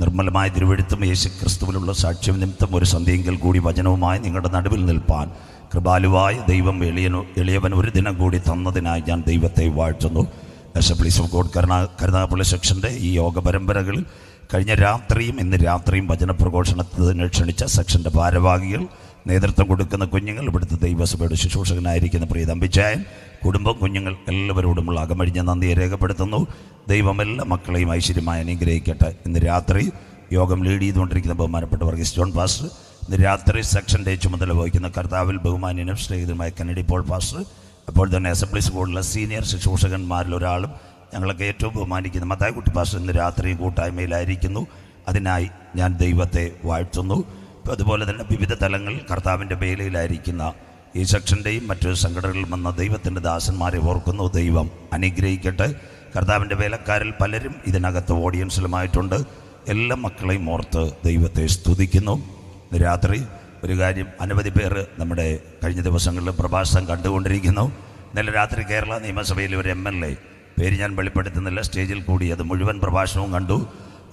നിർമ്മലമായ തിരുവെഴുത്തും യേശു ക്രിസ്തുവിലുള്ള സാക്ഷ്യം നിമിത്തം ഒരു സന്ധ്യയെങ്കിൽ കൂടി വചനവുമായി നിങ്ങളുടെ നടുവിൽ നിൽപ്പാൻ കൃപാലുവായ ദൈവം എളിയവൻ ഒരു ദിനം കൂടി തന്നതിനായി ഞാൻ ദൈവത്തെ വാഴ്ത്തുന്നു. അസംബ്ലീസ് ഓഫ് ഗോഡ് കരുനാഗപ്പള്ളി സെക്ഷൻ്റെ ഈ യോഗ പരമ്പരകളിൽ കഴിഞ്ഞ രാത്രിയും ഇന്ന് രാത്രിയും വചനപ്രഘോഷണത്തിന് ക്ഷണിച്ച സെക്ഷൻ്റെ ഭാരവാഹികൾ, നേതൃത്വം കൊടുക്കുന്ന കുഞ്ഞുങ്ങൾ, ഇവിടുത്തെ ദൈവസഭയുടെ ശുശ്രൂഷകനായിരിക്കുന്ന പ്രിയ തമ്പിച്ചായൻ, കുടുംബം, കുഞ്ഞുങ്ങൾ എല്ലാവരോടുമുള്ള അകമഴിഞ്ഞ നന്ദിയെ രേഖപ്പെടുത്തുന്നു. ദൈവം എല്ലാ മക്കളെയും ഐശ്വര്യമായി അനുഗ്രഹിക്കട്ടെ. ഇന്ന് രാത്രി യോഗം ലീഡ് ചെയ്തുകൊണ്ടിരിക്കുന്ന ബഹുമാനപ്പെട്ട വർഗീസ് ജോൺ പാസ്റ്റർ, ഇന്ന് രാത്രി സെക്ഷൻ്റെ ചുമതല വഹിക്കുന്ന കർത്താവിൽ ബഹുമാന്യനും സ്നേഹിതനുമായ കന്നഡി പോൾ പാസ്റ്റർ, അപ്പോൾ തന്നെ അസംബ്ലീസ് ബോർഡിലെ സീനിയർ ശുശ്രൂഷകന്മാരിൽ ഒരാളും ഞങ്ങളൊക്കെ ഏറ്റവും ബഹുമാനിക്കുന്ന മത്തായിക്കുട്ടി പാസ്റ്റർ ഇന്ന് രാത്രിയും കൂട്ടായ്മയിലായിരിക്കുന്നു. അതിനായി ഞാൻ ദൈവത്തെ വാഴ്ത്തുന്നു. അതുപോലെ തന്നെ വിവിധ തലങ്ങളിൽ കർത്താവിൻ്റെ വേലയിലായിരിക്കുന്ന ഈ സെക്ഷൻ്റെയും മറ്റു സംഘടനകളിൽ വന്ന ദൈവത്തിൻ്റെ ദാസന്മാരെ ഓർക്കുന്നു. ദൈവം അനുഗ്രഹിക്കട്ടെ. കർത്താവിൻ്റെ വേലക്കാരിൽ പലരും ഇതിനകത്ത് ഓഡിയൻസിലുമായിട്ടുണ്ട്. എല്ലാ മക്കളെയും ഓർത്ത് ദൈവത്തെ സ്തുതിക്കുന്നു. രാത്രി ഒരു കാര്യം, അനവധി പേർ നമ്മുടെ കഴിഞ്ഞ ദിവസങ്ങളിൽ പ്രഭാഷണം കണ്ടുകൊണ്ടിരിക്കുന്നു. ഇന്നലെ രാത്രി കേരള നിയമസഭയിലെ ഒരു MLA, പേര് ഞാൻ വെളിപ്പെടുത്തുന്നില്ല, സ്റ്റേജിൽ കൂടി അത് മുഴുവൻ പ്രഭാഷണവും കണ്ടു.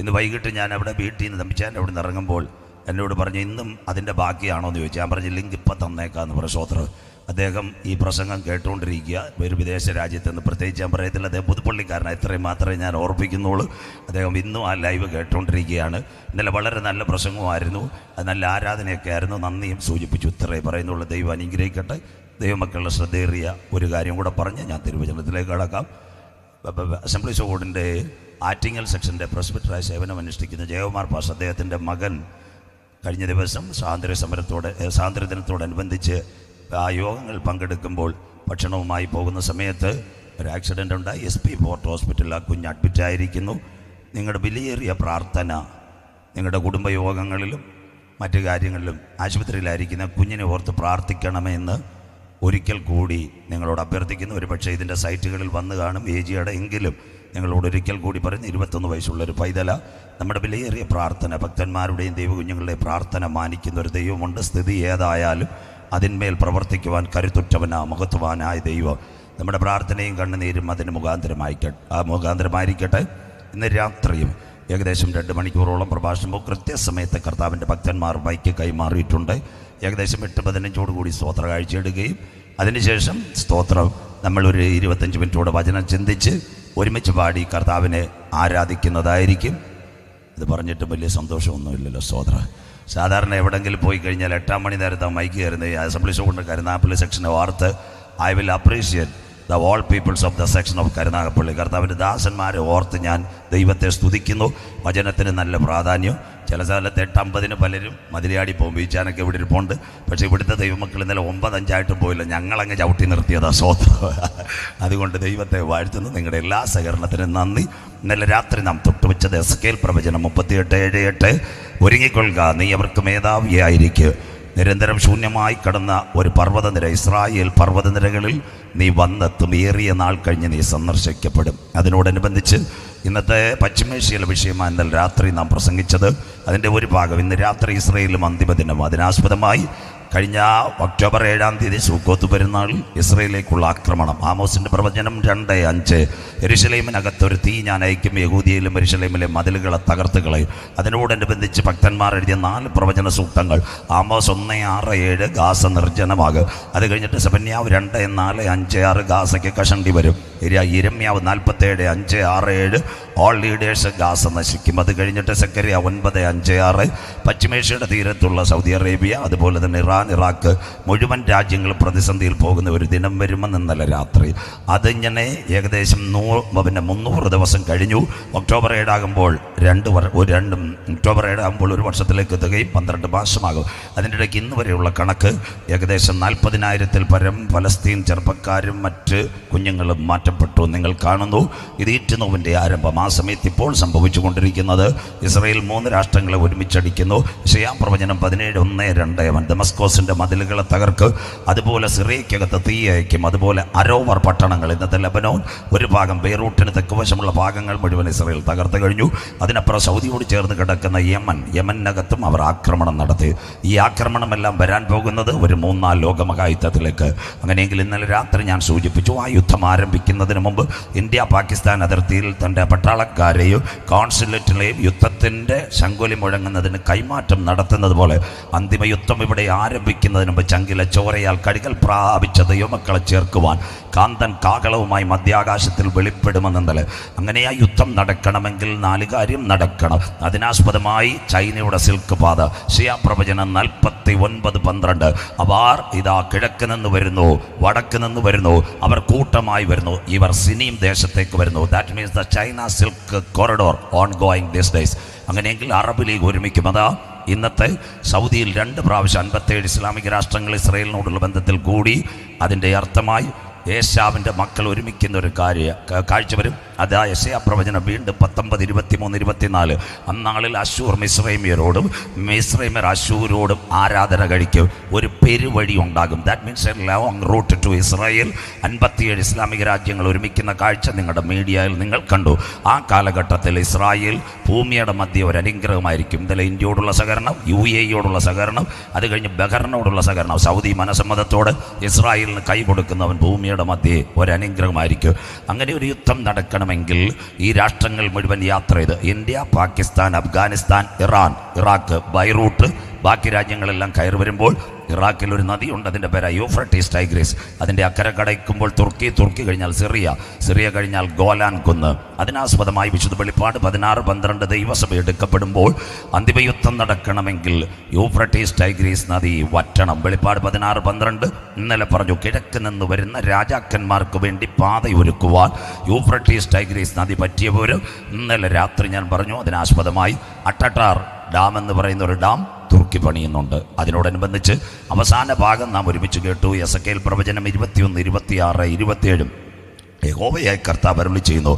ഇന്ന് വൈകിട്ട് ഞാൻ അവിടെ വീട്ടിൽ നിന്ന് തമ്പിച്ചാൻ അവിടെ നിന്ന് ഇറങ്ങുമ്പോൾ എന്നോട് പറഞ്ഞു, ഇന്നും അതിൻ്റെ ബാക്കിയാണോ എന്ന് ചോദിച്ചു. ഞാൻ പറഞ്ഞു, ലിങ്ക് ഇപ്പം തന്നേക്കാന്ന് പറഞ്ഞു. സ്വോത്രം. അദ്ദേഹം ഈ പ്രസംഗം കേട്ടുകൊണ്ടിരിക്കുക, ഒരു വിദേശ രാജ്യത്ത് നിന്ന്, പ്രത്യേകിച്ച് ഞാൻ പറയത്തില്ല, അദ്ദേഹം പുതുപ്പള്ളിക്കാരനാണ്, ഇത്രയും മാത്രമേ ഞാൻ ഓർപ്പിക്കുന്നുള്ളൂ. അദ്ദേഹം ഇന്നും ആ ലൈവ് കേട്ടുകൊണ്ടിരിക്കുകയാണ്. ഇന്നലെ വളരെ നല്ല പ്രസംഗമായിരുന്നു, അത് നല്ല ആരാധനയൊക്കെ ആയിരുന്നു. നന്ദിയും സൂചിപ്പിച്ചു. ഇത്രേ പറയുന്നുള്ളൂ. ദൈവം അനുഗ്രഹിക്കട്ടെ. ദൈവമക്കളുടെ ശ്രദ്ധേറിയ ഒരു കാര്യം കൂടെ പറഞ്ഞ് ഞാൻ തിരുവചനത്തിലേക്ക് കടക്കാം. അസംബ്ലീസ് ഓഫ് ഗോഡിൻ്റെ ആറ്റിങ്ങൽ സെക്ഷൻ്റെ പ്രസ്ബിറ്ററായ സേവനം അനുഷ്ഠിക്കുന്ന ജയകുമാർ പാസ്, അദ്ദേഹത്തിൻ്റെ മകൻ കഴിഞ്ഞ ദിവസം സ്വാതന്ത്ര്യദിനത്തോടനുബന്ധിച്ച് ആ യോഗങ്ങൾ പങ്കെടുക്കുമ്പോൾ ഭക്ഷണവുമായി പോകുന്ന സമയത്ത് ഒരു ആക്സിഡൻ്റ് ഉണ്ടായി. SP ഫോർട്ട് ഹോസ്പിറ്റലിൽ ആ കുഞ്ഞ് അഡ്മിറ്റായിരിക്കുന്നു. നിങ്ങളുടെ വിലയേറിയ പ്രാർത്ഥന നിങ്ങളുടെ കുടുംബയോഗങ്ങളിലും മറ്റു കാര്യങ്ങളിലും ആശുപത്രിയിലായിരിക്കുന്ന കുഞ്ഞിനെ ഓർത്ത് പ്രാർത്ഥിക്കണമെന്ന് ഒരിക്കൽ കൂടി നിങ്ങളോട് അഭ്യർത്ഥിക്കുന്നു. ഒരു പക്ഷേ ഇതിൻ്റെ സൈറ്റുകളിൽ വന്ന് കാണും, AGയുടെ എങ്കിലും ഞങ്ങളോട് ഒരിക്കൽ കൂടി പറഞ്ഞ് 21 വയസ്സുള്ളൊരു പൈതല. നമ്മുടെ വിലയേറിയ പ്രാർത്ഥന, ഭക്തന്മാരുടെയും ദൈവകുഞ്ഞുങ്ങളുടെയും പ്രാർത്ഥന മാനിക്കുന്ന ഒരു ദൈവമുണ്ട്. സ്ഥിതി ഏതായാലും അതിന്മേൽ പ്രവർത്തിക്കുവാൻ കരുത്തുറ്റവനാ മഹത്വവാനായ ദൈവം നമ്മുടെ പ്രാർത്ഥനയും കണ്ണുനീരും അതിന് മുഖാന്തരമായിരിക്കട്ടെ. ഇന്ന് രാത്രിയും ഏകദേശം 2 മണിക്കൂറോളം പ്രഭാഷണവും കൃത്യസമയത്ത് കർത്താവിൻ്റെ ഭക്തന്മാർ മൈക്ക് കൈമാറിയിട്ടുണ്ട്. ഏകദേശം 8:15 സ്തോത്ര കാഴ്ചയിടുകയും അതിനുശേഷം സ്തോത്രം നമ്മളൊരു 25 മിനിറ്റോടെ വചനം ചിന്തിച്ച് ഒരുമിച്ച് പാടി കർത്താവിനെ ആരാധിക്കുന്നതായിരിക്കും. ഇത് പറഞ്ഞിട്ട് വലിയ സന്തോഷമൊന്നുമില്ലല്ലോ സ്തോത്ര. സാധാരണ എവിടെയെങ്കിലും പോയി കഴിഞ്ഞാൽ 8 മണി നേരത്തെ മൈക്ക് കയറുന്ന ഈ അസംബ്ലീസ് കൊണ്ട് കരുനാഗപ്പള്ളി സെക്ഷനെ ഓർത്ത് I will appreciate the all people's of the section of Karunagappally. കർത്താവിൻ്റെ ദാസന്മാരെ ഓർത്ത് ഞാൻ ദൈവത്തെ സ്തുതിക്കുന്നു. വചനത്തിന് നല്ല പ്രാധാന്യം. ചില സ്ഥലത്ത് 8:50 പലരും മതിലിയാടി പോകും. ബീച്ചാനൊക്കെ ഇവിടെ ഇരിപ്പുണ്ട്. പക്ഷേ ഇവിടുത്തെ ദൈവമക്കൾ ഇന്നലെ 9:05 പോയില്ല. ഞങ്ങളങ്ങ് ചവിട്ടി നിർത്തിയതാ സ്വോത്രം. അതുകൊണ്ട് ദൈവത്തെ വാഴ്ത്തുന്നു. നിങ്ങളുടെ എല്ലാ സഹകരണത്തിനും നന്ദി. ഇന്നലെ രാത്രി നാം തൊട്ടുവെച്ചത് എസെക്കിയേൽ പ്രവചനം 38:7 ഒരുങ്ങിക്കൊള്ളുക, നീ അവർക്ക് മേധാവിയായിരിക്കുക. നിരന്തരം ശൂന്യമായി കടന്ന ഒരു പർവ്വതനിര, ഇസ്രായേൽ പർവ്വതനിരകളിൽ നീ വന്നെത്തും. ഏറിയ നാൾ കഴിഞ്ഞ് നീ സന്ദർശിക്കപ്പെടും. അതിനോടനുബന്ധിച്ച് ഇന്നത്തെ പശ്ചിമേഷ്യയിലെ വിഷയമായി ഇന്നലെ രാത്രി നാം പ്രസംഗിച്ചത് അതിൻ്റെ ഒരു ഭാഗം. ഇന്ന് രാത്രി ഇസ്രായേലിലും അന്തിമ ദിനം. അതിനാസ്പദമായി കഴിഞ്ഞ ഒക്ടോബർ 7 സുക്കോത്ത് പെരുന്നാളിൽ ഇസ്രായേലിലേക്കുള്ള ആക്രമണം. ആമോസിൻ്റെ പ്രവചനം 2:5 യെരുശലേമിനകത്തൊരു തീ ഞാൻ അയക്കും, യഹൂദിയയിലും യെരുശലേമിലെ മതിലുകളെ തകർത്ത് കളയും. അതിനോടനുബന്ധിച്ച് ഭക്തന്മാർ എഴുതിയ 4 പ്രവചന സൂക്തങ്ങൾ. ആമോസ് 1:6-7 ഗാസ നിർജ്ജനമാകും. അത് കഴിഞ്ഞിട്ട് സെഫന്യാവ് 2:4-5-6 ഗാസയ്ക്ക് കഷണ്ടി വരും. യിരെമ്യാവ് 47:5-6-7 ഓൾ ലീഡേഴ്സ് ഗാസ നശിക്കും. അത് കഴിഞ്ഞിട്ട് സെക്കരിയ 9:5-6 പശ്ചിമേഷ്യയുടെ തീരത്തുള്ള സൗദി അറേബ്യ, അതുപോലെ തന്നെ ഇറാൻ, ഇറാഖ് മുഴുവൻ രാജ്യങ്ങളും പ്രതിസന്ധിയിൽ പോകുന്ന ഒരു ദിനം വരുമെന്ന് ഇന്നലെ രാത്രി. അതിങ്ങനെ ഏകദേശം 300 ദിവസം കഴിഞ്ഞു. ഒക്ടോബർ 7 ആകുമ്പോൾ ഒക്ടോബർ 7 ആകുമ്പോൾ ഒരു വർഷത്തിലേക്ക് എത്തുകയും 12 മാസമാകും. അതിൻ്റെ ഇടയ്ക്ക് ഇന്ന് വരെയുള്ള കണക്ക് ഏകദേശം 40,000-ൽ പരം ഫലസ്തീൻ ചെറുപ്പക്കാരും മറ്റ് കുഞ്ഞുങ്ങളും മാറ്റപ്പെട്ടു. നിങ്ങൾ കാണുന്നു, ഇത് ഈറ്റുനോവിൻ്റെ ആരംഭം. ആ സമയത്ത് ഇപ്പോൾ സംഭവിച്ചു കൊണ്ടിരിക്കുന്നത് ഇസ്രായേൽ 3 രാഷ്ട്രങ്ങളെ ഒരുമിച്ചടിക്കുന്നു. യെശയ്യാ പ്രവചനം 17:1-2 അവൻ ദമസ്കോസ് ദമസ്കോസിൻ്റെ മതിലുകളെ തകർക്ക്, അതുപോലെ സിറിയക്കകത്ത് തീ അയക്കും, അതുപോലെ അരോവർ പട്ടണങ്ങൾ, ഇന്നത്തെ ലെബനോൻ, ഒരു ഭാഗം ബെയ്റൂട്ടിന് തെക്കുവശമുള്ള ഭാഗങ്ങൾ മുഴുവൻ ഇസ്രായേൽ തകർത്ത് കഴിഞ്ഞു. അതിനപ്പുറം സൗദിയോട് ചേർന്ന് കിടക്കുന്ന യമനകത്തും അവർ ആക്രമണം നടത്തി. ഈ ആക്രമണമെല്ലാം വരാൻ പോകുന്നത് ഒരു 3-4 ലോകമഹായുദ്ധത്തിലേക്ക്. അങ്ങനെയെങ്കിൽ ഇന്നലെ രാത്രി ഞാൻ സൂചിപ്പിച്ചു, ആ യുദ്ധം ആരംഭിക്കുന്നതിന് മുമ്പ് ഇന്ത്യ പാകിസ്ഥാൻ അതിർത്തിയിൽ തൻ്റെ പട്ടാളക്കാരെയും കോൺസുലേറ്റിലെയും യുദ്ധത്തിൻ്റെ ശങ്കുലി മുഴങ്ങുന്നതിന് കൈമാറ്റം നടത്തുന്നത് പോലെ അന്തിമ യുദ്ധം ഇവിടെ ആരംഭിക്കുന്നതിന് മുമ്പ് ചങ്കിലെ ചോരയാൽ കടികൾ പ്രാപിച്ച ദൈവമക്കളെ ചേർക്കുവാൻ കാന്തൻ കാകളവുമായി മധ്യാകാശത്തിൽ വെളിപ്പെടുമെന്നല്ലേ. അങ്ങനെ ആ യുദ്ധം നടക്കണമെങ്കിൽ 4 കാര്യം നടക്കണം. അതിനാസ്പദമായി ചൈനയുടെ സിൽക്ക് പാത, ഷിയാ പ്രവചനം 49:12, അവർ ഇതാ കിഴക്ക് നിന്ന് വരുന്നു, വടക്ക് നിന്ന് വരുന്നു, അവർ കൂട്ടമായി വരുന്നു, ഇവർ സിനീം ദേശത്തേക്ക് വരുന്നു. That means the China silk corridor on going this days. അങ്ങനെയെങ്കിൽ അറബ് ലീഗ് ഒരുമിക്കും. അതാ ഇന്നത്തെ സൗദിയിൽ 2 പ്രാവശ്യം 57 ഇസ്ലാമിക രാഷ്ട്രങ്ങൾ ഇസ്രായേലിനോടുള്ള ബന്ധത്തിൽ കൂടി. അതിൻ്റെ അർത്ഥമായി ഏശാവിൻ്റെ മക്കൾ ഒരുമിക്കുന്ന ഒരു കാഴ്ച വരും. അതാ യെശയ്യാ പ്രവചനം വീണ്ടും 19, 23, 24. അന്നാളിൽ അശൂർ മിസ്രൈമ്യരോടും മിസ്രൈമ്യർ അശൂരോടും ആരാധന കഴിക്കും. ഒരു പെരുവഴി ഉണ്ടാകും. That means a long route to Israel. 57 ഇസ്ലാമിക രാജ്യങ്ങൾ ഒരുമിക്കുന്ന കാഴ്ച നിങ്ങളുടെ മീഡിയയിൽ നിങ്ങൾ കണ്ടു. ആ കാലഘട്ടത്തിൽ ഇസ്രായേൽ ഭൂമിയുടെ മധ്യ ഒരു അനുഗ്രഹമായിരിക്കും. ഇന്നലെ ഇന്ത്യയോടുള്ള സഹകരണം, UAE-യോടുള്ള സഹകരണം, അത് കഴിഞ്ഞ് ബഹ്റിനോടുള്ള സഹകരണം, സൗദി മനസമ്മതത്തോട് ഇസ്രായേലിന് കൈ കൊടുക്കുന്നവൻ ഭൂമിയുടെ മധ്യേ ഒരു അനുഗ്രഹമായിരിക്കും. അങ്ങനെ ഒരു യുദ്ധം നടക്കണമെങ്കിൽ ഈ രാഷ്ട്രങ്ങൾ മുഴുവൻ യാത്ര ചെയ്ത് India, Pakistan, Afghanistan, Iran, Iraq, Beirut, ബാക്കി രാജ്യങ്ങളെല്ലാം കയറി വരുമ്പോൾ ഇറാഖിൽ ഒരു നദിയുണ്ട്, അതിൻ്റെ പേര് യൂഫ്രട്ടീസ് ടൈഗ്രീസ്. അതിൻ്റെ അക്കരെ കടയ്ക്കുമ്പോൾ തുർക്കി കഴിഞ്ഞാൽ സിറിയ കഴിഞ്ഞാൽ ഗോലാൻ കുന്ന്. അതിനാസ്പദമായി വിശുദ്ധ വെളിപ്പാട് 16-12 ദൈവസഭ എടുക്കപ്പെടുമ്പോൾ അന്തിമയുദ്ധം നടക്കണമെങ്കിൽ യൂഫ്രട്ടീസ് ടൈഗ്രീസ് നദി വറ്റണം. വെളിപ്പാട് 16-12 ഇന്നലെ പറഞ്ഞു, കിഴക്ക് നിന്ന് വരുന്ന രാജാക്കന്മാർക്ക് വേണ്ടി പാതയൊരുക്കുവാൻ യൂഫ്രട്ടീസ് ടൈഗ്രീസ് നദി പറ്റിയവർ ഇന്നലെ രാത്രി ഞാൻ പറഞ്ഞു. അതിനാസ്പദമായി അട്ടട്ടാർ ഡാം എന്ന് പറയുന്ന ഒരു ഡാം തുർക്കി പണിയുന്നുണ്ട്. അതിനോടനുബന്ധിച്ച് അവസാന ഭാഗം നാം ഒരുമിച്ച് കേട്ടു. എസെക്കിയേൽ പ്രവചനം 21, 26, 27. യഹോവയായ കർത്താവ് അരുളി ചെയ്യുന്നു,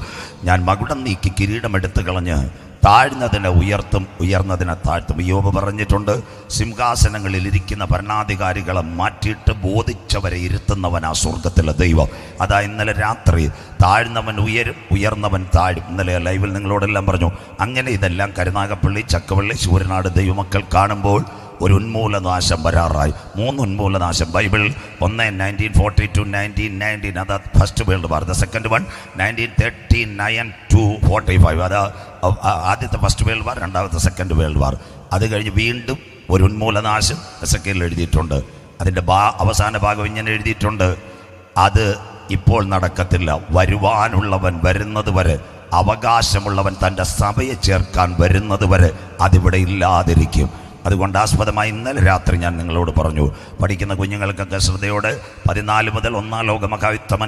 ഞാൻ മകുടം നീക്കി കിരീടമെടുത്ത് കളഞ്ഞ് താഴ്ന്നതിനെ ഉയർത്തും, ഉയർന്നതിനെ താഴ്ത്തും. യോബ് പറഞ്ഞിട്ടുണ്ട്, സിംഹാസനങ്ങളിൽ ഇരിക്കുന്ന ഭരണാധികാരികളെ മാറ്റിയിട്ട് ബോധിച്ചവരെ ഇരുത്തുന്നവനാ സ്വർഗത്തിലെ ദൈവം. അതാ ഇന്നലെ രാത്രി താഴ്ന്നവൻ ഉയരും, ഉയർന്നവൻ താഴും. ഇന്നലെ ലൈവിൽ നിങ്ങളോടെല്ലാം പറഞ്ഞു. അങ്ങനെ ഇതെല്ലാം കരുനാഗപ്പള്ളി, ചക്കവള്ളി, ശൂരനാട് ദൈവമക്കൾ കാണുമ്പോൾ ഒരു ഉന്മൂലനാശം വരാറായി. 3 ഉന്മൂലനാശം ബൈബിൾ. 1 1942, 1919, അതാ first world war. The second one 1939 to 45, അതാ ആദ്യത്തെ ഫസ്റ്റ് വേൾഡ് വാർ, രണ്ടാമത്തെ സെക്കൻഡ് വേൾഡ് വാർ. അത് കഴിഞ്ഞ് വീണ്ടും ഒരു ഉന്മൂലനാശം എസെക്കിയേൽ എഴുതിയിട്ടുണ്ട്. അതിൻ്റെ അവസാന ഭാഗം ഇങ്ങനെ എഴുതിയിട്ടുണ്ട്, അത് ഇപ്പോൾ നടക്കത്തില്ല, വരുവാനുള്ളവൻ വരുന്നത് വരെ, അവകാശമുള്ളവൻ തൻ്റെ സഭയെ ചേർക്കാൻ വരുന്നത് വരെ അതിവിടെ ഇല്ലാതിരിക്കും. അതുകൊണ്ട് ആസ്പദമായി ഇന്നലെ രാത്രി ഞാൻ നിങ്ങളോട് പറഞ്ഞു, പഠിക്കുന്ന കുഞ്ഞുങ്ങൾക്കൊക്കെ ശ്രദ്ധയോടെ 14 മുതൽ 1-ാം ലോകമഹായുദ്ധം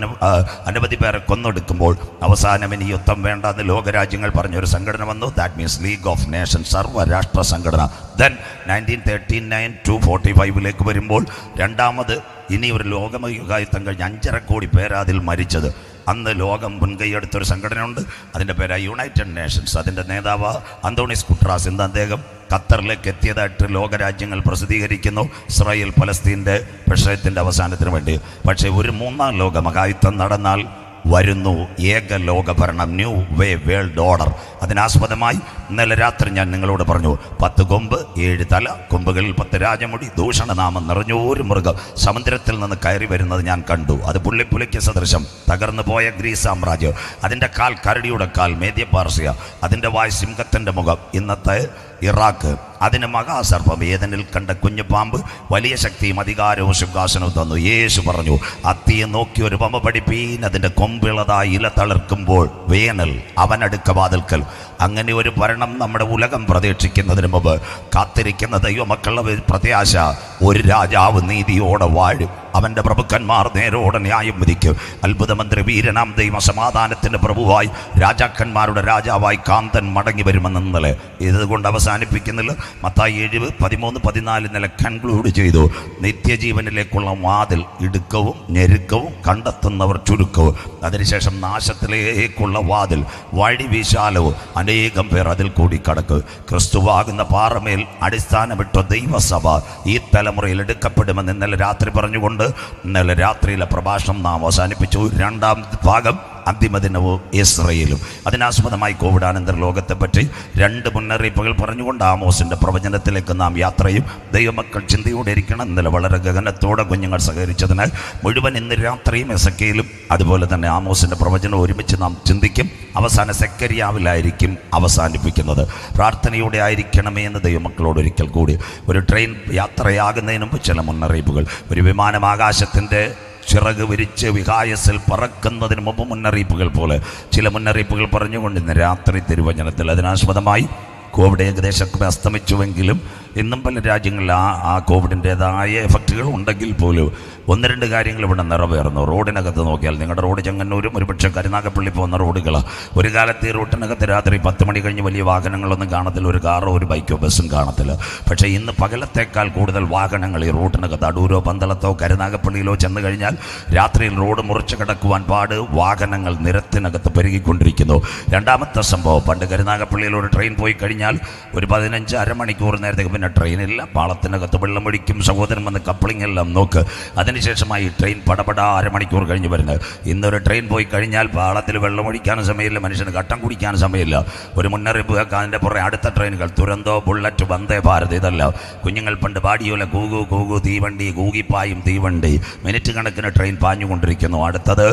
അനവധി പേരെ കൊന്നൊടുക്കുമ്പോൾ അവസാനം ഇനി യുദ്ധം വേണ്ടെന്ന് ലോകരാജ്യങ്ങൾ പറഞ്ഞൊരു സംഘടന വന്നു. That means League of Nations, സർവ്വരാഷ്ട്ര സംഘടന. ദെൻ 1939 to 45 വരുമ്പോൾ രണ്ടാമത് ഇനി ഒരു ലോകമഹായുദ്ധം കഴിഞ്ഞ് 5.5 കോടി പേരാ അതിൽ മരിച്ചത്. അന്ന് ലോകം മുൻകൈയെടുത്തൊരു സംഘടനയുണ്ട്, അതിൻ്റെ പേരാണ് യുണൈറ്റഡ് നേഷൻസ്. അതിൻ്റെ നേതാവ് അന്തോണിസ് കുട്രാസ്. ഇന്ന് അദ്ദേഹം ഖത്തറിലേക്ക് എത്തിയതായിട്ട് ലോകരാജ്യങ്ങൾ പ്രസിദ്ധീകരിക്കുന്നു, ഇസ്രായേൽ പലസ്തീൻ്റെ വിഷയത്തിൻ്റെ അവസാനത്തിന് വേണ്ടി. പക്ഷേ ഒരു 3-ാം ലോക മഹായുദ്ധം നടന്നാൽ വരുന്നു ഏക ലോകഭരണം, ന്യൂ വേ വേൾഡ് ഓർഡർ. അതിനാസ്പദമായി ഇന്നലെ രാത്രി ഞാൻ നിങ്ങളോട് പറഞ്ഞു, 10 കൊമ്പ് 7 തല, കൊമ്പുകളിൽ 10 രാജമുടി, ദൂഷണനാമം നിറഞ്ഞ ഒരു മൃഗം സമുദ്രത്തിൽ നിന്ന് കയറി വരുന്നത് ഞാൻ കണ്ടു. അത് പുള്ളിക്ക് സദൃശം. തകർന്നു പോയ ഗ്രീസ് സാമ്രാജ്യം, അതിൻ്റെ കാൽ കരടിയുടെ കാൽ, മേദ്യ പാർസിയ, അതിൻ്റെ വായ് സിംഹത്തിൻ്റെ മുഖം, ഇന്നത്തെ ഇറാഖ്, അതിന് മഹാസർപ്പം, ഏദനിൽ കണ്ട കുഞ്ഞു പാമ്പ്, വലിയ ശക്തിയും അധികാരവും സിംഹാസനവും തന്നു. യേശു പറഞ്ഞു, അത്തിയെ നോക്കി ഒരു പമ്പ പഠിപ്പീൻ, അതിൻ്റെ കൊമ്പിളതായി ഇല തളിർക്കുമ്പോൾ വേനൽ അവനടുക്ക വാതിൽക്കൽ. അങ്ങനെ ഒരു ഭരണം നമ്മുടെ ഉലകം പ്രതീക്ഷിക്കുന്നതിന് മുമ്പ് കാത്തിരിക്കുന്ന ദൈവമക്കളുടെ പ്രത്യാശ, ഒരു രാജാവ് നീതിയോടെ വാഴും, അവൻ്റെ പ്രഭുക്കന്മാർ നേരോടെ ന്യായം വിധിക്കും. അത്ഭുതമന്ത്രി, വീരനാം ദൈവ, സമാധാനത്തിൻ്റെ പ്രഭുവായി, രാജാക്കന്മാരുടെ രാജാവായി കാന്തൻ മടങ്ങി വരുമെന്ന് ഇന്നലെ ഇതുകൊണ്ട് അവസാനിപ്പിക്കുന്നില്ല. മത്തായി 7:13-14 ഇന്നലെ കൺക്ലൂഡ് ചെയ്തു. നിത്യജീവനിലേക്കുള്ള വാതിൽ ഇടുക്കവും ഞെരുക്കവും, കണ്ടെത്തുന്നവർ ചുരുക്കവും. അതിനുശേഷം നാശത്തിലേക്കുള്ള വാതിൽ വഴി വിശാലവും, അനേകം പേർ അതിൽ കൂടി കടക്കും. ക്രിസ്തുവാകുന്ന പാറമേൽ അടിസ്ഥാനമിട്ട ദൈവസഭ ഈ തലമുറയിൽ എടുക്കപ്പെടുമെന്ന് ഇന്നലെ രാത്രി പറഞ്ഞുകൊണ്ട് ഇന്നലെ രാത്രിയിലെ പ്രഭാഷണം നാം അവസാനിപ്പിച്ചു. രണ്ടാം ഭാഗം അന്തിമദിനവും ഇസ്രയേലും. അതിനാസ്പദമായി കോവിഡാനന്തര ലോകത്തെപ്പറ്റി 2 മുന്നറിയിപ്പുകൾ പറഞ്ഞുകൊണ്ട് ആമോസിൻ്റെ പ്രവചനത്തിലേക്ക് നാം യാത്രയും. ദൈവമക്കൾ ചിന്തയോടെ ഇരിക്കണം. ഇന്നലെ വളരെ ഗഗനത്തോടെ കുഞ്ഞുങ്ങൾ സഹകരിച്ചതിനാൽ മുഴുവൻ ഇന്ന് രാത്രിയും എസക്കേലും അതുപോലെ തന്നെ ആമോസിൻ്റെ പ്രവചനം ഒരുമിച്ച് നാം ചിന്തിക്കും. അവസാന സെക്കരിയാവിലായിരിക്കും അവസാനിപ്പിക്കുന്നത്. പ്രാർത്ഥനയോടെ ആയിരിക്കണമേ എന്ന് ദൈവമക്കളോട് ഒരിക്കൽ കൂടി. ഒരു ട്രെയിൻ യാത്രയാകുന്നതിന് മുമ്പ് ചില മുന്നറിയിപ്പുകൾ. ഒരു വിമാനം ആകാശത്തിൻ്റെ ചിറക് വിരിച്ച് വിഹായസിൽ പറക്കുന്നതിന് മുമ്പ് മുന്നറിയിപ്പുകൾ പോലെ ചില മുന്നറിയിപ്പുകൾ പറഞ്ഞുകൊണ്ട് ഇന്ന് രാത്രി തിരുവചനത്തിൽ അതിനാസ്പദമായി കോവിഡ് ഏകദേശം അസ്തമിച്ചുവെങ്കിലും ഇന്നും പല രാജ്യങ്ങളിൽ ആ കോവിഡിൻ്റേതായ എഫക്റ്റുകൾ ഉണ്ടെങ്കിൽ പോലും 1-2 കാര്യങ്ങൾ ഇവിടെ നിറവേറുന്നു. റോഡിനകത്ത് നോക്കിയാൽ നിങ്ങളുടെ റോഡ് ചെങ്ങന്നൂരും ഒരുപക്ഷെ കരുനാഗപ്പള്ളി പോകുന്ന റോഡുകളാണ്. ഒരു കാലത്ത് ഈ റൂട്ടിനകത്ത് രാത്രി 10 മണി കഴിഞ്ഞ് വലിയ വാഹനങ്ങളൊന്നും കാണത്തില്ല. ഒരു കാറോ ഒരു ബൈക്കോ ബസ്സും കാണത്തില്ല. പക്ഷേ ഇന്ന് പകലത്തേക്കാൾ കൂടുതൽ വാഹനങ്ങൾ ഈ റൂട്ടിനകത്ത് അടൂരോ പന്തളത്തോ കരുനാഗപ്പള്ളിയിലോ ചെന്ന് കഴിഞ്ഞാൽ രാത്രിയിൽ റോഡ് മുറിച്ച് കിടക്കുവാൻ പാട് വാഹനങ്ങൾ നിരത്തിനകത്ത് പെരുകിക്കൊണ്ടിരിക്കുന്നു. രണ്ടാമത്തെ സംഭവം, പണ്ട് കരുനാഗപ്പള്ളിയിൽ ഒരു ട്രെയിൻ പോയി കഴിഞ്ഞാൽ ഒരു 15 അരമണിക്കൂർ നേരത്തേക്ക് പിന്നെ ട്രെയിനില്ല. പാളത്തിനകത്ത് വെള്ളമൊഴിക്കും, സഹോദരൻ വന്ന് കപ്ലിംഗ് എല്ലാം നോക്ക്. അതിനുശേഷമായി ട്രെയിൻ പടപട അരമണിക്കൂർ കഴിഞ്ഞ് വരുന്നത്. ഇന്നൊരു ട്രെയിൻ പോയി കഴിഞ്ഞാൽ പാളത്തിൽ വെള്ളമൊഴിക്കാനും സമയമില്ല, മനുഷ്യന് കട്ടം കുടിക്കാനും സമയമില്ല. ഒരു മുന്നറിയിപ്പ് കേൾക്കാൻ അതിൻ്റെ പുറകെ അടുത്ത ട്രെയിനുകൾ തുരന്തോ, ബുള്ളറ്റ്, വന്ദേ ഭാരത്. ഇതല്ല കുഞ്ഞുങ്ങൾ പണ്ട് പാടിയോല കൂകു കൂകു തീവണ്ടി, കൂകിപ്പായും തീവണ്ടി. മിനിറ്റ് കണക്കിന് ട്രെയിൻ പാഞ്ഞുകൊണ്ടിരിക്കുന്നു. അടുത്തത്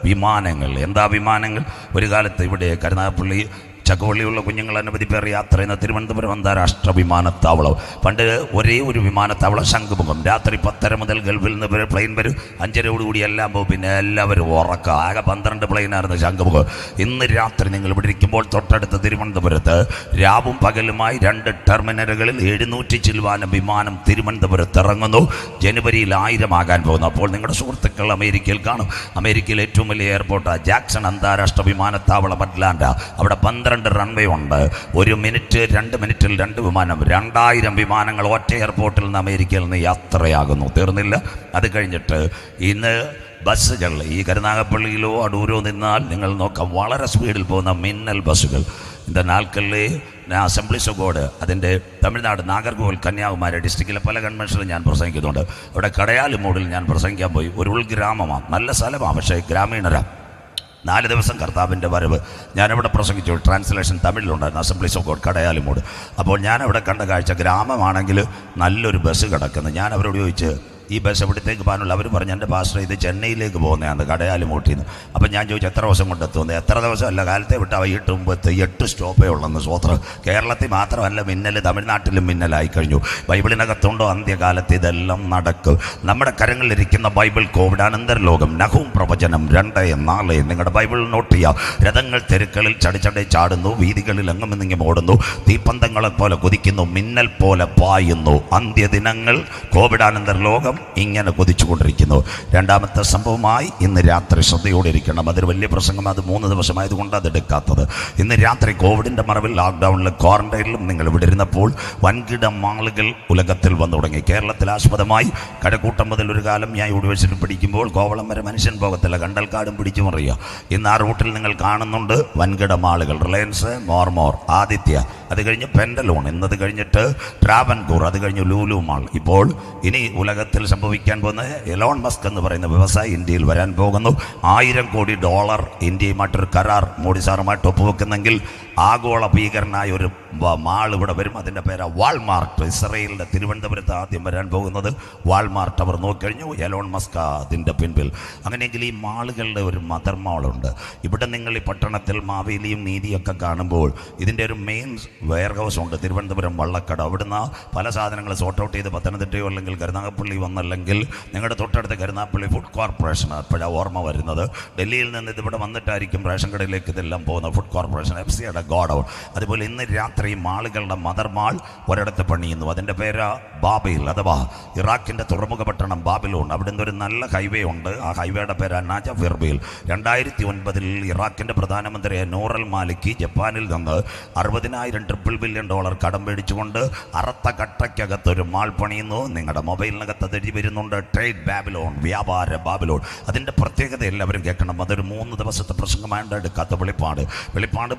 വിമാനങ്ങൾ. എന്താ വിമാനങ്ങൾ? ഒരു കാലത്ത് ഇവിടെ കരുനാഗപ്പള്ളി ചക്കവള്ളിയുള്ള കുഞ്ഞുങ്ങൾ അനവധി പേർ യാത്ര ചെയ്യുന്ന തിരുവനന്തപുരം അന്താരാഷ്ട്ര വിമാനത്താവളം. പണ്ട് ഒരേ ഒരു വിമാനത്താവളം, ശംഖുമുഖം. രാത്രി 10:30 മുതൽ ഗൾഫിൽ നിന്ന് പ്ലെയിൻ വരും. 5:30 എല്ലാം പോകും. പിന്നെ എല്ലാവരും ഉറക്കം. ആകെ 12 പ്ലെയിനായിരുന്നു ശംഖുമുഖം. ഇന്ന് രാത്രി നിങ്ങൾ ഇവിടെ ഇരിക്കുമ്പോൾ തൊട്ടടുത്ത് തിരുവനന്തപുരത്ത് രാവും പകലുമായി 2 ടെർമിനലുകളിൽ 700 ചില്ലുവാനം വിമാനം തിരുവനന്തപുരത്ത് ഇറങ്ങുന്നു. ജനുവരിയിൽ 1000 ആകാൻ പോകുന്നു. അപ്പോൾ നിങ്ങളുടെ സുഹൃത്തുക്കൾ അമേരിക്കയിൽ കാണും. അമേരിക്കയിൽ ഏറ്റവും വലിയ എയർപോർട്ടാണ് ജാക്സൺ അന്താരാഷ്ട്ര വിമാനത്താവളം, അറ്റ്ലാന്റ. അവിടെ 12 റൺവേ ഉണ്ട്. 1 മിനിറ്റ് 2 മിനിറ്റിൽ 2 വിമാനം. 2000 വിമാനങ്ങൾ ഒറ്റ എയർപോർട്ടിൽ നിന്ന് അമേരിക്കയിൽ നിന്ന് യാത്രയാകുന്നു. തീർന്നില്ല. അത് കഴിഞ്ഞിട്ട് ഇന്ന് ബസ്സുകൾ ഈ കരുനാഗപ്പള്ളിയിലോ അടൂരോ നിന്നാൽ നിങ്ങൾ നോക്കാം, വളരെ സ്പീഡിൽ പോകുന്ന മിന്നൽ ബസ്സുകൾ. இந்த നാൽക്കല്ല് അസംബ്ലീസ് ഓഫ് ഗോഡ്, അതിൻ്റെ തമിഴ്നാട് നാഗർകോവിൽ കന്യാകുമാരി ഡിസ്ട്രിക്റ്റിലെ പല കൺവെൻഷനിലും ഞാൻ പ്രസംഗിക്കുന്നുണ്ട്. അവിടെ കടയാലുമൂടിൽ ഞാൻ പ്രസംഗിക്കാൻ പോയി. ഒരു ഉൾഗ്രാമമാണ്, നല്ല സ്ഥലമാണ്, പക്ഷേ ഗ്രാമീണരാണ്. 4 ദിവസം കർത്താവിൻ്റെ വരവ് ഞാനവിടെ പ്രസംഗിച്ചു. ട്രാൻസ്ലേഷൻ തമിഴിലുണ്ടായിരുന്നു, അസംബ്ലീസ് ഓഫ് ഗോഡ് കടയാലുമൂട്. അപ്പോൾ ഞാനവിടെ കണ്ട കാഴ്ച, ഗ്രാമമാണെങ്കിൽ നല്ലൊരു ബസ് കിടക്കുന്നു. ഞാൻ അവരോട് ചോദിച്ച്, ഈ ബസ് എവിടത്തേക്ക് പോകാനുള്ള? അവർ പറഞ്ഞു, എൻ്റെ പാസ്റ്റർ ഇത് ചെന്നൈയിലേക്ക് പോകുന്നതാണ്, കടയാലുമൂട്ടിൽ നിന്ന്. അപ്പം ഞാൻ ചോദിച്ചു, എത്ര ദിവസം കൊണ്ട് എത്തുന്നത്? എത്ര ദിവസമല്ല, കാലത്തെ വിട്ടാൽ വൈകിട്ട് മുമ്പത്ത് 8 സ്റ്റോപ്പേ ഉള്ളെന്ന്. സ്വോത്രം. കേരളത്തിൽ മാത്രമല്ല മിന്നൽ, തമിഴ്നാട്ടിലും മിന്നലായി കഴിഞ്ഞു. ബൈബിളിനകത്തുണ്ടോ അന്ത്യകാലത്ത് ഇതെല്ലാം നടക്കും. നമ്മുടെ കരങ്ങളിലിരിക്കുന്ന ബൈബിൾ കോവിഡാനന്തര ലോകം, നഹൂം പ്രവചനം 2:4 നിങ്ങളുടെ ബൈബിളിൽ നോട്ട് ചെയ്യാം. രഥങ്ങൾ തെരുക്കളിൽ ചടിച്ചടി ചാടുന്നു, വീതികളിൽ എങ്ങുമെന്നിങ്ങും ഓടുന്നു, തീപ്പന്തങ്ങളെ പോലെ കുതിക്കുന്നു, മിന്നൽ പോലെ പായുന്നു. അന്ത്യദിനങ്ങൾ, കോവിഡാനന്തര ലോകം ഇങ്ങനെ കൊതിച്ചുകൊണ്ടിരിക്കുന്നു. രണ്ടാമത്തെ സംഭവമായി ഇന്ന് രാത്രി ശ്രദ്ധയോടെ ഇരിക്കണം. അതൊരു വലിയ പ്രസംഗം, അത് 3 ദിവസമായതുകൊണ്ട് അതെടുക്കാത്തത്. ഇന്ന് രാത്രി കോവിഡിൻ്റെ മറവിൽ ലോക്ക്ഡൗണിലും ക്വാറന്റൈനിലും നിങ്ങൾ ഇവിടെ ഇരുന്നപ്പോൾ വൻകിട മാളുകൾ ഉലകത്തിൽ വന്നു തുടങ്ങി. കേരളത്തിൽ ആസ്പദമായി കഴക്കൂട്ടം മുതൽ ഒരു കാലം ഞാൻ യൂണിവേഴ്സിറ്റി പഠിക്കുമ്പോൾ കോവളം വരെ മനുഷ്യൻ പോകത്തില്ല, കണ്ടൽക്കാടും പിടിച്ചു മറിയുക. ഇന്ന് ആ റൂട്ടിൽ നിങ്ങൾ കാണുന്നുണ്ട് വൻകിട മാളുകൾ. റിലയൻസ്, മോർമോർ, ആദിത്യ, അത് കഴിഞ്ഞ് പെൻഡലൂൺ, ഇന്നത് കഴിഞ്ഞിട്ട് ട്രാവൻകൂർ, അത് കഴിഞ്ഞ് ലൂലു മാൾ. ഇപ്പോൾ ഇനി ഉലകത്തിൽ സംഭവിക്കാൻ പോകുന്ന എലോൺ മസ്ക് എന്ന് പറയുന്ന വ്യവസായി ഇന്ത്യയിൽ വരാൻ പോകുന്നു. $1000 കോടി ഇന്ത്യയുമായിട്ടൊരു കരാർ മോഡി സാറുമായിട്ട് ഒപ്പുവെക്കുന്നെങ്കിൽ ആഗോള ഭീകരനായ ഒരു മാൾ ഇവിടെ വരും. അതിൻ്റെ പേര് വാൾമാർട്ട്. ഇസ്രയേലിൻ്റെ തിരുവനന്തപുരത്ത് ആദ്യം വരാൻ പോകുന്നത് വാൾമാർട്ട്. അവർ നോക്കിക്കഴിഞ്ഞു, എലോൺ മസ്ക് അതിൻ്റെ പിൻപിൽ. അങ്ങനെയെങ്കിൽ ഈ മാളുകളുടെ ഒരു മദർ മാളുണ്ട്. ഇവിടെ നിങ്ങൾ ഈ പട്ടണത്തിൽ മാവേലിയും നീതിയൊക്കെ കാണുമ്പോൾ ഇതിൻ്റെ ഒരു മെയിൻ വെയർ ഹൗസ് ഉണ്ട്, തിരുവനന്തപുരം വള്ളക്കട. അവിടുന്ന് പല സാധനങ്ങൾ സോർട്ട് ഔട്ട് ചെയ്ത് പത്തനംതിട്ടയോ അല്ലെങ്കിൽ കരുനാഗപ്പള്ളി വന്ന് എന്നല്ലെങ്കിൽ നിങ്ങളുടെ തൊട്ടടുത്ത് കരുനാപ്പള്ളി ഫുഡ് കോർപ്പറേഷൻ അപ്പോഴാണ് ഓർമ്മ വരുന്നത്. ഡൽഹിയിൽ നിന്ന് ഇതിവിടെ വന്നിട്ടായിരിക്കും റേഷൻ കടയിലേക്ക് ഇതെല്ലാം പോകുന്നത്. ഫുഡ് കോർപ്പറേഷൻ FCയുടെ ഗോഡൗൺ. അതുപോലെ ഇന്ന് രാത്രി മാളുകളുടെ മദർ മാൾ ഒരിടത്ത് പണിയുന്നു. അതിൻ്റെ പേര് ബാബിൽ, അഥവാ ഇറാഖിൻ്റെ തുറമുഖ പട്ടണം ബാബിലോൺ. അവിടെ നിന്ന് ഒരു നല്ല ഹൈവേ ഉണ്ട്. ആ ഹൈവേയുടെ പേര് നജഫ് ഇർബിൽ. 2009 ഇറാഖിൻ്റെ പ്രധാനമന്ത്രിയായ നൂറൽ മാലിക്കി ജപ്പാനിൽ നിന്ന് $60,000 ബില്യൺ കടം മേടിച്ചുകൊണ്ട് അറത്ത കട്ടയ്ക്കകത്തൊരു മാൾ പണിയുന്നു. നിങ്ങളുടെ മൊബൈലിനകത്ത് എഴുതി വരുന്നുണ്ട് ട്രേഡ് ബാബിലോൺ, വ്യാപാര ബാബിലോൺ. അതിൻ്റെ പ്രത്യേകത എല്ലാവരും കേൾക്കണം. അതൊരു 3 ദിവസത്തെ പ്രസംഗമായിട്ട് എടുക്കാത്ത വെളിപ്പാട്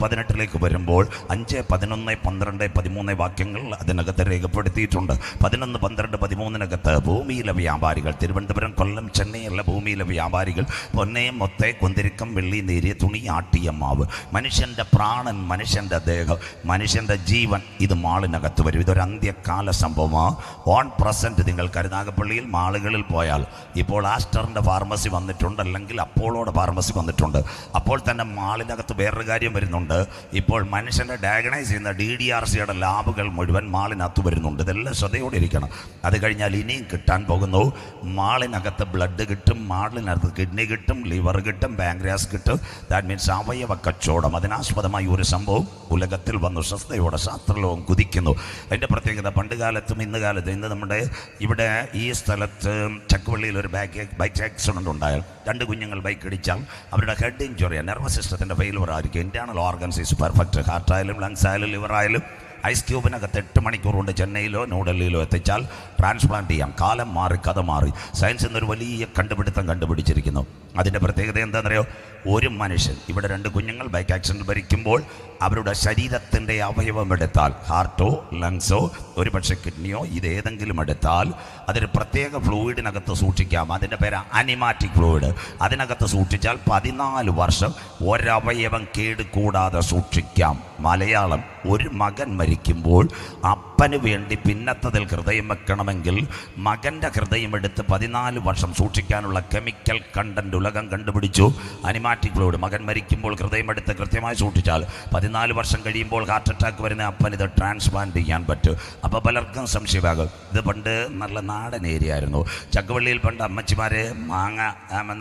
18 വരുമ്പോൾ 5, 11, 12, 13 വാക്യങ്ങൾ അതിനകത്ത് രേഖപ്പെടുത്തിയിട്ടുണ്ട്. 11, 12, 13 ഭൂമിയിലെ വ്യാപാരികൾ, തിരുവനന്തപുരം, കൊല്ലം, ചെന്നൈയുള്ള ഭൂമിയിലെ വ്യാപാരികൾ പൊന്നയും മൊത്തേ കുന്തിരിക്കം, വെള്ളി, നേരിയ തുണി, ആട്ടിയ മാവ്, മനുഷ്യൻ്റെ പ്രാണൻ, മനുഷ്യൻ്റെ ദേഹം, മനുഷ്യൻ്റെ ജീവൻ, ഇത് മാളിനകത്ത് വരും. ഇതൊരു അന്ത്യകാല സംഭവമാണ്. ഓൺ പ്രസൻറ്റ് നിങ്ങൾ കരുനാഗപ്പള്ളിയിൽ മാളുകളിൽ പോയാൽ ഇപ്പോൾ ആസ്റ്ററിൻ്റെ ഫാർമസി വന്നിട്ടുണ്ട്, അല്ലെങ്കിൽ അപ്പോളോയുടെ ഫാർമസി വന്നിട്ടുണ്ട്. അപ്പോൾ തന്നെ മാളിനകത്ത് വേറൊരു കാര്യം വരുന്നുണ്ട്. ഇപ്പോൾ മനുഷ്യൻ്റെ ഡയഗ്നൈസ് ചെയ്യുന്ന DDRCയുടെ ലാബുകൾ മുഴുവൻ മാളിനകത്ത് വരുന്നുണ്ട്. ഇതെല്ലാം ശ്രദ്ധയോടെ ഇരിക്കണം. അത് കഴിഞ്ഞാൽ ഇനിയും കിട്ടാൻ പോകുന്നു. മാളിനകത്ത് ബ്ലഡ് കിട്ടും, മാളിനകത്ത് കിഡ്നി കിട്ടും, ലിവർ കിട്ടും, പാൻക്രിയാസ് കിട്ടും. ദാറ്റ് മീൻസ് അവയവ കച്ചവടം. അതിനാസ്പദമായി ഒരു സംഭവം ഉലകത്തിൽ വന്നു. ശ്രദ്ധയോടെ ശാസ്ത്രലോകം കുതിക്കുന്നു. അതിൻ്റെ പ്രത്യേകത പണ്ട് കാലത്തും ഇന്ന് കാലത്തും, ഇന്ന് നമ്മുടെ ഇവിടെ ഈ സ്ഥലത്ത് ചക്കുവള്ളിയിൽ ഒരു ബൈക്ക് ആക്സിഡൻറ്റ് ഉണ്ടായാൽ 2 കുഞ്ഞുങ്ങൾ ബൈക്ക് ഇടിച്ചാൽ അവരുടെ ഹെഡ് ഇഞ്ചുറി, നെർവസ് സിസ്റ്റത്തിൻ്റെ ഫെയിലുവർ ആയിരിക്കും. Internal organs is perfect. ഹാർട്ടായാലും ലങ്സ് ആയാലും ലിവർ ആയാലും ഐസ് ക്യൂബിനകത്ത് 8 മണിക്കൂർ കൊണ്ട് ചെന്നൈയിലോ ന്യൂഡൽഹിയിലോ എത്തിച്ചാൽ ട്രാൻസ്പ്ലാന്റ് ചെയ്യാം. കാലം മാറി, കഥ മാറി. സയൻസ് എന്നൊരു വലിയ കണ്ടുപിടിച്ചിരിക്കുന്നു. അതിൻ്റെ പ്രത്യേകത എന്താണെന്നറിയോ? ഒരു മനുഷ്യൻ, ഇവിടെ 2 കുഞ്ഞുങ്ങൾ ബൈക്ക് ആക്സിഡൻറ്റ് ഭരിക്കുമ്പോൾ അവരുടെ ശരീരത്തിൻ്റെ അവയവം എടുത്താൽ, ഹാർട്ടോ ലങ്സോ ഒരു പക്ഷേ കിഡ്നിയോ, ഇതേതെങ്കിലും എടുത്താൽ അതൊരു പ്രത്യേക ഫ്ലൂയിഡിനകത്ത് സൂക്ഷിക്കാം. അതിൻ്റെ പേര് അനിമാറ്റിക് ഫ്ലൂയിഡ്. അതിനകത്ത് സൂക്ഷിച്ചാൽ 14 വർഷം ഒരവയവം കേടുകൂടാതെ സൂക്ഷിക്കാം. മലയാളം, ഒരു മകൻ മരിക്കുമ്പോൾ അപ്പന് വേണ്ടി പിന്നത്തതിൽ ഹൃദയം വെക്കണമെങ്കിൽ മകൻ്റെ ഹൃദയം എടുത്ത് 14 വർഷം സൂക്ഷിക്കാനുള്ള കെമിക്കൽ കണ്ടന്റ് ഉലകം കണ്ടുപിടിച്ചു. അനിമാറ്റിക് ഫ്ലൂയിഡ്. മകൻ മരിക്കുമ്പോൾ ഹൃദയം എടുത്ത് കൃത്യമായി സൂക്ഷിച്ചാൽ 14 വർഷം കഴിയുമ്പോൾ ഹാർട്ട് അറ്റാക്ക് വരുന്ന അപ്പൻ ഇത് ട്രാൻസ്പ്ലാന്റ് ചെയ്യാൻ പറ്റും. അപ്പോൾ പലർക്കും സംശയമാകും. ഇത് പണ്ട് നല്ല നാടൻ ഏരിയ ആയിരുന്നു. ചക്കുവള്ളിയിൽ പണ്ട് അമ്മച്ചിമാരെ മാങ്ങ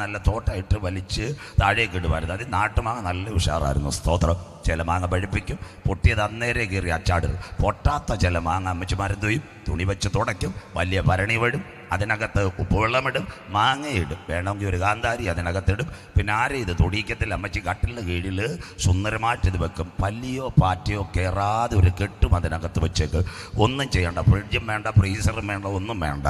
നല്ല തോട്ടായിട്ട് വലിച്ച് താഴേക്ക് ഇടുമായിരുന്നു. അത് നാട്ടുമാങ്ങ നല്ല ഉഷാറായിരുന്നു. സ്തോത്രം. ചില മാങ്ങ പഴുപ്പിക്കും, പൊട്ടിയത് അന്നേരെ കയറി അച്ചാടും. പൊട്ടാത്ത ചില മാങ്ങ അമ്മച്ചിമാരെന്ത് ചെയ്യും? തുണി വെച്ച് തുടയ്ക്കും, വലിയ ഭരണി വഴും, അതിനകത്ത് ഉപ്പുവെള്ളമിടും, മാങ്ങയിടും, വേണമെങ്കിൽ ഒരു കാന്താരി അതിനകത്തിടും. പിന്നെ ആരും ഇത് തൊടിക്കത്തിൽ അമ്മച്ചി കട്ടിലിന് കീഴിൽ സുന്ദരമായിട്ട് ഇത് വെക്കും. പല്ലിയോ പാറ്റയോ കയറാതെ ഒരു കെട്ടും അതിനകത്ത് വെച്ചേക്ക്. ഒന്നും ചെയ്യണ്ട, ഫ്രിഡ്ജും വേണ്ട, ഫ്രീസറും വേണ്ട, ഒന്നും വേണ്ട.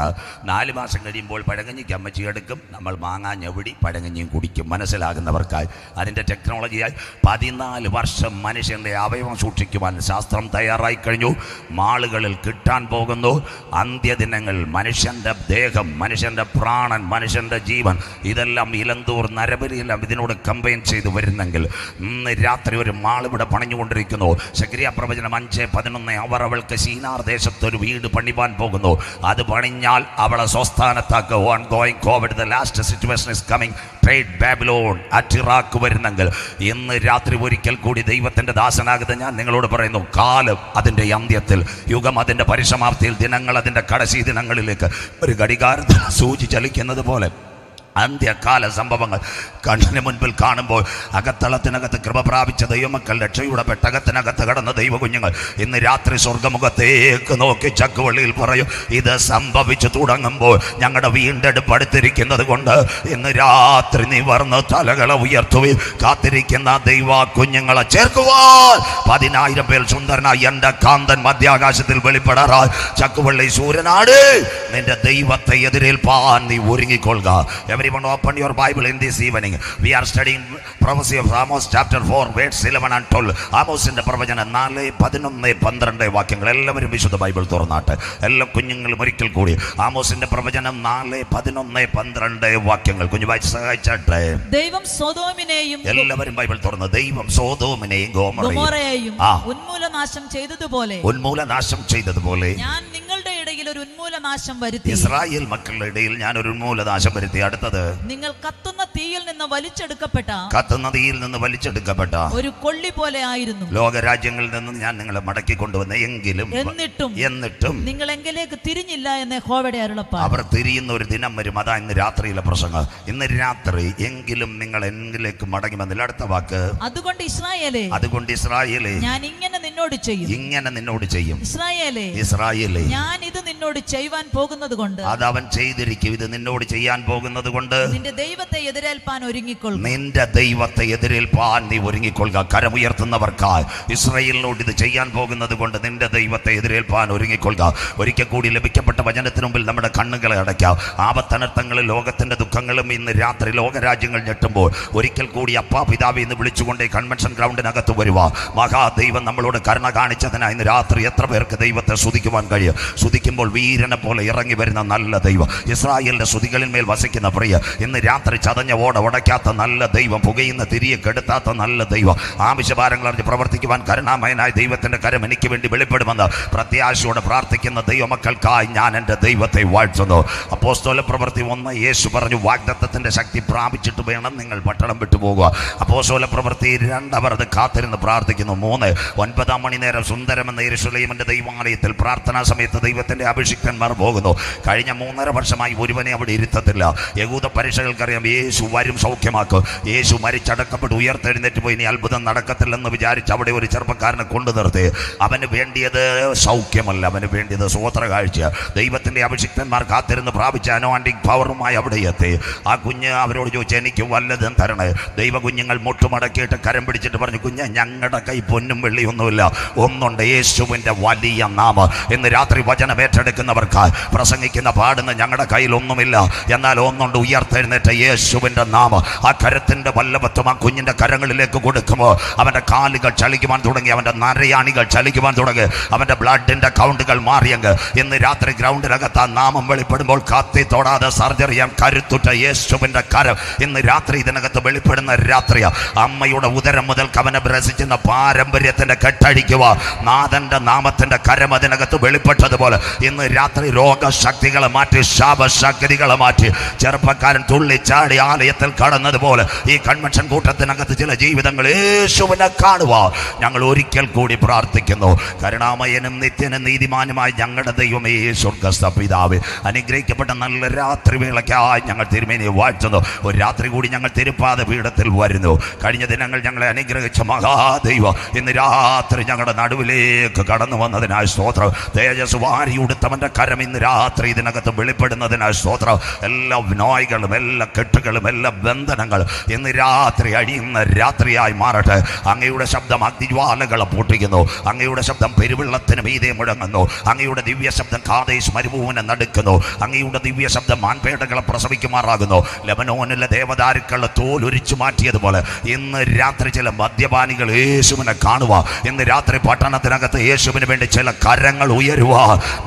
4 മാസം കഴിയുമ്പോൾ പഴങ്കഞ്ഞിക്ക് അമ്മച്ചി എടുക്കും. നമ്മൾ മാങ്ങാ ഞെവിടി പഴങ്കഞ്ഞിയും കുടിക്കും. മനസ്സിലാകുന്നവർക്കായി അതിൻ്റെ ടെക്നോളജിയായി 14 വർഷം മനുഷ്യൻ്റെ അവയവം സൂക്ഷിക്കുവാൻ ശാസ്ത്രം തയ്യാറായി കഴിഞ്ഞു. മാളുകളിൽ കിട്ടാൻ പോകുന്നു അന്ത്യദിനങ്ങൾ. മനുഷ്യൻ്റെ ദേഹം, മനുഷ്യൻ്റെ പ്രാണൻ, മനുഷ്യൻ്റെ ജീവൻ, ഇതെല്ലാം ഇലന്തൂർ നരബലിയെല്ലാം ഇതിനോട് കമ്പൈൻ ചെയ്ത് വരുന്നെങ്കിൽ ഇന്ന് രാത്രി ഒരു മാൾ ഇവിടെ പണിഞ്ഞുകൊണ്ടിരിക്കുന്നു. ശെഖരിയാ പ്രവചനം 5:11 അവർ അവൾക്ക് സീനാർ ദേശത്തൊരു വീട് പണിവാൻ പോകുന്നു. അത് പണിഞ്ഞാൽ അവളെ സ്വസ്ഥാനത്താക്ക്. Ongoing Covid, the last situation is coming. Trade Babylon at Iraq വരുന്നെങ്കിൽ ഇന്ന് രാത്രി ഒരിക്കൽ കൂടി ദൈവത്തിൻ്റെ ദാസനാകുന്ന ഞാൻ നിങ്ങളോട് പറയുന്നു, കാലം അതിൻ്റെ അന്ത്യത്തിൽ, യുഗം അതിൻ്റെ പരിസമാപ്തിയിൽ, ദിനങ്ങൾ അതിൻ്റെ കടശി ദിനങ്ങളിലേക്ക് ഒരു ഘടികാരത്തിൽ സൂചി ചലിക്കുന്നത് പോലെ അന്ത്യകാല സംഭവങ്ങൾ കണ്ണിന് മുൻപിൽ കാണുമ്പോൾ അകത്തളത്തിനകത്ത് കൃപ പ്രാപിച്ച ദൈവമക്കൾ, രക്ഷയുടെ പെട്ടകത്തിനകത്ത് കടന്ന ദൈവ കുഞ്ഞുങ്ങൾ ഇന്ന് രാത്രി സ്വർഗ്ഗമുഖത്തേക്ക് നോക്കി ചക്കുവള്ളിയിൽ പറയും, ഇത് സംഭവിച്ചു തുടങ്ങുമ്പോൾ ഞങ്ങളുടെ വീണ്ടെടുപ്പ് അടുത്തിരിക്കുന്നത് കൊണ്ട് ഇന്ന് രാത്രി നിവർന്ന് തലകളെ ഉയർത്തുവിൽ. കാത്തിരിക്കുന്ന ദൈവ കുഞ്ഞുങ്ങളെ ചേർക്കുവാൻ 10,000 പേർ സുന്ദരനായി എൻ്റെ കാന്തൻ മധ്യാകാശത്തിൽ വെളിപ്പെടാറായി. ചക്കുവള്ളി സൂര്യനാട് നിന്റെ ദൈവത്തെ എതിരേൽപ്പാൻ നീ ഒരുങ്ങിക്കൊള്ളുക. Everyone open your Bible in this evening. We are studying prophecy of Amos chapter 4 verse 11 and 12. ആമോസിന്റെ പ്രവചനം 4, 11, 12 വാക്യങ്ങൾ. എല്ലാവരും വിശുദ്ധ ബൈബിൾ തുറന്നാട്ടെ. എല്ലാ കുഞ്ഞുങ്ങളും ഒരിക്കൽ കൂടി ആമോസിന്റെ പ്രവചനം 4, 11, 12 വാക്യങ്ങൾ കുഞ്ഞു വായിച്ച് സഹായിച്ചാട്ടെ. ദൈവം സൊദോമിനെയും, എല്ലാവരും ബൈബിൾ തുറന്ന്, ദൈവം സൊദോമിനെയും ഗൊമോറയെയും ഉന്മൂലനാശം ചെയ്തതുപോലെ ഞാൻ നിങ്ങളുടെ ഇടയിൽ ഒരു ഉന്മൂലനാശം വരുത്തി. ഇസ്രായേൽ മക്കളുടെ ഇടയിൽ ഞാൻ ഒരു ഉന്മൂലനാശം വരുത്തി. അടുത്തത്, നിങ്ങൾ കത്തുന്ന തീയിൽ നിന്ന് വലിച്ചെടുക്കപ്പെട്ട ഒരു കൊള്ളി പോലെ ആയിരുന്നു. ലോകരാജ്യങ്ങളിൽ നിന്ന് ഞാൻ നിങ്ങളെ മടക്കി കൊണ്ടുവന്ന എന്നിട്ടും നിങ്ങൾ എങ്കിലേക്ക് തിരിഞ്ഞില്ല എന്ന് യഹോവയുടെ അരുളപ്പാട്. അവർ തിരിയുന്ന ഒരു ദിനം വരും. അതാ ഇന്ന് രാത്രിയിലെ പ്രസംഗം. ഇന്ന് രാത്രി എങ്കിലും നിങ്ങൾ എന്നിലേക്ക് മടങ്ങി വന്നില്ല. അടുത്ത വാക്ക്, അതുകൊണ്ട് ഇസ്രായേലേ ഞാൻ ഇങ്ങനെ നിന്നോട് ചെയ്യും. ഇസ്രായേലേ ഞാൻ ഇത് നിന്നോട് ചെയ്യുവാൻ പോകുന്നത് കൊണ്ട്, അത് അവൻ ചെയ്തിരിക്കും. ഇത് നിന്നോട് ചെയ്യാൻ പോകുന്നത് കൊണ്ട് നിന്റെ ദൈവത്തെ എതിരേൽപ്പാൻ ഒരുങ്ങിക്കൊള്ളുക. നീ ഒരുങ്ങിക്കൊള്ളുക. കരമുയർത്തുന്നവർക്കായി ഇസ്രായേലിനോട് ഇത് ചെയ്യാൻ പോകുന്നത് കൊണ്ട് നിന്റെ ദൈവത്തെ എതിരേൽപ്പാൻ ഒരുങ്ങിക്കൊള്ളുക. ഒരിക്കൽ കൂടി ലഭിക്കപ്പെട്ട വചനത്തിന് മുമ്പിൽ നമ്മുടെ കണ്ണുകളെ അടയ്ക്കാം. ആപത്തനർത്ഥങ്ങളും ലോകത്തിന്റെ ദുഃഖങ്ങളും ഇന്ന് രാത്രി ലോകരാജ്യങ്ങൾ ഞെട്ടുമ്പോൾ ഒരിക്കൽ കൂടി അപ്പാ പിതാവി എന്ന് വിളിച്ചുകൊണ്ട് കൺവെൻഷൻ ഗ്രൗണ്ടിനകത്ത് വരുക. മഹാദൈവം നമ്മളോട് കരുണ കാണിച്ചതിനായി ഇന്ന് രാത്രി എത്ര പേർക്ക് ദൈവത്തെ സ്തുതിക്കുവാൻ കഴിയും? സ്തുതിക്കുമ്പോൾ വീരനെ പോലെ ഇറങ്ങി വരുന്ന നല്ല ദൈവം, ഇസ്രായേലിന്റെ സ്തുതികളിന്മേൽ വസിക്കുന്ന പ്രിയ, ഇന്ന് രാത്രി ചതഞ്ഞ ഓട ഉടയ്ക്കാത്ത നല്ല ദൈവം, പുകയുന്ന തിരിയെ കെടുത്താത്ത നല്ല ദൈവം, ആവശ്യഭാരങ്ങൾ അറിഞ്ഞ് പ്രവർത്തിക്കുവാൻ കരുണാമയനായ ദൈവത്തിന്റെ കരം എനിക്ക് വേണ്ടി വെളിപ്പെടുമെന്ന് പ്രത്യാശയോടെ പ്രാർത്ഥിക്കുന്ന ദൈവമക്കൾക്കായി ഞാൻ എൻ്റെ ദൈവത്തെ വാഴ്ത്തുന്നു. അപ്പോസ്തല പ്രവൃത്തി 1 യേശു പറഞ്ഞു, വാഗ്ദത്തത്തിന്റെ ശക്തി പ്രാപിച്ചിട്ട് വേണം നിങ്ങൾ പട്ടണം വിട്ടുപോകുക. അപ്പോസ്തല പ്രവൃത്തി 2 അവർ അത് കാത്തിരുന്ന് പ്രാർത്ഥിക്കുന്നു. 3 9 മണി നേരം സുന്ദരമെന്ന യെരൂശലേമിന്റെ ദൈവാലയത്തിൽ പ്രാർത്ഥനാ സമയത്ത് ദൈവത്തിന്റെ അഭിഷിക്തന്മാർ പോകുന്നു. കഴിഞ്ഞ 3.5 വർഷമായി ഒരുവനെ അവിടെ ഇരുത്തത്തില്ല. യഹൂദ പരീക്ഷകൾക്കറിയാം യേശു വരും, സൗഖ്യമാക്കും. യേശു മരിച്ചടക്കപ്പെട്ട് ഉയർത്തെഴുന്നേറ്റ് പോയി, ഇനി അത്ഭുതം നടക്കത്തില്ലെന്ന് വിചാരിച്ച് അവിടെ ഒരു ചെറുപ്പക്കാരനെ കൊണ്ടു നിർത്തി. അവന് വേണ്ടിയത് സൗഖ്യമല്ല, അവന് വേണ്ടിയത് സ്വോത്ര കാഴ്ച. ദൈവത്തിന്റെ അഭിഷിക്തന്മാർ കാത്തിരുന്ന് പ്രാപിച്ച അനോയിന്റിംഗ് പവറുമായി അവിടെ എത്തി. ആ കുഞ്ഞ് അവരോട് ചോദിച്ചു, എനിക്ക് വല്ലതും തരണേ. ദൈവ കുഞ്ഞുങ്ങൾ മുട്ടുമടക്കിയിട്ട് കരം പിടിച്ചിട്ട് പറഞ്ഞു, കുഞ്ഞ്, ഞങ്ങളുടെ കൈ പൊന്നും വെള്ളിയൊന്നുമില്ല, ഒന്നുണ്ട്, യേശുവിന്റെ വലിയ നാമം. ഇന്ന് രാത്രി വചനം ഏറ്റെടുക്കുന്നവർക്കായി പ്രസംഗിക്കുന്ന പാടുന്ന ഞങ്ങളുടെ കയ്യിൽ ഒന്നുമില്ല, എന്നാൽ ഒന്നുണ്ട്, ഉയർത്തെഴുന്നേറ്റ യേശുവിന്റെ നാമം. ആ കരത്തിന്റെ വല്ലഭത്വം ആ കുഞ്ഞിന്റെ കരങ്ങളിലേക്ക് കൊടുക്കുമ്പോൾ അവന്റെ കാലുകൾ ചലിക്കുവാൻ തുടങ്ങി, അവന്റെ നരയാണികൾ ചലിക്കുവാൻ തുടങ്ങി, അവന്റെ ബ്ലഡിന്റെ കൗണ്ടുകൾ മാറിയെങ്കിൽ ഇന്ന് രാത്രി ഗ്രൗണ്ടിനകത്ത് ആ നാമം വെളിപ്പെടുമ്പോൾ കത്തി തൊടാതെ സർജറി ചെയ്യാൻ കരുത്തുറ്റ യേശുവിന്റെ കരം ഇന്ന് രാത്രി ഇതിനകത്ത് വെളിപ്പെടുന്ന രാത്രിയാ. അമ്മയുടെ ഉദരം മുതൽ അവനെ ബ്രസിക്കുന്ന പാരമ്പര്യത്തിന്റെ കെട്ടഴിക്കുക നാഥന്റെ നാമത്തിന്റെ കരം അതിനകത്ത് വെളിപ്പെട്ടതുപോലെ ഇന്ന് രാത്രി രോഗശക്തികളെ മാറ്റി, ശാപശക്തികളെ മാറ്റി, ചെറുപ്പക്കാരൻ തുള്ളിച്ചാടി ആലയത്തിൽ കടന്നതുപോലെ ഈ കൺവെൻഷൻ കൂട്ടത്തിനകത്ത് ചില ജീവിതങ്ങൾ യേശുവിനെ കാണുക ഞങ്ങൾ ഒരിക്കൽ കൂടി പ്രാർത്ഥിക്കുന്നു. കരുണാമയനും നിത്യനും നീതിമാനുമായി ഞങ്ങളുടെ ദൈവമേ സ്വർഗ്ഗസ്ഥ പിതാവേ, അനുഗ്രഹിക്കപ്പെട്ട നല്ല രാത്രി വേളയ്ക്കായി ഞങ്ങൾ തിരുമേനിയെ വാഴ്ത്തുന്നു. ഒരു രാത്രി കൂടി ഞങ്ങൾ തിരുപ്പാത പീഠത്തിൽ വരുന്നു. കഴിഞ്ഞ ദിനങ്ങൾ ഞങ്ങളെ അനുഗ്രഹിച്ച മഹാദൈവം ഇന്ന് രാത്രി ഞങ്ങളുടെ നടുവിലേക്ക് കടന്നു വന്നതിനായി സ്തോത്രം. തേജസ് വാരി ഉടുത്തവന്റെ കരം ഇന്ന് രാത്രി ഇതിനകത്ത് വെളിപ്പെടുന്നതിനായി സ്തോത്രം. എല്ലാ നോയ്കളും എല്ലാ കെട്ടുകളും എല്ലാ ബന്ധനങ്ങളും ഇന്ന് രാത്രി അഴിയുന്ന രാത്രിയായി മാറട്ടെ. അങ്ങയുടെ ശബ്ദം അഗ്നിജ്വാലകളെ പൊട്ടിക്കുന്നു, അങ്ങയുടെ ശബ്ദം പെരുവെള്ളത്തിന് മീതെ മുഴങ്ങുന്നു, അങ്ങയുടെ ദിവ്യ ശബ്ദം കാദേശ് മരുഭൂമിനെ നടുക്കുന്നു, അങ്ങയുടെ ദിവ്യ ശബ്ദം മാൻപേടകളെ പ്രസവിക്കുമാറാകുന്നു. ലെബനോനിലെ ദേവദാരുക്കളുടെ തോലൊരിച്ചു മാറ്റിയതുപോലെ ഇന്ന് രാത്രി ചില മദ്യപാനികൾ യേശുവിനെ കാണുക. ഇന്ന് രാത്രി പട്ടണത്തിനകത്ത് യേശുവിന് വേണ്ടി ചില കരങ്ങൾ ഉയരുക.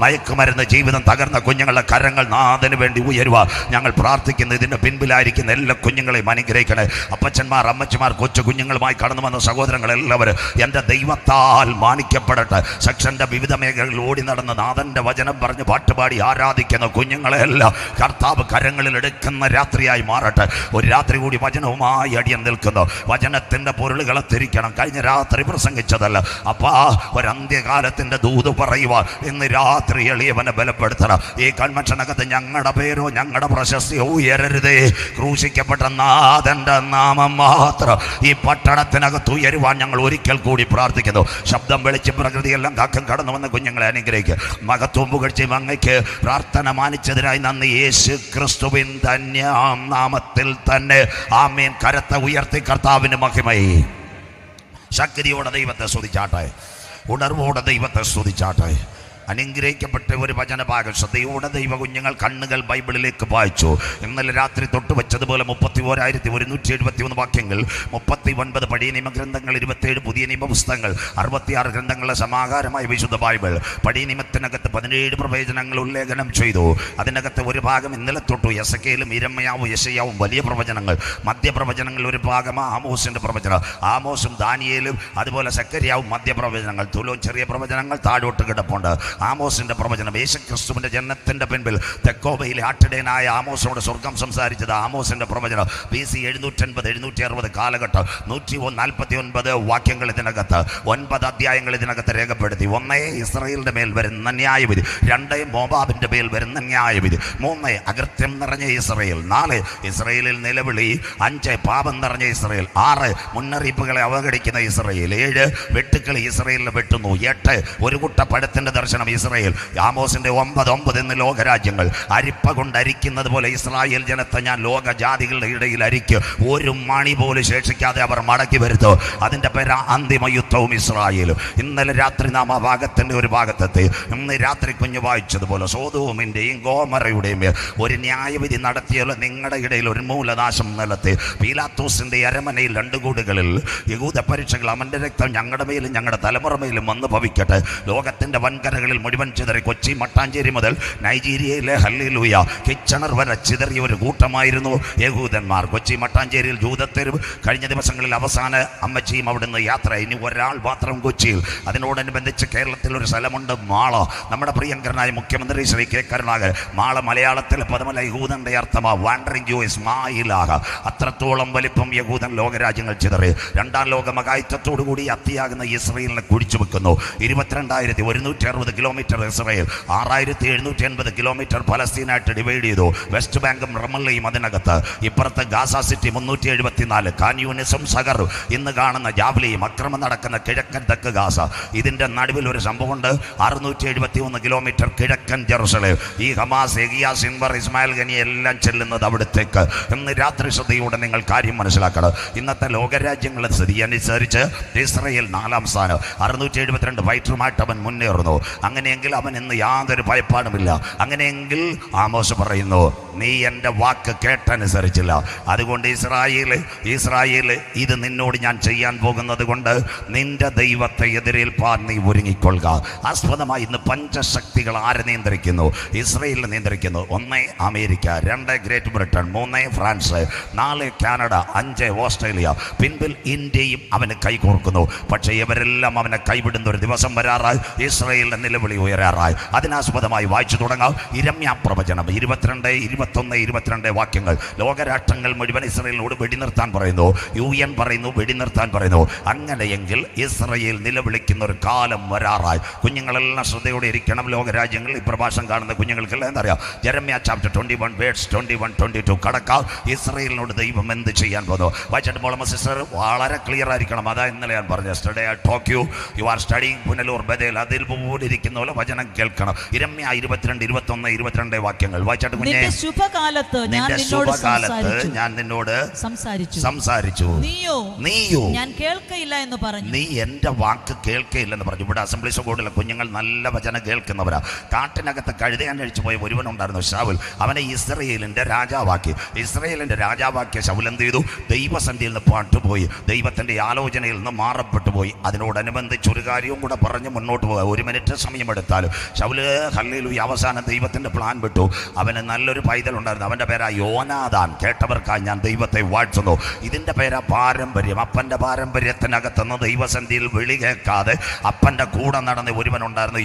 മയക്കുമരുന്ന് ജീവിതം തകർന്ന കുഞ്ഞുങ്ങളുടെ കരങ്ങൾ നാഥന് വേണ്ടി ഉയരുക. ഞങ്ങൾ പ്രാർത്ഥിക്കുന്ന ഇതിന്റെ പിൻപിലായിരിക്കുന്ന എല്ലാ കുഞ്ഞുങ്ങളെയും അനുഗ്രഹിക്കണേ. അപ്പച്ചന്മാർ, അമ്മച്ചിമാർ, കൊച്ചു കുഞ്ഞുങ്ങളുമായി കടന്നു വന്ന സഹോദരങ്ങൾ എല്ലാവരും എൻ്റെ ദൈവത്താൽ മാനിക്കപ്പെടട്ടെ. സെക്ഷന്റെ വിവിധ മേഖലകളിൽ ഓടി നടന്ന നാഥന്റെ വചനം പറഞ്ഞ് പാട്ടുപാടി ആരാധിക്കുന്ന കുഞ്ഞുങ്ങളെല്ലാം കർത്താവ് കരങ്ങളിൽ എടുക്കുന്ന രാത്രിയായി മാറട്ടെ. ഒരു രാത്രി കൂടി വചനവുമായി അടിയൻ നിൽക്കുന്നു. വചനത്തിന്റെ പൊരുളുകളെ തിരിക്കണം. കഴിഞ്ഞ രാത്രി പ്രസംഗിച്ചതല്ല അപ്പാ, ഒരന്ത്യകാലത്തിന്റെ ദൂത് പറയുക ഇന്ന് രാത്രി എളിയവനെ ബലപ്പെടുത്തണം. ഈ കൺവെൻഷനകത്ത് ഞങ്ങളുടെ പേരോ ഞങ്ങളുടെ പ്രശസ്തിയോ ഉയരരുതേ. ക്രൂശിക്കപ്പെട്ട നാഥന്റെ നാമം മാത്രം ഈ പട്ടണത്തിനകത്ത് ഉയരുവാൻ ഞങ്ങൾ ഒരിക്കൽ കൂടി പ്രാർത്ഥിക്കുന്നു. ശബ്ദം വെളിച്ചം പ്രകൃതിയെല്ലാം കാക്കം കടന്നു വന്ന കുഞ്ഞുങ്ങളെ അനുഗ്രഹിക്കുക. മഹത്വം പുകഴ്ചയും അങ്ങയ്ക്ക് പ്രാർത്ഥന മാനിച്ചതിനായി നന്ദി. യേശു ക്രിസ്തുവിൻ ധന്യാം നാമത്തിൽ തന്നെ ആമേൻ. കരത്തെ ഉയർത്തി കർത്താവിന് മഹിമയെ. ശക്തിയോടെ ദൈവത്തെ സ്തുതിച്ചാട്ടെ, ഉണർവോടെ ദൈവത്തെ സ്തുതിച്ചാട്ടെ. അനുഗ്രഹിക്കപ്പെട്ട ഒരു വചനഭാഗം ശ്രദ്ധയോടെ ദൈവ കുഞ്ഞുങ്ങൾ കണ്ണുകൾ ബൈബിളിലേക്ക് വായിച്ചു. ഇന്നലെ രാത്രി തൊട്ട് വെച്ചതുപോലെ 31,171 വാക്യങ്ങൾ, 39 പഴയ നിയമഗ്രന്ഥങ്ങൾ, 27 പുതിയ നിയമപുസ്തകങ്ങൾ, 66 ഗ്രന്ഥങ്ങളുടെ സമാഹാരമായ വിശുദ്ധ ബൈബിൾ. പഴയ നിയമത്തിനകത്ത് 17 പ്രവചനങ്ങൾ ഉല്ലേഖനം ചെയ്തു. അതിനകത്ത് ഒരു ഭാഗം ഇന്നലെ തൊട്ടു യെസക്കേലും ഇരമ്യാവും യെശയ്യാവും വലിയ പ്രവചനങ്ങൾ, മധ്യപ്രവചനങ്ങൾ ഒരു ഭാഗം ആമോസിന്റെ പ്രവചനം, ആമോസും ദാനിയേലും അതുപോലെ സെക്കരിയാവും മധ്യപ്രവചനങ്ങൾ, തുലോം ചെറിയ പ്രവചനങ്ങൾ താഴോട്ട് കിടപ്പുണ്ട്. ആമോസിന്റെ പ്രവചനം. യേശുക്രിസ്തുവിന്റെ ജനനത്തിന്റെ പിൻപിൽ തെക്കോവയിലെ ആട്ടിടയനായ ആമോസിനോട് സ്വർഗം സംസാരിച്ചത് ആമോസിന്റെ പ്രവചനം. BC 750 760 കാലഘട്ടം. 149 വാക്യങ്ങൾ ഇതിനകത്ത്, 9 അധ്യായങ്ങൾ ഇതിനകത്ത് രേഖപ്പെടുത്തി. 1 ഇസ്രായേലിന്റെ മേൽ വരുന്ന ന്യായവിധി, 2 മോവാബിന്റെ മേൽ വരുന്ന ന്യായവിധി, 3 അകൃത്യം നിറഞ്ഞ ഇസ്രായേൽ, 4 ഇസ്രായേലിൽ നിലവിളി, 5 പാപം നിറഞ്ഞ ഇസ്രായേൽ, 6 മുന്നറിയിപ്പുകളെ അവഗണിക്കുന്ന ഇസ്രായേൽ, 7 വെട്ടുക്കളി ഇസ്രായേലിനെ വെട്ടുന്നു, 8 ഒരു കുട്ട പഴത്തിന്റെ ദർശനം ഇസ്രായേൽ. ആമോസിന്റെ 9 എന്ന് ലോകരാജ്യങ്ങൾ. അരിപ്പ കൊണ്ട് അരിക്കുന്നത് പോലെ ഇസ്രായേൽ ജനത്തെ ഞാൻ ലോക ജാതികളുടെ ഇടയിൽ അരിക്കും, ഒരു മണി പോലും ശേഷിക്കാതെ അവർ മടക്കി വരുത്തും. അതിന്റെ പേര് അന്തിമ യുദ്ധവും ഇസ്രായേലും. ഇന്നലെ രാത്രി നാം ആ ഭാഗത്തിന്റെ ഒരു ഭാഗത്തെത്തി. ഇന്ന് രാത്രി കുഞ്ഞു വായിച്ചതുപോലെ സോദോമിന്റെയും ഗോമറയുടെയും മേൽ ഒരു ന്യായവിധി നടത്തിയല്ലോ. നിങ്ങളുടെ ഇടയിൽ ഒരു മൂലനാശം നിലത്തി. പീലാത്തോസിന്റെ അരമനയിൽ 2 കൂടുകളിൽ യഹൂദ പരീക്ഷകൾ, അവന്റെ രക്തം ഞങ്ങളുടെ മേലും ഞങ്ങളുടെ തലമുറ മേലും വന്ന് ഭവിക്കട്ടെ. ലോകത്തിന്റെ വൻകരകളിൽ മുഴുവൻ ചിതറി. കൊച്ചി മട്ടാഞ്ചേരി മുതൽ നൈജീരിയയിലെ ഹല്ലേലൂയ കിച്ചണർ വരെ ചിതറിയ ഒരു കൂട്ടമായിരുന്നു യഹൂദന്മാർ. കൊച്ചി മട്ടാഞ്ചേരിയിൽ ജൂതത്തെരുവ്. കഴിഞ്ഞ ദിവസങ്ങളിൽ അവസാന അമ്മച്ചിയും അവിടുന്ന് യാത്ര. ഇനി ഒരാൾ മാത്രം കൊച്ചിയിൽ. അതിനോടനുബന്ധിച്ച് കേരളത്തിൽ ഒരു സ്ഥലമുണ്ട്, മാള. നമ്മുടെ പ്രിയങ്കരനായ മുഖ്യമന്ത്രി ശ്രീ കെ കരുണാകരൻ. മാള മലയാളത്തിലെ പദമല്ല, യഹൂദന്റെ അർത്ഥമാ വാണ്ടറിംഗ് ജൂയിസ്, മായിലാക. അത്രത്തോളം വലിപ്പം യഹൂദൻ ലോകരാജ്യങ്ങൾ ചിതറി. 2ാം ലോക മഹായുദ്ധത്തോടുകൂടി അത്തിയാകുന്ന ഇസ്രായേലിനെ കുഴിച്ചു വെക്കുന്നു. 22,160 കിലോമീറ്റർ ഇസ്രായേൽ, 6,780 കിലോമീറ്റർ പലസ്തീനായിട്ട് ഡിവൈഡ് ചെയ്തു. വെസ്റ്റ് ബാങ്കും റമല്ലയും അതിനകത്ത്. ഇപ്പുറത്ത് ഗാസ സിറ്റി 374, കാൻയൂനിസും സഗർ, ഇന്ന് കാണുന്ന ജാബ്ലിയും. അക്രമം നടക്കുന്ന കിഴക്കൻ തെക്ക് ഗാസ. ഇതിന്റെ നടുവിൽ ഒരു സംഭവമുണ്ട്, 671 കിലോമീറ്റർ കിഴക്കൻ ജെറുസലേം. ഈ ഹമാസ്, എഗിയ, സിൻവർ, ഇസ്മായിൽ ഖനി എല്ലാം ചെല്ലുന്നത് അവിടത്തേക്ക്. ഇന്ന് രാത്രി ശ്രദ്ധയോടെ നിങ്ങൾ കാര്യം മനസ്സിലാക്കണം. ഇന്നത്തെ ലോകരാജ്യങ്ങളുടെ സ്ഥിതി അനുസരിച്ച് ഇസ്രായേൽ 4ാം സ്ഥാനം. 672 ഫൈറ്ററുമായിട്ട് അവൻ മുന്നേറുന്നു. അങ്ങനെയെങ്കിൽ അവൻ ഇന്ന് യാതൊരു ഭയപ്പാടുമില്ല. അങ്ങനെയെങ്കിൽ ആമോസ് പറയുന്നു, നീ എൻ്റെ വാക്ക് കേട്ടനുസരിച്ചില്ല. അതുകൊണ്ട് ഇസ്രായേൽ ഇത് നിന്നോട് ഞാൻ ചെയ്യാൻ പോകുന്നത് കൊണ്ട് നിന്റെ ദൈവത്തെ എതിരേൽപ്പാൻ നീ ഒരുങ്ങിക്കൊള്ളുക. ആസ്പദമായി ഇന്ന് പഞ്ചശക്തികൾ ആരെ നിയന്ത്രിക്കുന്നു? ഇസ്രായേലിനെ നിയന്ത്രിക്കുന്നു. 1 America, 2 Great Britain, 3 France, 4 Canada, 5 Australia. പിൻപിൽ ഇന്ത്യയും അവന് കൈകോർക്കുന്നു. പക്ഷേ ഇവരെല്ലാം അവനെ കൈവിടുന്ന ഒരു ദിവസം വരാറായി. ഇസ്രായേലിന്റെ നിലവിളി ഉയരാറായി. അതിനാസ്പദമായി വായിച്ചു തുടങ്ങാം. ഇരമ്യാ പ്രവചനം 22, 21, 22 വാക്യങ്ങൾ. ലോകരാഷ്ട്രങ്ങൾ മുഴുവൻ ഇസ്രായേലിനോട് വെടിനിർത്താൻ പറയുന്നു. UN പറയുന്നു വെടിനിർത്താൻ പറയുന്നു. അങ്ങനെയെങ്കിൽ ഇസ്രായേൽ നിലവിളിക്കുന്ന ഒരു കാലം വരാറായി. കുഞ്ഞുങ്ങളെല്ലാം ശ്രദ്ധയോടെ ഇരിക്കണം. ലോകരാജ്യങ്ങളിൽ ഈ പ്രഭാഷണം കാണുന്ന കുഞ്ഞുങ്ങൾക്കെല്ലാം എന്താ അറിയാം? ജെറമ്യാ ചാപ്റ്റർ 21 വേഴ്സ് 21, 22 കടക്കാം. ഇസ്രായേലിനോട് ദൈവം എന്ത് ചെയ്യാൻ പോകുന്നു? വായിച്ചിട്ട് മോളമ്മ സിസ്റ്റർ വളരെ ക്ലിയർ ആയിരിക്കണം. അതാ ഇന്നലെ ഞാൻ പറഞ്ഞു. Study I talk you are studying Punalur Bethel. അതിൽ പോലെ ഇരിക്കുന്ന പോലെ വചനം കേൾക്കണം. ഇരമ്യാ 22, 21, 22 വാക്യങ്ങൾ വായിച്ചിട്ട് കുഞ്ഞെ, നിന്റെ ശുഭകാലത്ത് ഞാൻ നിന്നോട് സംസാരിച്ചു. നീയോ ഞാൻ കേൾക്കയില്ല എന്ന് പറഞ്ഞു. നീ എന്റെ വാക്ക് കേൾക്കയില്ലെന്ന് പറഞ്ഞു. ഇവിടെ അസംബ്ലീസ് ബോർഡിലെ കുഞ്ഞുങ്ങൾ നല്ല വചനം കേൾക്കുന്നവരാ. കാട്ടിനകത്ത് കഴുതയാൻ കഴിച്ചു പോയ ഒരുവനുണ്ടായിരുന്നു, ശൗൽ. അവനെ ഇസ്രായേലിന്റെ രാജാവാക്കി. ശൗൽ എന്ത് ചെയ്തു? ദൈവസന്ധിയിൽ നിന്ന് പാട്ടുപോയി, ദൈവത്തിന്റെ ആലോചനയിൽ നിന്ന് മാറപ്പെട്ടു പോയി. അതിനോടനുബന്ധിച്ച് ഒരു കാര്യവും കൂടെ പറഞ്ഞ് മുന്നോട്ട് പോകാം. 1 മിനിറ്റ് സമയമെടുത്താലും ശൗല് ഹല്ലേലൂയ അവസാനം ദൈവത്തിന്റെ പ്ലാൻ വിട്ടു. അവന് നല്ലൊരു പൈതലുണ്ടായിരുന്നു. അവന്റെ പേരാ യോനാദാൻ. കേട്ടവർക്കായി ഞാൻ ദൈവത്തെ വാഴ്ത്തുന്നു. ഇതിന്റെ പേരാ പാരമ്പര്യം. അപ്പന്റെ പാരമ്പര്യത്തിനകത്തുനിന്ന് ദൈവസന്ധിയിൽ വിളി കേൾക്കാതെ അപ്പന്റെ കൂടെ നടന്ന ഒരുവനുണ്ടായിരുന്നു,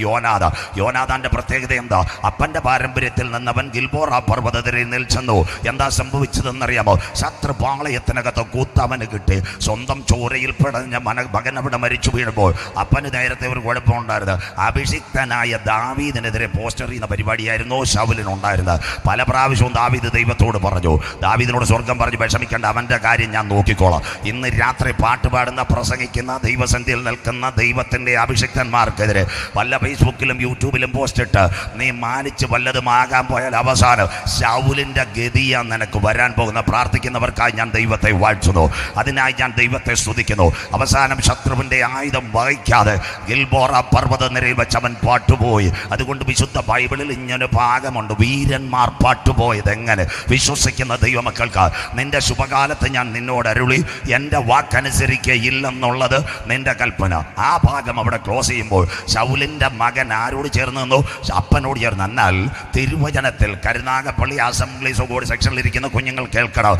യോനാദാന്റെ പ്രത്യേകത എന്താ? അപ്പന്റെ പാരമ്പര്യത്തിൽ നിന്നവൻ ഗിൽബോറ പർവ്വതത്തിൽ നിൽച്ചെന്നു. എന്താ സംഭവിച്ചതെന്നറിയാമോ? ശത്രുപാളയത്തിനകത്ത് കൂത്തവന് കിട്ടി. സ്വന്തം ചോരയിൽ പിടഞ്ഞ മകൻ അവിടെ മരിച്ചു വീഴുമ്പോൾ അപ്പന് നേരത്തെ ഒരു കുഴപ്പമുണ്ടായിരുന്നു. അഭിഷിക്തനായ ദാവീദിനെതിരെ പോസ്റ്റർ ചെയ്യുന്ന പരിപാടിയായിരുന്നു ശൗലിനുണ്ടായിരുന്നത്. പല പ്രാവശ്യവും ദാവീദ് ദൈവത്തോട് പറഞ്ഞു, ദാവീദിനോട് സ്വർഗം പറഞ്ഞു, വിഷമിക്കേണ്ട, അവന്റെ കാര്യം ഞാൻ നോക്കിക്കോളാം. ഇന്ന് രാത്രി പാട്ടുപാടുന്ന, പ്രസംഗിക്കുന്ന, ദൈവസന്ധിയിൽ നിൽക്കുന്ന ദൈവത്തിന്റെ അഭിഷിക്തന്മാർക്കെതിരെ വല്ല ഫേസ്ബുക്കിലും യൂട്യൂബിലും പോസ്റ്റ് ഇട്ട് നീ മാനിച്ച് വല്ലതും ആകാൻ പോയാൽ അവസാനം ശൗലിന്റെ ഗതിയാണ് നിനക്ക് വരാൻ പോകുന്ന. പ്രാർത്ഥിക്കുന്നവർക്കായി ഞാൻ ദൈവത്തെ വാഴ്ത്തുന്നു. അതിനായി ഞാൻ ദൈവത്തെ സ്തുതിക്കുന്നു. അവസാനം ശത്രുവിന്റെ ആയുധം വഹിക്കാതെ ഗിൽബോറ പർവ്വത നിരയിൽ വെച്ച് അവൻ പാട്ടുപോയി. അതുകൊണ്ട് വിശുദ്ധ ബൈബിളിൽ ഇങ്ങനെ ഭാഗമുണ്ട്, വീരന്മാർ പാട്ടുപോയത് എങ്ങനെ. വിശ്വസിക്കുന്ന ദൈവമക്കൾക്ക് നിന്റെ ശുഭകാലത്ത് ഞാൻ നിന്നോട് അരുളി എൻ്റെ വാക്കനുസരിക്കയില്ലെന്നുള്ളത് നിന്റെ കൽപ്പന. ആ ഭാഗം അവിടെ ക്ലോസ് ചെയ്യുമ്പോൾ ശൗലിന്റെ മകൻ ആരോട് ചേർന്ന് നിന്നു? അപ്പനോട് ചേർന്ന്. എന്നാൽ തിരുവചനത്തിൽ കരുനാഗപ്പള്ളി അസംബ്ലീസ് ബോർഡ് സെക്ഷനിൽ ഇരിക്കുന്ന കുഞ്ഞുങ്ങൾ കേൾക്കണം.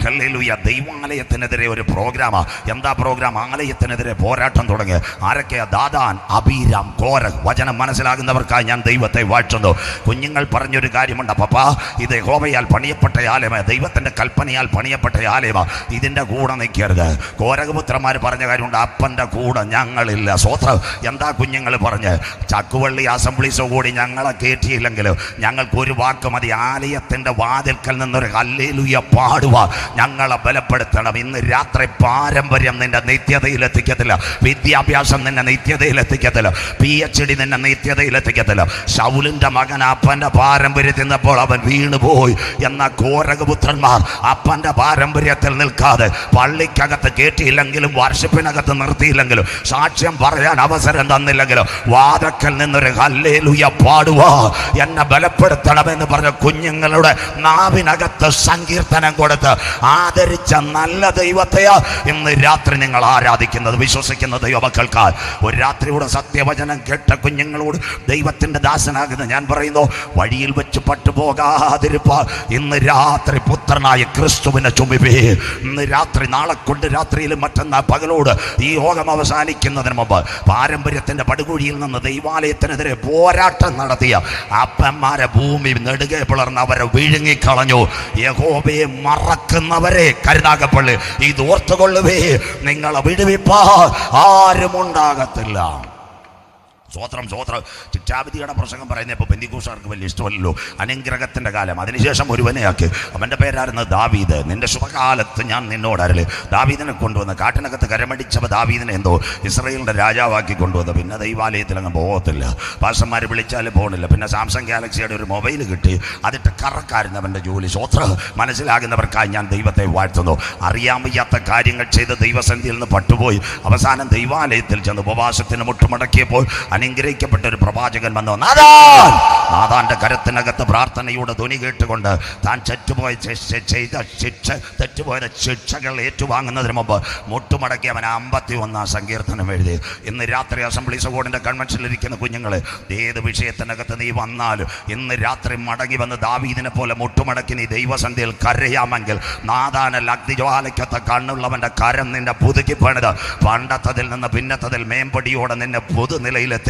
ഹല്ലേലൂയ. ദൈവാലയത്തിനെതിരെ ഒരു പ്രോഗ്രാമാ. എന്താ പ്രോഗ്രാം? ആലയത്തിനെതിരെ പോരാട്ടം തുടങ്ങി. ആരൊക്കെയാ? ദാദാൻ, അബീരാം, കോരഹ്. വചനം വചനം മനസ്സിലാകുന്നവർക്കായി ഞാൻ ദൈവത്തെ വാഴ്ത്തുന്നു. കുഞ്ഞുങ്ങൾ പറഞ്ഞൊരു കാര്യമുണ്ട്, പപ്പാ ഇത് യഹോവയാൽ പണിയപ്പെട്ട ആലയമാണ്, ദൈവത്തിൻ്റെ കൽപ്പനയാൽ പണിയപ്പെട്ട ആലയമാണ്, ഇതിൻ്റെ കൂടെ നിൽക്കരുത്. കോരകപുത്രന്മാർ പറഞ്ഞ കാര്യമുണ്ട്, അപ്പൻ്റെ കൂടെ ഞങ്ങളില്ല. സ്വോത്രം. എന്താ കുഞ്ഞുങ്ങൾ പറഞ്ഞ്? ചക്കുവള്ളി അസംബ്ലീസോ കൂടി ഞങ്ങളെ കയറ്റിയില്ലെങ്കിലും ഞങ്ങൾക്കൊരു വാക്ക് മതി, ആലയത്തിൻ്റെ വാതിൽക്കൽ നിന്നൊരു ഹല്ലേലൂയ പാടുക, ഞങ്ങളെ ബലപ്പെടുത്തണം. ഇന്ന് രാത്രി പാരമ്പര്യം നിന്റെ നിത്യതയിലെത്തിക്കത്തില്ല, വിദ്യാഭ്യാസം നിന്നെ നിത്യതയിലെത്തിക്കത്തില്ല, PhD നിന്നെ നിത്യതയിലെത്തിക്കത്തില്ല. ശൗലിൻ്റെ മകൻ അപ്പൻ്റെ പാരമ്പര്യത്തിൽ നിന്നപ്പോൾ അവൻ വീണുപോയി. എന്ന കോരകപുത്രന്മാർ അപ്പൻ്റെ പാരമ്പര്യത്തിൽ നിൽക്കാതെ പള്ളിക്കകത്ത് കയറ്റിയില്ലെങ്കിലും വർഷിപ്പിനകത്ത് നിർത്തിയില്ലെങ്കിലും സാക്ഷ്യം പറയാൻ അവസരം തന്നില്ലെങ്കിലും വാതക്കൽ നിന്നൊരു ഹല്ലേലൂയ പാടുക, എന്നെ ബലപ്പെടുത്തണമെന്ന് പറഞ്ഞ കുഞ്ഞുങ്ങളുടെ നാവിനകത്ത് സങ്കീർത്തനം കൊടുത്ത് ആദരിച്ച നല്ല ദൈവത്തെയാ ഇന്ന് രാത്രി നിങ്ങൾ ആരാധിക്കുന്നത്. വിശ്വസിക്കുന്ന ദൈവമക്കൾക്കാൽ ഒരു രാത്രിയുടെ സത്യവചനം കേട്ട കുഞ്ഞുങ്ങളോട് ദൈവത്തിൻ്റെ ദാസനാകുന്ന ഞാൻ പറയുന്നു, വഴിയിൽ വെച്ച് പട്ടുപോകാതിരുപ്പാൻ ഇന്ന് രാത്രി പുത്രനായ ക്രിസ്തുവിനെ ചുംബിപ്പേ. ഇന്ന് രാത്രി, നാളെ കൊണ്ട് രാത്രിയിലും മറ്റന്നാൾ പകലോട് ഈ യോഗം അവസാനിക്കുന്നതിന് മുമ്പ് പാരമ്പര്യത്തിൻ്റെ പടുകുഴിയിൽ നിന്ന് ദൈവാലയത്തിനെതിരെ പോരാട്ടം നടത്തിയ അപ്പന്മാരെ ഭൂമി നെടുകെ പിളർന്ന് അവരെ വിഴുങ്ങിക്കളഞ്ഞു. യഹോവയെ മറക്കുന്നവരെ കരുനാഗപ്പള്ളി ഇത് ഓർത്തുകൊള്ളുവേ, നിങ്ങളെ വിടുവിപ്പാ ആരും ഉണ്ടാകത്തില്ല. സ്വോത്രം സ്വോത്രം. ചിറ്റാപതിയുടെ പ്രസംഗം പറയുന്നത് ഇപ്പോൾ പെന്തിക്കോസ്തുകാർക്ക് വലിയ ഇഷ്ടമല്ലല്ലോ. അനുഗ്രഹത്തിൻ്റെ കാലം. അതിനുശേഷം ഒരുവനെയാക്കി, അവൻ്റെ പേരായിരുന്നു ദാവീദ്. നിന്റെ ശുഭകാലത്ത് ഞാൻ നിന്നോടരല്. ദാവീദിനെ കൊണ്ടുവന്ന് കാട്ടിനകത്ത് കരമടിച്ചപ്പോൾ ദാവീദിനെ എന്തോ ഇസ്രായേലിൻ്റെ രാജാവാക്കി കൊണ്ടുവന്ന്. പിന്നെ ദൈവാലയത്തിൽ അങ്ങ് പോകത്തില്ല, പാസ്റ്റർമാർ വിളിച്ചാലും പോകണില്ല. പിന്നെ സാംസങ് ഗാലക്സിയുടെ ഒരു മൊബൈൽ കിട്ടി, അതിട്ട് കറക്കായിരുന്നു അവൻ്റെ ജോലി. സ്വോത്രം. മനസ്സിലാകുന്നവർക്കായി ഞാൻ ദൈവത്തെ വാഴ്ത്തുന്നു. അറിയാൻ വയ്യാത്ത കാര്യങ്ങൾ ചെയ്ത് ദൈവസന്ധിയിൽ നിന്ന് പട്ടുപോയി അവസാനം ദൈവാലയത്തിൽ ചെന്ന് ഉപവാസത്തിന് മുട്ടുമടക്കിയപ്പോൾ അനുഗ്രഹിക്കപ്പെട്ട ഒരു പ്രവാചകൻ വന്നു. നാഥാന്റെ കരത്തിനകത്ത് പ്രാർത്ഥനയുടെ ധ്വനി കേട്ടുകൊണ്ട് താൻ തെറ്റുപോയ ശിക്ഷകൾ ഏറ്റുവാങ്ങുന്നതിന് മുമ്പ് മുട്ടുമടക്കി അവൻ 51 സങ്കീർത്തനം എഴുതി. ഇന്ന് രാത്രി അസംബ്ലീസ് ബോർഡിന്റെ കൺവെൻഷനിലിരിക്കുന്ന കുഞ്ഞുങ്ങളെ, ഏത് വിഷയത്തിനകത്ത് നീ വന്നാലും ഇന്ന് രാത്രി മടങ്ങി വന്ന് ദാവീദിനെ പോലെ മുട്ടുമടക്കി നീ ദൈവസന്ധിയിൽ കരയാമെങ്കിൽ നാഥാന അഗ്നിജ്വാലയ്ക്കത്ത കണ്ണുള്ളവന്റെ കരം നിന്നെ പുതുക്കി പണിത് പണ്ടത്തതിൽ നിന്ന് പിന്നത്തതിൽ മേമ്പടിയോടെ നിന്നെ പുതുനിലയിലെത്തി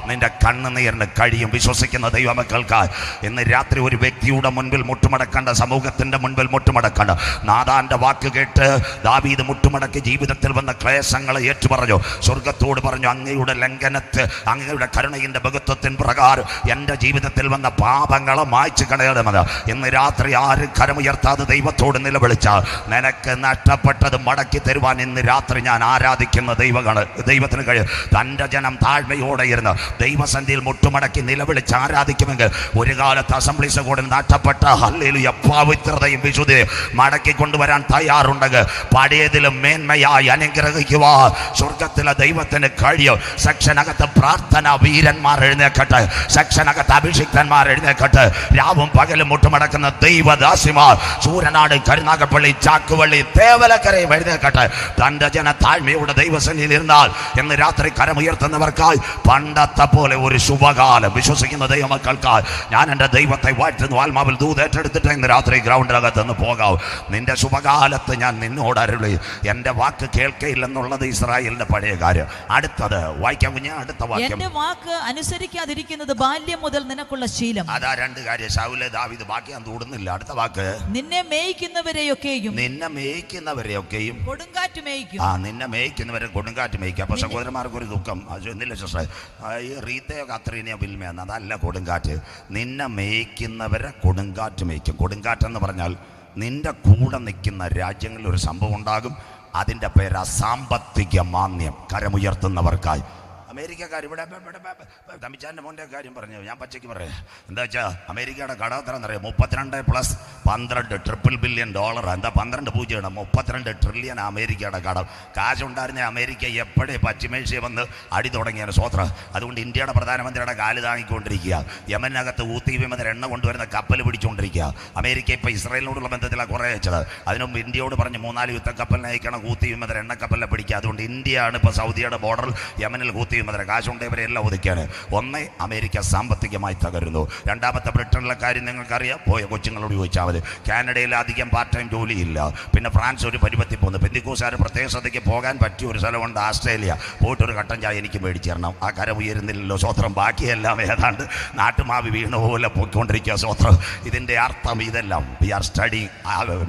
നിന്റെ കണ്ണുനീരിന് കഴിയും. വിശ്വസിക്കുന്ന ദൈവമക്കൾക്കായി ഇന്ന് രാത്രി ഒരു വ്യക്തിയുടെ മുൻപിൽ മുട്ടുമടക്കണ്ട, സമൂഹത്തിന്റെ മുൻപിൽ മുട്ടുമടക്കണ്ട. നാഥാന്റെ വാക്ക് കേട്ട് ദാവീദ് മുട്ടുമടക്കി ജീവിതത്തിൽ വന്ന ക്ലേശങ്ങളെ ഏറ്റുപറഞ്ഞു. സ്വർഗത്തോട് പറഞ്ഞു, അങ്ങയുടെ ലംഘനത്തെ, അങ്ങയുടെ കരുണയുടെ ബഹുത്വത്തിൻ പ്രകാരം എൻ്റെ ജീവിതത്തിൽ വന്ന പാപങ്ങളെ മായ്ച്ചു കളയണമെന്ന്. ഇന്ന് രാത്രി ആരും കരമുയർത്താതെ ദൈവത്തോട് നിലവിളിച്ചാൽ നിനക്ക് നഷ്ടപ്പെട്ടത് മടക്കി തരുവാൻ ഇന്ന് രാത്രി ഞാൻ ആരാധിക്കുന്ന ദൈവത്തിന് കഴിയും. തൻ്റെ ജനം താഴ്മയോടെ ഇരുന്ന് ദൈവസന്ധിയിൽ മുട്ടുമടക്കി നിലവിളിച്ച് ആരാധിക്കുമെങ്കിൽ ഒരു കാലത്ത് അസംബ്ലീസ് കൂടെ നഷ്ടപ്പെട്ട ഹല്ലേലൂയ പവിത്രതയും വിശുദ്ധിയും മടക്കി കൊണ്ടുവരാൻ തയ്യാറുണ്ടെങ്കിൽ പഴയതിലും മേന്മയായി അനുഗ്രഹിക്കുവാൻ സ്വർഗത്തിലെ ദൈവത്തിന് കഴിയും. സെക്ഷനകത്ത് പ്രാർത്ഥന വീരന്മാർ എഴുന്നേക്കട്ടെ, സെക്ഷനകത്ത് അഭിഷിക്തന്മാർ എഴുന്നേക്കട്ടെ, രാവും പകലും മുട്ടുമടക്കുന്ന ദൈവദാസിമാർ സൂര്യനാട്, കരുനാഗപ്പള്ളി, ചാക്കുവള്ളി, തേവലക്കരയും എഴുന്നേക്കട്ടെ. തൻ്റെ ജന താഴ്മയുടെ ദൈവസന്നിധിയിൽ ഇരുന്നാൽ ഇന്ന് രാത്രി കരമുയർത്തുന്നവർക്കായി പണ്ടത്തെ പോലെ ഒരു ശുഭകാലം. വിശ്വസിക്കുന്ന ദൈവമക്കൾക്കായി ഞാൻ എൻ്റെ ദൈവത്തെ വാഴ്ത്തുന്നു. ആത്മാവിൽ ദൂതേറ്റെടുത്തിട്ട് ഇന്ന് രാത്രി ഗ്രൗണ്ടിനകത്ത് നിന്ന് പോകാം. നിന്റെ ശുഭകാലത്ത് ഞാൻ നിന്നോട് അരുളി. എൻ്റെ വാക്ക് കേൾക്കയില്ലെന്നുള്ളത് ഇസ്രായേലിന്റെ പഴയ കാര്യം. അടുത്തത് വായിക്കാം കുഞ്ഞ്. അടുത്ത വാക്യം, എന്റെ വാക്ക് അനുസരിക്കാതിരിക്കുന്നത് ബാല്യം മുതൽ നിനക്കുള്ള ശീലം. അതാ രണ്ട് കാര്യം. ശൗലെ ദാവീദ് ബാക്കി ഞാൻ തോടുന്നില്ല. അടുത്ത വാക്ക്, നിന്നെ മേയ്ക്കുന്നവരെയൊക്കെയും കൊടുങ്കാറ്റ് മേയ്ക്കും. നിന്നെ മേയ്ക്കുന്നവരെ കൊടുങ്കാറ്റ് മേയ്ക്കും. അപ്പൊ സഹോദരന്മാർക്ക് ഒരു ദുഃഖം എന്നില്ല സിസ്റ്ററെ, ഈ റീത്തയൊക്കെ അത്രയും വിൽമയാണ്. അതല്ല കൊടുങ്കാറ്റ്. നിന്നെ മേയ്ക്കുന്നവരെ കൊടുങ്കാറ്റ് മേയ്ക്കും. കൊടുങ്കാറ്റെന്ന് പറഞ്ഞാൽ നിന്റെ കൂടെ നിൽക്കുന്ന രാജ്യങ്ങളിൽ ഒരു സംഭവം ഉണ്ടാകും. അതിൻ്റെ പേര് സാമ്പത്തിക മാന്ദ്യം. കരമുയർത്തുന്നവർക്കായി അമേരിക്കക്കാർ ഇവിടെ തമ്മിച്ചാൻ്റെ മോൻ്റെ കാര്യം പറഞ്ഞു. ഞാൻ പച്ചയ്ക്ക് പറയാം. എന്താ വെച്ചാൽ അമേരിക്കയുടെ കടം എത്ര എന്നറിയാം? 32+12 $3 ബില്യൺ. എന്താ 12 പൂജ്യമാണ് 32 ട്രില്യൺ അമേരിക്കയുടെ കടം. കാശുണ്ടായിരുന്ന അമേരിക്ക എപ്പോഴേ പശ്ചിമേഷ്യ വന്ന് അടി തുടങ്ങിയാണ് സ്വോത്രം. അതുകൊണ്ട് ഇന്ത്യയുടെ പ്രധാനമന്ത്രിയുടെ കാല് താങ്ങിക്കൊണ്ടിരിക്കുക. യമനകത്ത് ഊത്തി വിമതർ എണ്ണ കൊണ്ടുവരുന്ന കപ്പൽ പിടിച്ചുകൊണ്ടിരിക്കുക. അമേരിക്ക ഇപ്പോൾ ഇസ്രായേലിനോടുള്ള ബന്ധത്തിലാണ് കുറേ വെച്ചത്. അതിനുമുമ്പ് ഇന്ത്യയോട് പറഞ്ഞ് 3-4 യുദ്ധക്കപ്പലിനെ അയക്കണം, ഊത്തി വിമതർ എണ്ണക്കപ്പലിനെ പിടിക്കുക. അതുകൊണ്ട് ഇന്ത്യയാണ് ഇപ്പോൾ സൗദിയുടെ ബോർഡറിൽ യമനിൽ ഊത്തി മുതൽ കാശുണ്ടവരെല്ലാം ഒതുക്കിയാണ്. ഒന്ന്, അമേരിക്ക സാമ്പത്തികമായി തകരുന്നു. രണ്ടാമത്തെ, ബ്രിട്ടനിലെ കാര്യം നിങ്ങൾക്കറിയാം, പോയ കൊച്ചുങ്ങളോട് ചോദിച്ചാൽ മതി. കാനഡയിൽ അധികം പാർട്ട് ടൈം ജോലിയില്ല. പിന്നെ ഫ്രാൻസ് ഒരു പരിപത്തി പോകുന്നു. പെന്തിക്കോസുകാർ പ്രത്യേക ശ്രദ്ധയ്ക്ക് പോകാൻ പറ്റിയ ഒരു സ്ഥലമുണ്ട് ഓസ്ട്രേലിയ. പോയിട്ടൊരു കട്ടൻ ചായ എനിക്ക് മേടിച്ചു തരണം. ആ കരം ഉയരുന്നില്ലല്ലോ സ്വത്രം. ബാക്കിയെല്ലാം ഏതാണ്ട് നാട്ടുമാവി വീണ പോലെ പോയിക്കൊണ്ടിരിക്കുക സ്വത്രം. ഇതിൻ്റെ അർത്ഥം ഇതെല്ലാം we are studying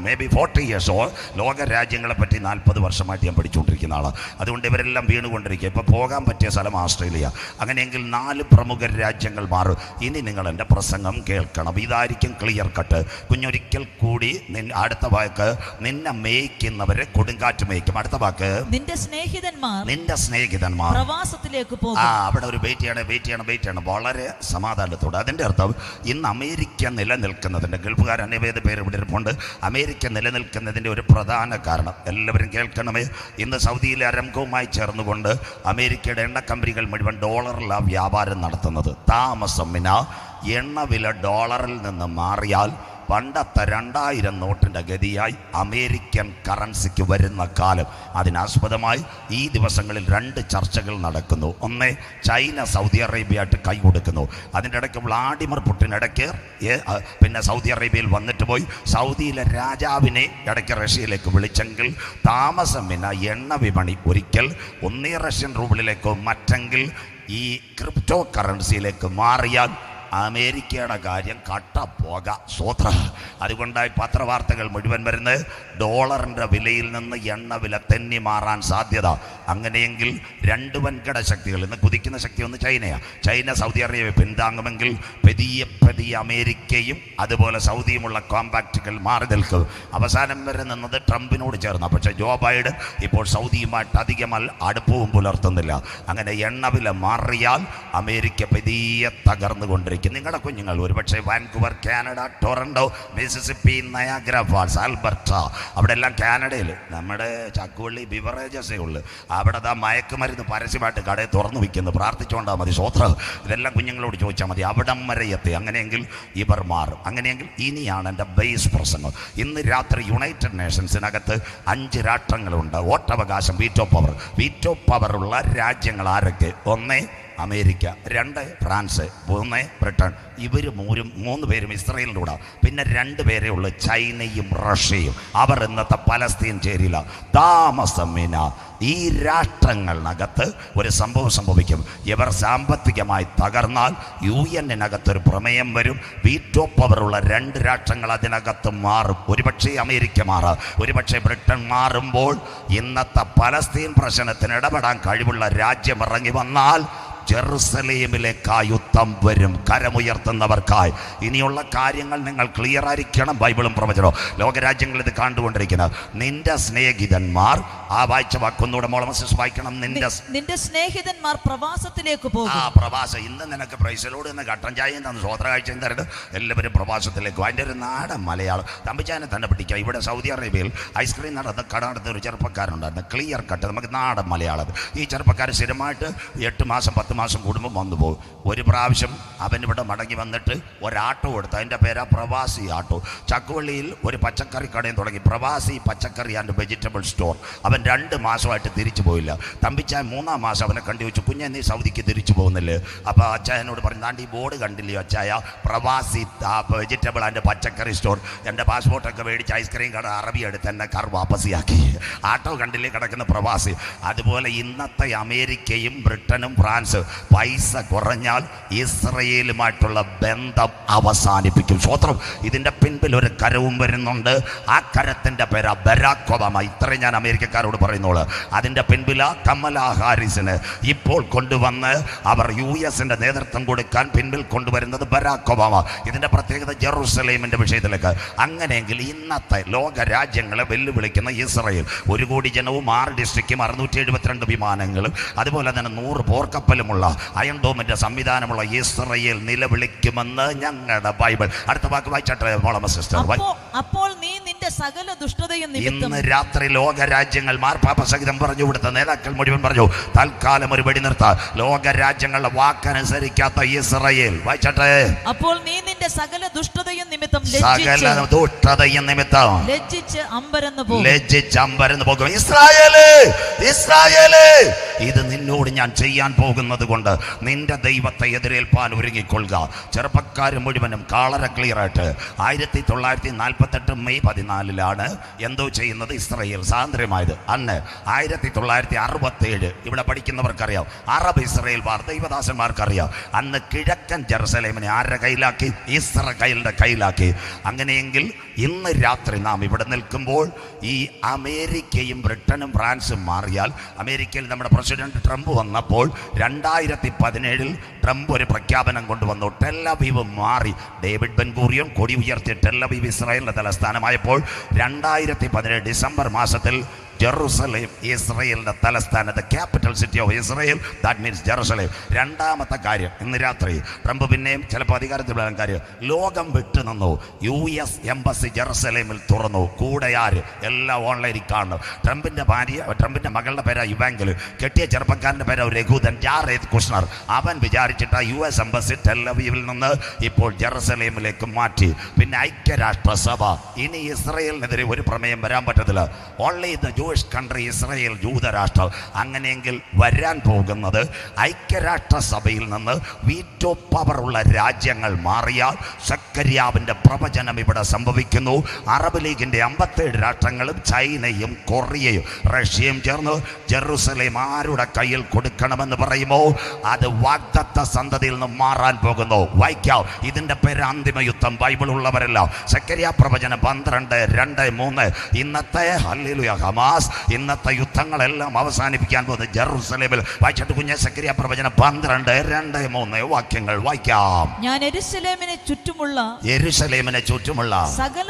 maybe 40 years all. ലോക രാജ്യങ്ങളെ പറ്റി 40 വർഷമായിട്ട് ഞാൻ പഠിച്ചുകൊണ്ടിരിക്കുന്ന ആളാണ്. അതുകൊണ്ട് ഇവരെല്ലാം വീണുകൊണ്ടിരിക്കുക. ഇപ്പോൾ പോകാൻ പറ്റിയ സ്ഥലം ഓസ്ട്രേലിയ. അങ്ങനെയെങ്കിൽ 4 പ്രമുഖ രാജ്യങ്ങൾ മാറും. ഇനി നിങ്ങൾ എൻ്റെ പ്രസംഗം കേൾക്കണം. ഇതായിരിക്കും ക്ലിയർ കട്ട്. കുഞ്ഞൊരിക്കൽ കൂടി അടുത്ത വാക്ക്, നിന്നെ മേയ്ക്കുന്നവരെ കൊടുങ്കാറ്റ് മേയ്ക്കും. അടുത്ത വാക്ക്, നിന്റെ സ്നേഹിതന്മാർ പ്രവാസത്തിലേക്ക് പോകും. അവിടെ ഒരു വെയിറ്റ് ചെയ്യണം വളരെ സമാധാനത്തോടെ. അതിൻ്റെ അർത്ഥം ഇന്ന് അമേരിക്ക നിലനിൽക്കുന്നതിൻ്റെ, ഗൾഫുകാർ അനേകം പേര് ഇവിടെ ഇരിപ്പുണ്ട്, അമേരിക്ക നിലനിൽക്കുന്നതിൻ്റെ ഒരു പ്രധാന കാരണം എല്ലാവരും കേൾക്കണമേ. ഇന്ന് സൗദിയിലെ അരംകവുമായി ചേർന്നുകൊണ്ട് അമേരിക്കയുടെ എണ്ണ കമ്പനികൾ മുഴുവൻ ഡോളറിലാണ് വ്യാപാരം നടത്തുന്നത്. താമസം എണ്ണ വില ഡോളറിൽ നിന്ന് മാറിയാൽ പണ്ടത്തെ 2000 നോട്ടിൻ്റെ ഗതിയായി അമേരിക്കൻ കറൻസിക്ക് വരുന്ന കാലം. അതിനാസ്പദമായി ഈ ദിവസങ്ങളിൽ 2 ചർച്ചകൾ നടക്കുന്നു. ഒന്ന്, ചൈന സൗദി അറേബ്യയായിട്ട് കൈ കൊടുക്കുന്നു. അതിൻ്റെ ഇടയ്ക്ക് വ്ളാഡിമിർ പുടിൻ ഇടയ്ക്ക് പിന്നെ സൗദി അറേബ്യയിൽ വന്നിട്ട് പോയി. സൗദിയിലെ രാജാവിനെ ഇടയ്ക്ക് റഷ്യയിലേക്ക് വിളിച്ചെങ്കിൽ താമസം എണ്ണ വിപണി ഒരിക്കൽ ഒന്നീ റഷ്യൻ റൂബിളിലേക്കോ മറ്റെങ്കിൽ ഈ ക്രിപ്റ്റോ കറൻസിയിലേക്ക് മാറിയാൽ അമേരിക്കയുടെ കാര്യം കട്ടപ്പോക സ്വത്ര. അതുകൊണ്ടായി പത്രവാർത്തകൾ മുഴുവൻ വരുന്നത് ഡോളറിൻ്റെ വിലയിൽ നിന്ന് എണ്ണ വില തെന്നി മാറാൻ സാധ്യത. അങ്ങനെയെങ്കിൽ 2 വൻകിട ശക്തികൾ ഇന്ന് കുതിക്കുന്ന ശക്തി. ഒന്ന് ചൈനയാണ്. ചൈന സൗദി അറേബ്യ പിന്താങ്ങുമെങ്കിൽ പതിയെ അമേരിക്കയും അതുപോലെ സൗദിയുമുള്ള കോമ്പാക്റ്റുകൾ മാറി നിൽക്കും. അവസാനം വരെ നിന്നത് ട്രംപിനോട് ചേർന്ന. പക്ഷേ ജോ ബൈഡൻ ഇപ്പോൾ സൗദിയുമായിട്ട് അധികം അടുപ്പവും പുലർത്തുന്നില്ല. അങ്ങനെ എണ്ണ വില മാറിയാൽ അമേരിക്ക പതിയെ തകർന്നുകൊണ്ടിരിക്കും. നിങ്ങളുടെ കുഞ്ഞുങ്ങൾ ഒരുപക്ഷെ Vancouver, Canada, Toronto, Mississippi, Niagara Falls, Alberta, അവിടെ എല്ലാം കാനഡയിൽ നമ്മുടെ ചക്കുവള്ളി ബിവറേജസേ ഉള്ളു. അവിടെ മയക്കുമരുന്ന് പരസ്യമായിട്ട് കടയിൽ തുറന്നു വയ്ക്കുന്നു. പ്രാർത്ഥിച്ചുകൊണ്ടാൽ മതി സ്വത്രം. ഇതെല്ലാം കുഞ്ഞുങ്ങളോട് ചോദിച്ചാൽ മതി. അവിടം വരെ എത്തി. അങ്ങനെയെങ്കിൽ ഇവർ മാറും. അങ്ങനെയെങ്കിൽ ഇനിയാണ് എൻ്റെ ബേസ് പ്രസംഗം. ഇന്ന് രാത്രി യുണൈറ്റഡ് നേഷൻസിനകത്ത് 5 രാഷ്ട്രങ്ങളുണ്ട്. വോട്ടവകാശം, വീറ്റോ പവറുള്ള രാജ്യങ്ങൾ ആരൊക്കെ? 1 അമേരിക്ക, 2 ഫ്രാൻസ്, 3 ബ്രിട്ടൻ. ഇവർ 3 പേരും ഇസ്രയേലിൻ്റെ കൂടെ. പിന്നെ 2 പേരേ ഉള്ളൂ, ചൈനയും റഷ്യയും. അവർ ഇന്നത്തെ പലസ്തീൻ ചേരില്ല. താമസമിന ഈ രാഷ്ട്രങ്ങളിനകത്ത് ഒരു സംഭവം സംഭവിക്കും. ഇവർ സാമ്പത്തികമായി തകർന്നാൽ UN-നകത്തൊരു പ്രമേയം വരും. വീറ്റോ പവറുള്ള 2 രാഷ്ട്രങ്ങൾ അതിനകത്ത് മാറും. ഒരുപക്ഷെ അമേരിക്ക മാറാം, ഒരുപക്ഷെ ബ്രിട്ടൻ മാറുമ്പോൾ ഇന്നത്തെ പലസ്തീൻ പ്രശ്നത്തിന് ഇടപെടാൻ കഴിവുള്ള രാജ്യം ഇറങ്ങി വന്നാൽ ജെറുസലേമിലേക്കായി യുദ്ധം വരും. കരമുയർത്തുന്നവർക്കായി. ഇനിയുള്ള കാര്യങ്ങൾ നിങ്ങൾ ക്ലിയർ ആയിരിക്കണം. ബൈബിളും പ്രവചനവും. ലോകരാജ്യങ്ങൾ ഇത് കണ്ടുകൊണ്ടിരിക്കുന്നത്. നിന്റെ സ്നേഹിതന്മാർ, ആ വായിച്ച വാക്കൊന്നുകൂടെ മോളമസിസ് വായിക്കണം. നിന്റെ സ്നേഹിതന്മാർ പ്രവാസത്തിലേക്ക് പോകും. പ്രവാസം. ഇന്ന് നിനക്ക് പ്രൈസലോട് നിന്ന് കട്ടൻ ചായയും തന്നു സ്വോത്ര കാഴ്ചയും തരുന്നത്. എല്ലാവരും പ്രവാസത്തിലേക്ക്. അതിൻ്റെ ഒരു നാടൻ മലയാളം തമ്പിച്ചാനെ തന്നെ പിടിക്കുക. ഇവിടെ സൗദി അറേബ്യയിൽ ഐസ്ക്രീം കട നടത്തുന്ന ഒരു ചെറുപ്പക്കാരുണ്ടായിരുന്നു. ക്ലിയർ കട്ട് നമുക്ക് നാടൻ മലയാളം. ഈ ചെറുപ്പക്കാർ സ്ഥിരമായിട്ട് 8 മാസം 10 മാസം കൂടുമ്പോൾ വന്നു പോകും. ഒരു പ്രാവശ്യം അവനിവിടെ മടങ്ങി വന്നിട്ട് ഒരാട്ടോ എടുത്ത്. അതിൻ്റെ പേരാ പ്രവാസി ആട്ടോ. ചക്കുവള്ളിയിൽ ഒരു പച്ചക്കറി കടയും തുടങ്ങി. പ്രവാസി പച്ചക്കറി ആൻഡ് വെജിറ്റബിൾ സ്റ്റോർ. അവൻ 2 മാസമായിട്ട് തിരിച്ചു പോയില്ല. തമ്പിച്ചാൻ 3-ാം മാസം അവനെ കണ്ടു ചോദിച്ചു, കുഞ്ഞെ നീ സൗദിക്ക് തിരിച്ചു പോകുന്നില്ലേ? അപ്പോൾ അച്ചായനോട് പറഞ്ഞു, താണ്ട് ഈ ബോർഡ് കണ്ടില്ലയോ അച്ചായ, പ്രവാസി വെജിറ്റബിൾ ആൻഡ് പച്ചക്കറി സ്റ്റോർ. എൻ്റെ പാസ്പോർട്ടൊക്കെ മേടിച്ച് ഐസ്ക്രീം കട അറബി എടുത്ത് എന്നെ കാർ വാപ്പസിയാക്കി. ആട്ടോ കണ്ടില്ലേ കിടക്കുന്ന പ്രവാസി. അതുപോലെ ഇന്നത്തെ അമേരിക്കയും ബ്രിട്ടനും ഫ്രാൻസ് പൈസ കുറഞ്ഞാൽ ഇസ്രയേലുമായിട്ടുള്ള ബന്ധം അവസാനിപ്പിക്കും. സ്വത്രം. ഇതിൻ്റെ പിൻപിൽ ഒരു കരവും വരുന്നുണ്ട്. ആ കരത്തിൻ്റെ പേരാ ബരാക് ഒബാമ. ഇത്രയും ഞാൻ അമേരിക്കക്കാരോട് പറയുന്നുള്ളൂ. അതിൻ്റെ പിൻപിലാ കമലാ ഹാരിസിന് ഇപ്പോൾ കൊണ്ടുവന്ന് അവർ US-ന്റെ നേതൃത്വം കൊടുക്കാൻ പിൻപിൽ കൊണ്ടുവരുന്നത് ബരാക് ഒബാമ. ഇതിൻ്റെ പ്രത്യേകത ജെറുസലേമിൻ്റെ വിഷയത്തിലേക്ക്. അങ്ങനെയെങ്കിൽ ഇന്നത്തെ ലോക രാജ്യങ്ങളെ വെല്ലുവിളിക്കുന്ന ഇസ്രയേൽ, 1 കോടി ജനവും 6 ഡിസ്ട്രിക്റ്റും 672 വിമാനങ്ങളും അതുപോലെ തന്നെ 100 പോർക്കപ്പലുമുള്ള അയൺ ഡോമിൻ്റെ സംവിധാനമുള്ള ഇസ്രയേൽ നിലവിളിക്കുമെന്ന് ഞങ്ങളുടെ ബൈബിൾ. അടുത്ത വാക്ക് വായിച്ചട്ടെ മോളമ്മ സിസ്റ്റർ. അപ്പോൾ നീ നിന്റെ സകല ദുഷ്ടതയും നിമിത്തം. ഇന്ന് രാത്രി ലോക രാജ്യങ്ങൾ മാർപ്പാപ്പ സഹിതം പറഞ്ഞു കൊടുത്ത നേതാക്കൾ മുഴുവൻ പറഞ്ഞു, തൽക്കാലം ഒരു വെടി നിർത്താൻ. ലോക രാജ്യങ്ങളുടെ വാക്കനുസരിക്കാത്ത ഇസ്രയേൽ. വായിച്ചട്ടെ. അപ്പോൾ നീ നിന്റെ നിന്റെ സകല ദുഷ്ടതയും നിമിത്തം സകല ദുഷ്ടതയും നിമിത്തം ലജ്ജിച്ച് അമ്പരന്ന് പോകും. ഇസ്രായേലേ, ഇസ്രായേലേ, ഇത് നിന്നോട് ഞാൻ ചെയ്യാൻ പോകുന്നത് കൊണ്ട് നിന്റെ ദൈവത്തെ എതിരേൽപ്പാൻ ഒരുങ്ങിക്കൊള്ളുക. ചെറുപ്പക്കാർ മുഴുവനും കാളര ക്ലിയർ ആയിട്ട് 1948 മെയ് 14 എന്തോ ചെയ്യുന്നത് ഇസ്രായേൽ സ്വാതന്ത്ര്യമായത്. അന്ന് 1967 ഇവിടെ പഠിക്കുന്നവർക്കറിയാം, അറബ് ഇസ്രായേൽ വാർ ദൈവദാസന്മാർക്കറിയാം. അന്ന് കിഴക്കൻ ജെറുസലേമിനെ ആരുടെ കയ്യിലാക്കി? ഇസ്രായേലിന്റെ കയ്യിലാക്കി. അങ്ങനെയെങ്കിൽ ഇന്ന് രാത്രി നാം ഇവിടെ നിൽക്കുമ്പോൾ ഈ അമേരിക്കയും ബ്രിട്ടനും ഫ്രാൻസും മാറിയാൽ, അമേരിക്കയിൽ നമ്മുടെ പ്രസിഡന്റ് ട്രംപ് വന്നപ്പോൾ 2017 ട്രംപ് ഒരു പ്രഖ്യാപനം കൊണ്ടുവന്നു. ടെല്ലവീവ് മാറി. ഡേവിഡ് ബെൻ ഗൂറിയോൺ കൊടി ഉയർത്തി ടെല്ലവീവ് ഇസ്രായേലിന്റെ തലസ്ഥാനമായപ്പോൾ 2017 ഡിസംബർ മാസത്തിൽ ജെറുസലേം ഇസ്രായേലിന്റെ തലസ്ഥാനത്ത്, capital city of Israel, that means Jerusalem. രണ്ടാമത്തെ കാര്യം, ഇന്ന് രാത്രി ട്രംപ് പിന്നെയും ചിലപ്പോൾ അധികാരത്തിൽ വരാൻ കാര്യം, ലോകം വിട്ടു നിന്നു. US എംബസി ജെറുസലേമിൽ തുറന്നു. കൂടെ ആര്? എല്ലാം ഓൺലൈനിൽ കാണുന്നു. ട്രംപിന്റെ മകളുടെ പേരാ ഇവാങ്കൽ, കെട്ടിയ ചെറുപ്പക്കാരന്റെ പേരാ രഘുദൻ ജാരേദ് കുഷ്ണർ. അവൻ വിചാരിച്ചിട്ട് US എംബസി ടെല്ലവീവിൽ നിന്ന് ഇപ്പോൾ ജെറുസലേമിലേക്ക് മാറ്റി. പിന്നെ ഐക്യരാഷ്ട്രസഭ ഇനി ഇസ്രായേലിനെതിരെ ഒരു പ്രമേയം വരാൻ പറ്റത്തില്ല. Only the Jewish country Israel, ജൂതരാഷ്ട്രം. അങ്ങനെയെങ്കിൽ വരാൻ പോകുന്നത് ഐക്യരാഷ്ട്രസഭയിൽ നിന്ന് വീറ്റോ പവർ ഉള്ള രാജ്യങ്ങൾ മാറിയാൽ സക്കറിയാവിന്റെ പ്രവചനം ഇവിടെ സംഭവിക്കുന്നു. അറബ് ലീഗിന്റെ 57 രാഷ്ട്രങ്ങളും ചൈനയും കൊറിയയും റഷ്യയും ചേർന്ന് ജെറുസലേം ആരുടെ കയ്യിൽ കൊടുക്കണമെന്ന് പറയുമോ അത് വാഗ്ദത്ത സന്തതിയിൽ നിന്ന് മാറാൻ പോകുന്നു. വായിക്കാം, ഇതിന്റെ പേര് അന്തിമ യുദ്ധം. ബൈബിൾ ഉള്ളവരെല്ലാം സക്കറിയ പ്രവചനം 12:2-3. ഇന്നത്തെ ഹല്ലേലൂയ ഹമാസ്, ഇന്നത്തെ യുദ്ധങ്ങളെല്ലാം അവസാനിപ്പിക്കാൻ പോകുന്നത് ജെറുസലേമിൽ. വായിച്ചിട്ട് കുഞ്ഞെ സക്കറിയ പ്രവചനം 12:2-3 വാക്യങ്ങൾ വായിക്കാം. ഞാൻ യെരൂശലേമിനെ ചുറ്റുമുള്ള സകല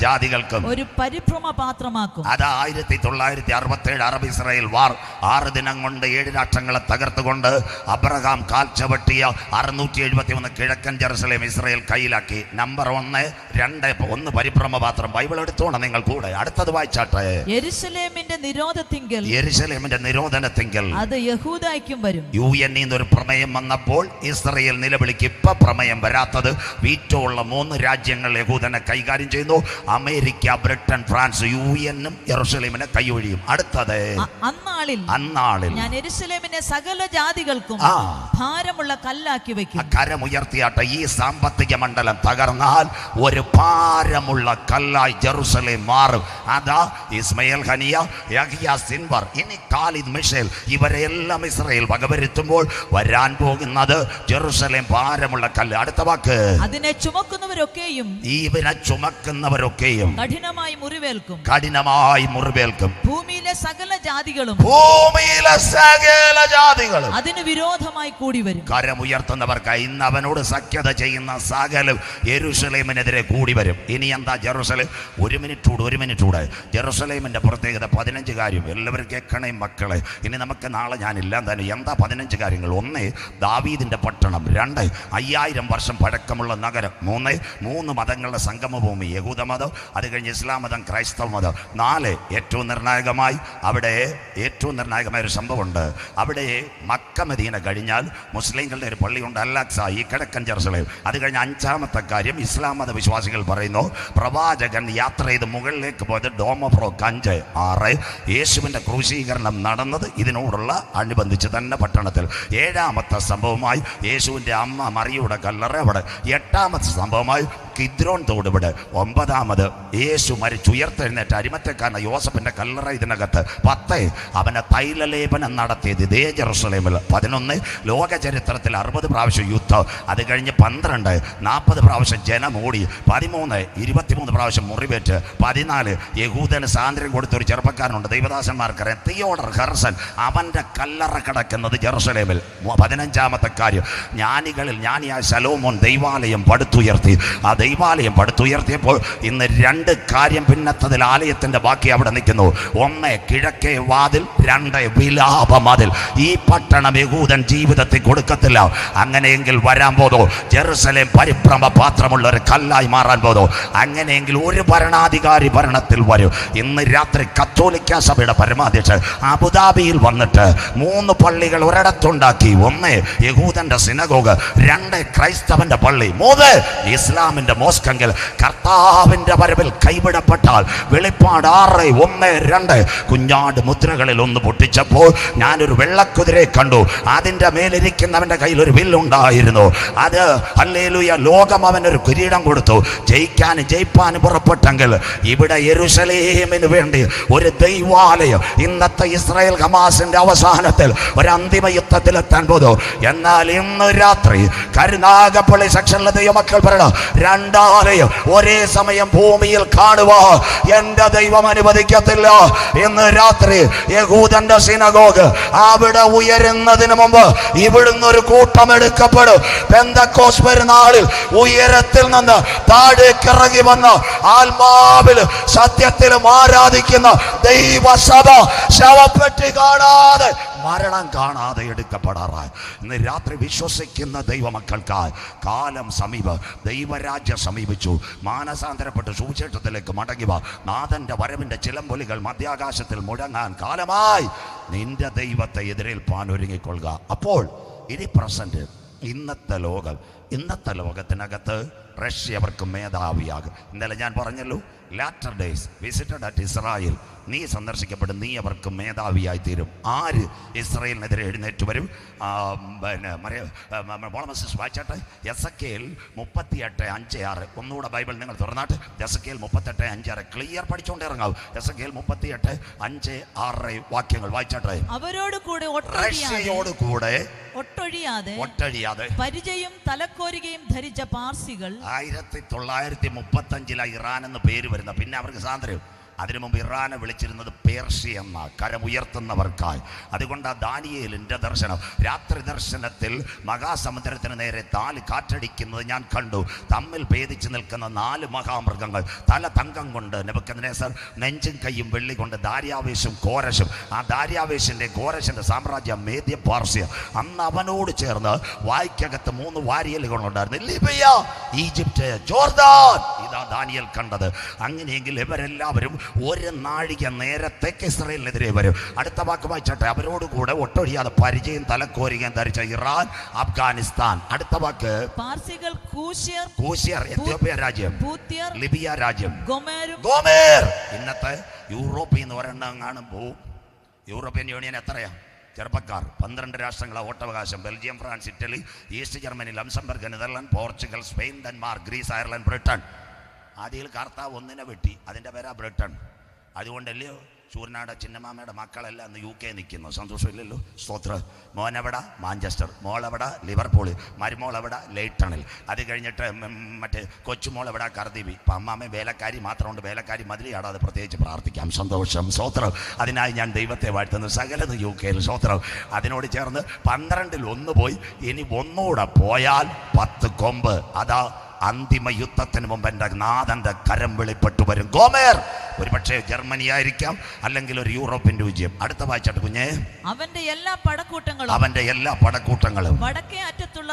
ജാതികൾക്കും ഒരു പരിഭ്രമ പാത്രമാക്കും. അത് 1967 അറബ് ഇസ്രായേൽ വാർ 6 ദിനം കൊണ്ട് 7 രാഷ്ട്രങ്ങളെ തകർത്തുകൊണ്ട് അബ്രഹാം കാൽ ചവിട്ടിയ 673 കിഴക്കൻ ജെറുസലേം ഇസ്രായേൽ കയ്യിലാക്കി. നമ്പർ 1, 2, 1 പരിഭ്രമ പാത്രം. ബൈബിൾ എടുത്തോണം നിങ്ങൾ കൂടെ. അടുത്തത് വായിച്ചാട്ടെ. യെരൂശലേമിന്റെ നിരോധനത്തിങ്കൽ അത് യഹൂദയ്ക്കും വരും. UN ഒരു പ്രമേയം വന്നപ്പോൾ ഇസ്രായേൽ നിലവിളിക്ക് ഇപ്പൊ പ്രമേയം വരാത്തത് വീറ്റോ ഉള്ള 3 രാജ്യങ്ങൾ യഹൂദനെ കൈകാര്യം ചെയ്യുന്നു. America, Britain, France. UN യെരൂശലേമിനെ കൈയൊഴിയും. അടുത്തത് അന്നാളിൽ ഞാൻ യെരൂശലേമിനെ സകല ജാതികൾക്കും ഭാരമുള്ള കല്ലാക്കി വെക്കും. കരമുയർത്തിയാട്ടെ. ഈ സാമ്പത്തിക മണ്ഡലം തകർന്നാൽ ഒരു ഭാരമുള്ള കല്ലായി ജെറുസലേം മാറും. അതാ ഇസ്മയിൽ ഹനിയ, യഹിയ സിൻവർ, ഇനി ഖാലിദ് മിഷേൽ, ഇവരെല്ലാം ഇസ്രായേൽ വകവരുത്തുമ്പോൾ വരാൻ പോകുന്നത് ജെറുസലേം ഭാരമുള്ള കല്ല്. അടുത്ത വാക്ക്, അതിനെ ചുമക്കുന്നവരൊക്കെയും കഠിനമായി മുറിവേൽക്കും. ഭൂമിയിലെ സകല ജാതികളും അതിന് വിരോധമായി കൂടി വരും. കരമുയർത്തുന്നവർക്ക് ഇന്ന് അവനോട് സഖ്യത ചെയ്യുന്ന സകലം യെരൂശലേമിനെതിരെ കൂടി വരും. ഇനി എന്താ ജെറുസലേം? ഒരു മിനിറ്റ് കൂടെ. ജെറുസലേമിന്റെ പ്രത്യേകത 15 കാര്യം. എല്ലാവരും കേൾക്കണേ മക്കളെ. ഇനി നമുക്ക് നാളെ ഞാനില്ലാൻ തന്നെ. എന്താ 15 കാര്യങ്ങൾ? 1, ദാവീദിന്റെ പട്ടണം. 2, 5000 വർഷം പഴക്കമുള്ള നഗരം. 3 മതങ്ങളുടെ സംഗമഭൂമി, യഹൂദമതം, അത് കഴിഞ്ഞ് ഇസ്ലാം മതം, ക്രൈസ്തവ മതം. 4, ഏറ്റവും നിർണായകമായ ഒരു സംഭവമുണ്ട്. അവിടെ മക്ക മദീന കഴിഞ്ഞാൽ മുസ്ലിങ്ങളുടെ ഒരു പള്ളിയുണ്ട്, അൽ-അഖ്സ, ഈ കിഴക്കൻ ജെറുസലേം. അത് കഴിഞ്ഞ് 5ാമത്തെ കാര്യം, ഇസ്ലാം മത വിശ്വാസികൾ പറയുന്നു പ്രവാചകൻ യാത്ര ചെയ്ത് മുകളിലേക്ക് പോയത് ഡോം ഓഫ് റോക്ക്. 5, 6 യേശുവിന്റെ ക്രൂശീകരണം നടന്നത് ഇതിനോടുള്ള അനുബന്ധിച്ച് തന്നെ പട്ടണത്തിൽ. 7ാമത്തെ സംഭവമായി യേശുവിന്റെ അമ്മ മറിയുടെ കല്ലറ അവിടെ. 8ാമത്തെ സംഭവമായി കിദ്രോൻ തോട് ഇവിടെ. 9ാമത് യേശു മരിച്ചുയർത്തെഴുന്നേറ്റ അരിമത്തക്കാരൻ യോസഫിന്റെ കല്ലറ ഇതിനകത്ത്. 10 അവനെ തൈലലേപനം നടത്തിയത് ഇതേ ജെറുസലേമിൽ. 11 ലോക ചരിത്രത്തിൽ 60 പ്രാവശ്യം യുദ്ധം. അത് കഴിഞ്ഞ് 12 40 പ്രാവശ്യം ജനം ഓടി. 13 23 പ്രാവശ്യം മുറിവേറ്റ്. 14 യഹൂദന് സ്വാതന്ത്ര്യം കൊടുത്തൊരു ചെറുപ്പക്കാരനുണ്ട്, ദൈവദാസന്മാർക്കറിയാം, തിയോഡർ ഹെർസൻ. അവന്റെ കല്ലറ കിടക്കുന്നത് ജെറുസലേമിൽ. 15ാമത്തെ കാര്യം, ജ്ഞാനിയായ ശലോമോൻ ദൈവാലയം പടുത്തുയർത്തി. അത് ദൈവാലയം പടുത്തുയർത്തിയപ്പോൾ ഇന്ന് 2 കാര്യം പിന്നത്തതിൽ ആലയത്തിന്റെ ബാക്കി അവിടെ നിൽക്കുന്നു. 1 കിഴക്കേ വാതിൽ, 2 വിലാപ മതിൽ. ഈ പട്ടണം യഹൂദൻ ജീവിതത്തിൽ കൊടുക്കത്തില്ല. അങ്ങനെയെങ്കിൽ വരാൻ പോതോ ജെറുസലേം പരിഭ്രമ പാത്രമുള്ള ഒരു കല്ലായി മാറാൻ പോതോ. അങ്ങനെയെങ്കിൽ ഒരു ഭരണാധികാരി ഭരണത്തിൽ വരും. ഇന്ന് രാത്രി കത്തോലിക്ക സഭയുടെ പരമാധ്യക്ഷൻ അബുദാബിയിൽ വന്നിട്ട് 3 പള്ളികൾ ഒരിടത്തുണ്ടാക്കി. 1 യഹൂദന്റെ സിനഗോഗ്, 2 ക്രൈസ്തവന്റെ പള്ളി, 3 ഇസ്ലാമിന്റെ മോസ്കെങ്കിൽ കർത്താവിന്റെ വരവിൽ കൈവിടപ്പെട്ടാൽ വെളിപ്പാട് 6:1-2 കുഞ്ഞാട് മുദ്രകളിൽ ഒന്ന് പൊട്ടിച്ചപ്പോൾ ഞാനൊരു വെള്ളക്കുതിരയെ കണ്ടു. അതിന്റെ മേലിരിക്കുന്നവന്റെ കയ്യിൽ ഒരു വില്ലുണ്ടായിരുന്നു. അത് ഹല്ലേലൂയ, ലോകം അവനൊരു കിരീടം കൊടുത്തു. ജയിപ്പാൻ പുറപ്പെട്ടെങ്കിൽ ഇവിടെ യെരൂശലേമിന് വേണ്ടി ഒരു ദൈവാലയം ഇന്നത്തെ ഇസ്രായേൽ ഹമാസിന്റെ അവസാനത്തിൽ ഒരു അന്തിമ യുദ്ധത്തിലെത്താൻ പോതു. എന്നാൽ ഇന്ന് രാത്രി കരുനാഗപ്പള്ളി സെക്ഷനിലെ ദൈവമക്കൾ പറയണം, 2 ആലയം ഒരേ സമയം ഭൂമിയിൽ കാണുക എന്റെ ദൈവം അനുവദിക്കത്തില്ല. ഇന്ന് രാത്രി യഹൂദന്റെ സിനഗോഗ് അവിടെ ഉയരുന്നതിന് മുമ്പ് ഇവിടുന്ന് ഒരു കൂട്ടം എടുക്കപ്പെടും. പെന്തക്കോസ്ത് പെരുന്നാളിൽ ഉയരത്തിൽ നിന്ന് താഴേക്ക് ഇറങ്ങി വന്ന് ആത്മാവിൽ സത്യത്തിലും ആരാധിക്കുന്ന ദൈവസഭ ശവപ്പെട്ടി കാണാതെ, മരണം കാണാതെ എടുക്കപ്പെടാറായി. ഇന്ന് രാത്രി വിശ്വസിക്കുന്ന ദൈവമക്കൾക്കായി കാലം സമീപം, ദൈവരാജ്യം സമീപിച്ചു. മാനസാന്തരപ്പെട്ട് സുവിശേഷത്തിലേക്ക് മടങ്ങി വാ. നാഥന്റെ വരവിന്റെ ചിലമ്പൊലികൾ മധ്യാകാശത്തിൽ മുഴങ്ങാൻ കാലമായി. നിന്റെ ദൈവത്തെ എതിരേൽപ്പാൻ ഒരുങ്ങിക്കൊള്ളുക. അപ്പോൾ ഇനി പ്രസന്റ് ഇന്നത്തെ ലോകത്തിനകത്ത് റഷ്യ അവർക്ക് മേധാവിയാകും. ഇന്നലെ ഞാൻ പറഞ്ഞല്ലോ, later days visited at Israel. നീ സന്ദർശിക്കപ്പെടും, നീ അവർക്ക് മേധാവിയായി തീരും. ആര് ഇസ്രായേലിനെതിരെ എഴുന്നേറ്റ് വരും? വായിച്ചാട്ടെ, എസക്കേൽ 38:5-6. ഒന്നുകൂടെ ബൈബിൾ നിങ്ങൾ തുറന്നാട്ട്. എസക്കേൽ 38:5-6 ക്ലിയർ പഠിച്ചുകൊണ്ട് ഇറങ്ങാവും. എസക്കേൽ 38:5-6 വാക്യങ്ങൾ വായിച്ചാട്ടെ. അവരോട് കൂടെ റഷ്യയോട് കൂടെ ഒട്ടൊഴിയാതെ പരിചയം തലക്കോരുകയും ധരിച്ച പാർസികൾ 1935 ഇറാൻ എന്ന് പേര് വരുന്ന, പിന്നെ അവർക്ക് സ്വാതന്ത്ര്യം. അതിനു മുമ്പ് ഇറാനെ വിളിച്ചിരുന്നത് പേർഷ്യ എന്ന, കരമുയർത്തുന്നവർക്കായി. അതുകൊണ്ട് ആ ദാനിയേലിന്റെ ദർശനം, രാത്രി ദർശനത്തിൽ മഹാസമുദ്രത്തിന് നേരെ 4 കാറ്റടിക്കുന്നത് ഞാൻ കണ്ടു. തമ്മിൽ ഭേദിച്ചു നിൽക്കുന്ന 4 മഹാമൃഗങ്ങൾ. തല തങ്കം കൊണ്ട് നെബൂഖദ്നേസർ, നെഞ്ചും കൈയും വെള്ളി കൊണ്ട് ദാര്യാവേശും കോരശും. ആ ദാര്യാവേശിന്റെ കോരശിന്റെ സാമ്രാജ്യം മേദ്യ പാർസ്യ. അന്ന് അവനോട് ചേർന്ന് വായ്ക്കകത്ത് 3 വാരിയലുകളുണ്ടായിരുന്നു. Libya, Egypt, Jordan. ഇതാ ദാനിയേൽ കണ്ടത്. അങ്ങനെയെങ്കിൽ ഇവരെല്ലാവരും ഒരു നാഴിക നേരത്തേക്ക് ഇസ്രായേലിനെതിരെ വരും. അടുത്ത വാക്ക് വായിച്ചട്ടെ. അവരോട് കൂടെ ഒട്ടൊഴിയാതെ പരിചയം തലക്കോരുകയും ധരിച്ച ഇറാൻ, അഫ്ഗാനിസ്ഥാൻ. അടുത്ത വാക്ക് പാർസികൾ, കൂശ്യർ എത്യോപ്യ രാജ്യം, ലിബിയ രാജ്യം, ഗോമേർ. ഇന്നത്തെ യൂറോപ്പിൽ നിന്ന് ഒരെണ്ണം കാണുമ്പോൾ യൂറോപ്യൻ യൂണിയൻ എത്രയാ? ചെറുപ്പക്കാർ 12 രാഷ്ട്രങ്ങളെ വോട്ടവകാശം. Belgium, France, Italy, East Germany, Luxembourg, Netherland, Portugal, Spain, Denmark, Greece, Ireland, Britain. ആദ്യയിൽ കർത്താവ് 1 വെട്ടി, അതിൻ്റെ പേരാ ബ്രിട്ടൻ. അതുകൊണ്ടല്ലയോ ചൂർനാട് ചിന്നമാമയുടെ മക്കളെല്ലാം ഇന്ന് UK നിൽക്കുന്നു. സന്തോഷമില്ലല്ലോ? സ്തോത്ര. മോനെവിടെ? മാഞ്ചസ്റ്റർ. മോളെവിടെ? ലിവർപൂളിൽ. മരുമോളെവിടെ? ലെയ്റ്റണിൽ. അത് കഴിഞ്ഞിട്ട് മറ്റേ കൊച്ചുമോളെവിടെ? കർദീപി. ഇപ്പം അമ്മാമ്മ വേലക്കാരി മാത്രമുണ്ട്. വേലക്കാരി മതിലിയാടാതെ പ്രത്യേകിച്ച് പ്രാർത്ഥിക്കാം. സന്തോഷം. സ്തോത്രം. അതിനായി ഞാൻ ദൈവത്തെ വാഴ്ത്തുന്നു. സകലത് UK-യിൽ. സ്തോത്രം. അതിനോട് ചേർന്ന് 12-ൽ 1 പോയി. ഇനി 1 കൂടെ പോയാൽ 10 കൊമ്പ്. അതാ അന്തിമ യുദ്ധത്തിന് മുമ്പ് എൻ്റെ നാഥന്റെ കരം വെളിപ്പെട്ടു വരും. ഗോമേർ ഒരുപക്ഷെ ജർമ്മനി ആയിരിക്കാം, അല്ലെങ്കിൽ ഒരു യൂറോപ്യൻ രാജ്യം. അടുത്ത വായിച്ചാട്ട് കുഞ്ഞേ. അവന്റെ എല്ലാ പടക്കൂട്ടങ്ങളും വടക്കേ അറ്റത്തുള്ള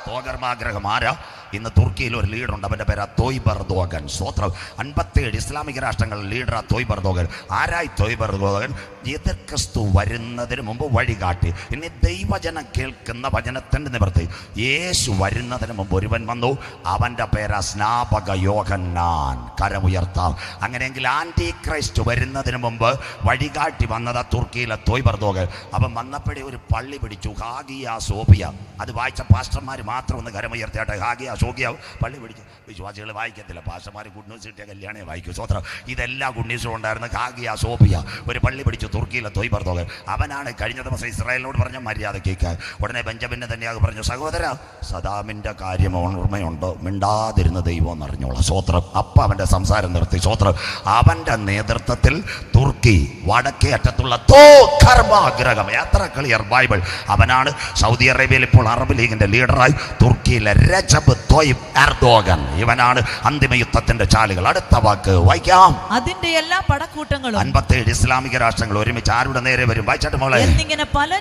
തോഗർമാഗ്രഹം ആരാ? ഇന്ന് തുർക്കിയിൽ ഒരു ലീഡറുണ്ട്, അവൻ്റെ പേരാ തോയ്ബർ ദോഗൻ. സ്വത്രം. 57 ഇസ്ലാമിക രാഷ്ട്രങ്ങളിൽ ലീഡറാ തോയ്ബർ ദോഗൻ. ആരായി തോയ്ബർ ദോഗൻ? എതിർ ക്രിസ്തു വരുന്നതിന് മുമ്പ് വഴികാട്ടി. ഇനി ദൈവജനം കേൾക്കുന്ന വചനത്തിൻ്റെ നിവൃത്തി. യേശു വരുന്നതിന് മുമ്പ് ഒരുവൻ വന്നു, അവൻ്റെ പേരാ സ്നാപക യോഹന്നാൻ. കരമുയർത്താം. അങ്ങനെയെങ്കിൽ ആൻറ്റി ക്രൈസ്റ്റ് വരുന്നതിന് മുമ്പ് വഴികാട്ടി വന്നതാ തുർക്കിയിലെ തോയ്ബർ ദോഗൻ. അവൻ വന്നപ്പോഴേ ഒരു പള്ളി പിടിച്ചു, ഹാഗിയ സോഫിയ. അത് വായിച്ച പാസ്റ്റർമാർ മാത്രം ഒന്ന് കരമുയർത്തിയാട്ടെ. ഹാഗിയ ഷോക്കിയ പള്ളി പിടിച്ച് വിശ്വാസികൾ വായിക്കത്തില്ല, പാഷമാർ ഗുഡ് ന്യൂസ് കിട്ടിയ കല്യാണേ വായിക്കും. സ്വത്രം ഇതെല്ലാം ഗുഡ് ന്യൂസും ഉണ്ടായിരുന്ന കാഗിയ സോഫിയ ഒരു പള്ളി പിടിച്ചു തുർക്കിയിലെ തൊയ്ബർത്തോകൻ. അവനാണ് കഴിഞ്ഞ ദിവസം ഇസ്രായേലിനോട് പറഞ്ഞ മര്യാദ കേൾക്കാൻ. ഉടനെ ബെഞ്ചമിനെ തന്നെയാകെ പറഞ്ഞു, സഹോദര സദാമിൻ്റെ കാര്യം ഓർമ്മയുണ്ടോ, മിണ്ടാതിരുന്ന ദൈവം എന്നറിഞ്ഞോളാം. സ്വത്രം അപ്പം അവൻ്റെ സംസാരം നിർത്തി. സ്വത്രം അവൻ്റെ നേതൃത്വത്തിൽ തുർക്കി വടക്കേ അറ്റത്തുള്ള ഗ്രഹം, എത്ര ക്ലിയർ ബൈബിൾ. അവനാണ് സൗദി അറേബ്യയിൽ ഇപ്പോൾ അറബ് ലീഗിന്റെ ലീഡറായി തുർക്കിയിലെ രജബ് തൊയ്ബ് എർദോഗൻ. ഇവനാണ് അന്തിമ യുദ്ധത്തിന്റെ ചാലുകൾ. അടുത്ത വാക്ക് വായിക്കാം. അതിന്റെ എല്ലാ പടക്കൂട്ടങ്ങളും 57 ഇസ്ലാമിക രാഷ്ട്രങ്ങൾ ഒരുമിച്ച് ആരുടെ നേരെ വരും? വായിച്ചാട്ട് മോളെ. എന്നിങ്ങനെ പല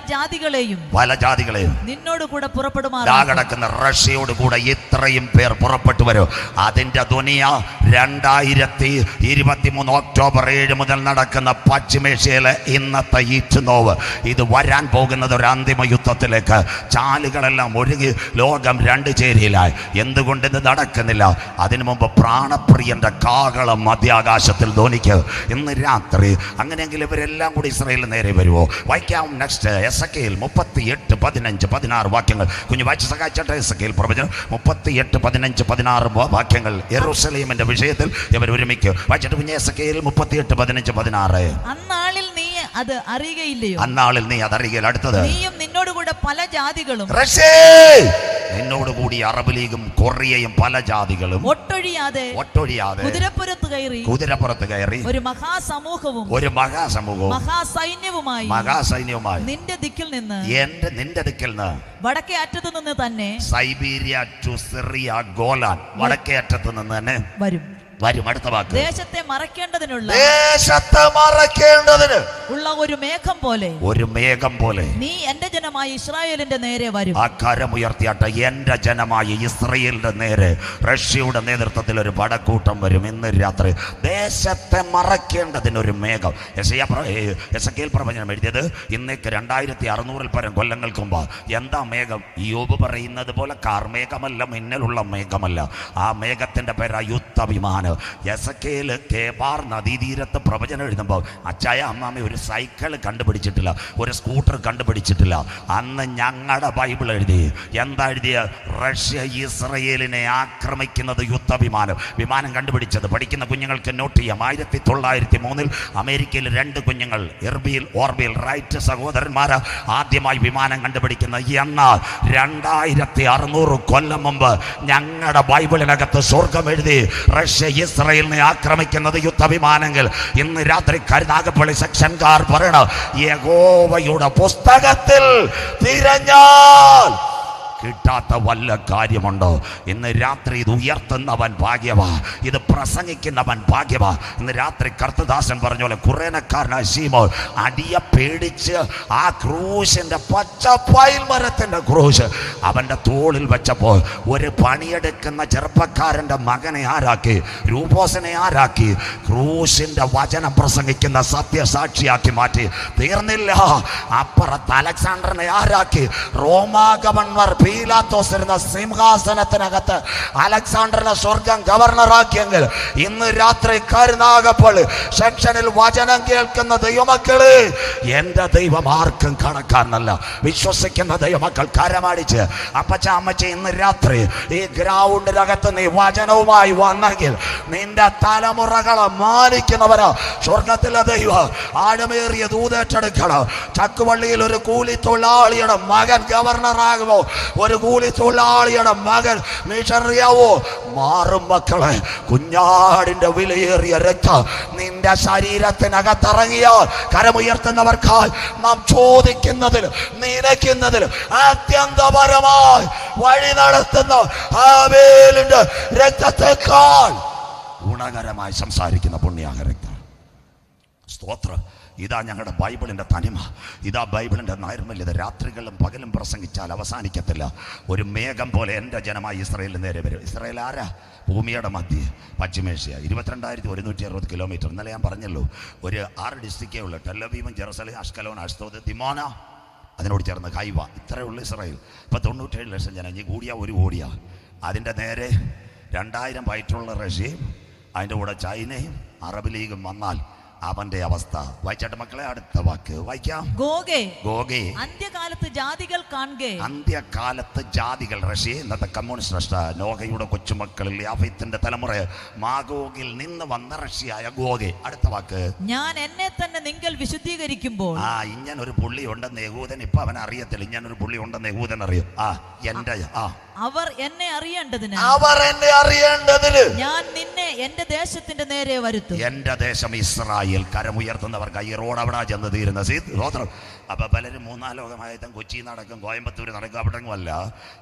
ജാതികളെയും നിന്നോട് കൂടെ പുറപ്പെടുമാറാ കിടക്കുന്ന റഷ്യയോട് കൂടെ ഇത്രയും പേർ പുറപ്പെട്ടു വരും. അതിന്റെ ദുനിയ 2023 ഒക്ടോബർ 7 മുതൽ നടക്കുന്ന പശ്ചിമേഷ്യയിലെ ഇന്നത്തെ ഈറ്റുനോവ്. ഇത് വരാൻ പോകുന്നത് ഒരു അന്തിമ യുദ്ധത്തിലേക്ക്. ചാലുകളെല്ലാം ഒഴുകി ലോകം രണ്ട് ചേരിയിലായി. എന്തുകൊണ്ട് ഇത് നടക്കുന്നില്ല? അതിനു മുമ്പ് പ്രാണപ്രിയന്റെ കാഹളം മധ്യാകാശത്തിൽ ധ്വനിക്ക് ഇന്ന് രാത്രി. അങ്ങനെയെങ്കിൽ ഇവരെല്ലാം കൂടി ഇസ്രായേലിന് നേരെ വരുമോ? വായിക്കാം. നെക്സ്റ്റ് എസെക്കിയേൽ 38, 15, 16 വാക്യങ്ങൾ. കുഞ്ഞു വായിച്ച് സഹായിച്ചട്ടെ. എസെക്കിയേൽ പ്രവചനം 38, 15, 16 വാക്യങ്ങൾ. യെരൂശലേമിന്റെ വിഷയത്തിൽ ഇവർ ഒരുമിക്കും. വായിച്ചിട്ട് കുഞ്ഞ് എസെക്കിയേൽ 38, 15, 16. അന്നാളിൽ നീ അത് അറിയുകയില്ലയോ? അന്നാളിൽ നീ അതറിയുക. അടുത്തത്, നീയും നിന്നോടുകൂടെ പല ജാതികളും നിന്നോടുകൂടി അറബ് ലീഗും കൊറിയയും പല ജാതികളും ഒട്ടൊഴിയാതെ കുതിരപ്പുറത്ത് കയറി ഒരു മഹാസമൂഹവും മഹാസൈന്യവുമായി നിന്റെ ദിക്കിൽ നിന്ന് വടക്കേ അറ്റത്ത് നിന്ന് തന്നെ സൈബീരിയ ടു സിറിയ ഗോലാൻ വടക്കേ അറ്റത്ത് നിന്ന് തന്നെ വരും. അടുത്ത വാക്ക്, ദേശത്തെ മറയ്ക്കേണ്ടതിന് ഉള്ള ഒരു മേഘം പോലെ നീ എന്റെ ജനമായ ഇസ്രായേലിന്റെ നേരെ വരും. ആ കരമുയർത്തിയാട്ടെ. എന്റെ ജനമായ ഇസ്രായേലിന്റെ നേരെ റഷ്യയുടെ നേതൃത്വത്തിൽ ഒരു പടക്കൂട്ടം വരും ഇന്ന് രാത്രി. ദേശത്തെ മറയ്ക്കേണ്ടതിനൊരു മേഘം. എസെക്കിയേൽ പ്രവചനം എഴുതിയത് ഇന്നേക്ക് 2600 പരം കൊല്ലങ്ങൾക്ക് മുമ്പ്. എന്താ മേഘം? യോബ് പറയുന്നത് പോലെ കാർമേഘമല്ല, മിന്നലുള്ള മേഘമല്ല. ആ മേഘത്തിന്റെ പേരാ യുദ്ധവിമാനം. എസെക്കിയേൽ കേബാർ നദീതീരത്ത് പ്രവചനം എഴുതുമ്പോൾ അച്ചായ അമ്മാമ ഒരു സൈക്കിൾ കണ്ടുപിടിച്ചിട്ടില്ല, ഒരു സ്കൂട്ടർ കണ്ടുപിടിച്ചിട്ടില്ല. അന്ന് ഞങ്ങളുടെ ബൈബിൾ എഴുതി. എന്താ എഴുതിയ? റഷ്യ ഇസ്രയേലിനെ ആക്രമിക്കുന്നത് യുദ്ധവിമാനം. വിമാനം കണ്ടുപിടിച്ചത് പഠിക്കുന്ന കുഞ്ഞുങ്ങൾക്ക് നോട്ട് ചെയ്യാം. 1903 അമേരിക്കയിൽ 2 കുഞ്ഞുങ്ങൾ എർബിൽ ഓർബിൽ റൈറ്റ് സഹോദരന്മാർ ആദ്യമായി വിമാനം കണ്ടുപിടിക്കുന്നത്. എന്നാൽ 2600 കൊല്ലം മുമ്പ് ഞങ്ങളുടെ ബൈബിളിനകത്ത് സ്വർഗം എഴുതി റഷ്യ ഇസ്രായേലിനെ ആക്രമിക്കുന്നത് യുദ്ധവിമാനങ്ങൾ. ഇന്ന് രാത്രി കരുനാഗപ്പള്ളി സെക്ഷൻകാർ പറയണം, യഹോവയുടെ പുസ്തകത്തിൽ തിരഞ്ഞാൽ കിട്ടാത്ത വല്ല കാര്യമുണ്ടോ? ഇന്ന് രാത്രി ഇത് ഉയർത്തുന്നവൻ ഭാഗ്യവാ, ഇത് പ്രസംഗിക്കുന്നവൻ ഭാഗ്യവാ. ഇന്ന് രാത്രി കർത്തദാസൻ പറഞ്ഞ പോലെ കുറേനക്കാരനായ ശീമോൻ അടിയെ പേടിച്ച് ആ ക്രൂശിന്റെ പച്ചപ്പയിൽ മരത്തിന്റെ ക്രൂശ് അവന്റെ തോളിൽ വെച്ചപ്പോൾ ഒരു പണിയെടുക്കുന്ന ചെറുപ്പക്കാരന്റെ മകനെ ആരാക്കി? രൂപോസിനെ ആരാക്കി? ക്രൂശിന്റെ വചനം പ്രസംഗിക്കുന്ന സത്യസാക്ഷിയാക്കി മാറ്റി. തീർന്നില്ല, അപ്പുറത്ത് അലക്സാണ്ടറിനെ ആരാക്കി? റോമാ ഗവർണർ പീലാത്തോസിരുന്ന സിംഹാസനത്തിനകത്ത് അലക്സാണ്ടറിനെ സ്വർഗം ഗവർണറാക്കിയെങ്കിൽ ഇന്ന് രാത്രി കരുനാഗപ്പള്ളി സെക്ഷനിൽ വചനം കേൾക്കുന്ന ദൈവമക്കള്, എന്റെ ദൈവം ആർക്കും കണക്കാരനല്ല. വിശ്വസിക്കുന്ന ദൈവമക്കൾ കരമടിച്ച് അപ്പച്ച അമ്മച്ച ഇന്ന് രാത്രി ഈ ഗ്രൗണ്ടിനകത്ത് നീ വചനവുമായി വന്നെങ്കിൽ നിന്റെ തലമുറകളെ മാനിക്കുന്നവരോ സ്വർഗത്തിലെ ദൈവം ആഴമേറിയ ദൂതേറ്റെടുക്കണം. ചക്കുവള്ളിയിൽ ഒരു കൂലി തൊഴിലാളിയുടെ മകൻ ഗവർണറാകുമോ? ഒരു കൂലി തൊഴിലാളിയുടെ മകൻ മിഷണറിയാവോ? മാറും മക്കളെ. കുഞ്ഞാടിന്റെ വിലയേറിയ രക്തം നിന്റെ ശരീരത്തിനകത്തിറങ്ങിയാൽ കരമുയർത്തുന്നവർക്കായി നാം ചോദിക്കുന്നതിൽ നിലയ്ക്കുന്നതിൽ അത്യന്തപരമായി വഴി നടത്തുന്ന ആബേലിന്റെ രക്തത്തെക്കാൾ ഗുണകരമായി സംസാരിക്കുന്ന പുണ്യാഹ രക്തം. സ്തോത്രം. ഇതാ ഞങ്ങളുടെ ബൈബിളിൻ്റെ തനിമ, ഇതാ ബൈബിളിൻ്റെ നൈർമല്യത. രാത്രികളിലും പകലും പ്രസംഗിച്ചാൽ അവസാനിക്കത്തില്ല. ഒരു മേഘം പോലെ എൻ്റെ ജനമായി ഇസ്രായേലിന് നേരെ വരും. ഇസ്രായേൽ ആരാ? ഭൂമിയുടെ മധ്യേ പശ്ചിമേഷ്യ. 22,160 കിലോമീറ്റർ. ഇന്നലെ ഞാൻ പറഞ്ഞല്ലോ, ഒരു 6 ഡിസ്ട്രിക്റ്റേ ഉള്ളൂ. ടെല്ലവീവും ജെറുസലേം, അഷ്കലോൻ, അഷ്തോദ്, ദിമോന, അതിനോട് ചേർന്ന് ഹൈവ. ഇത്രയേ ഉള്ളൂ ഇസ്രായേൽ. ഇപ്പം 97 ലക്ഷം ജനം. ഇനി കൂടിയാ 1 കോടിയാ. അതിൻ്റെ നേരെ 2000 പൈറ്റുള്ള റഷ്യയും അതിൻ്റെ കൂടെ ചൈനയും അറബ് ലീഗും വന്നാൽ അവന്റെ അവസ്ഥ. വായിച്ചാട്ട് മക്കളെ, അടുത്ത വാക്ക് വായിക്കാം. ഗോഗേ അന്ത്യകാലത്ത് ജാതികൾ കാണുകേ. അന്ത്യകാലത്ത് ജാതികൾ. റഷ്യ ഇന്നത്തെ കമ്മ്യൂണിസ്റ്റ് രാഷ്ട്ര നോഹയുടെ കൊച്ചുമക്കളിൽ യാഫത്തിന്റെ തലമുറ മാഗോഗിൽ നിന്ന് വന്ന റഷ്യയായ ഗോഗെ. അടുത്ത വാക്ക്. ഞാൻ എന്നെ തന്നെ നിങ്ങൾ വിശുദ്ധീകരിക്കുമ്പോൾ. ഇങ്ങനൊരു പുള്ളി ഉണ്ടെന്ന് യഹൂദൻ ഇപ്പൊ അവൻ അറിയത്തില്ല. ഇങ്ങനൊരു പുള്ളി ഉണ്ടെന്ന് യഹൂദൻ അറിയും. അവർ എന്നെ അറിയേണ്ടതിന് ഞാൻ നിന്നെ എന്റെ ദേശത്തിന്റെ നേരെ വരുത്തും. എന്റെ ദേശം ഇസ്രായേൽ. കരമുയർത്തുന്നവർക്ക് ഈ റോഡ് അവിടെ ചെന്ന് തീരുന്ന സ്തോത്രം. അപ്പൊ പലരും മൂന്നാം ലോകമായുദ്ധം കൊച്ചി നടക്കും, കോയമ്പത്തൂർ നടക്കും, അവിടെങ്ങുമല്ല.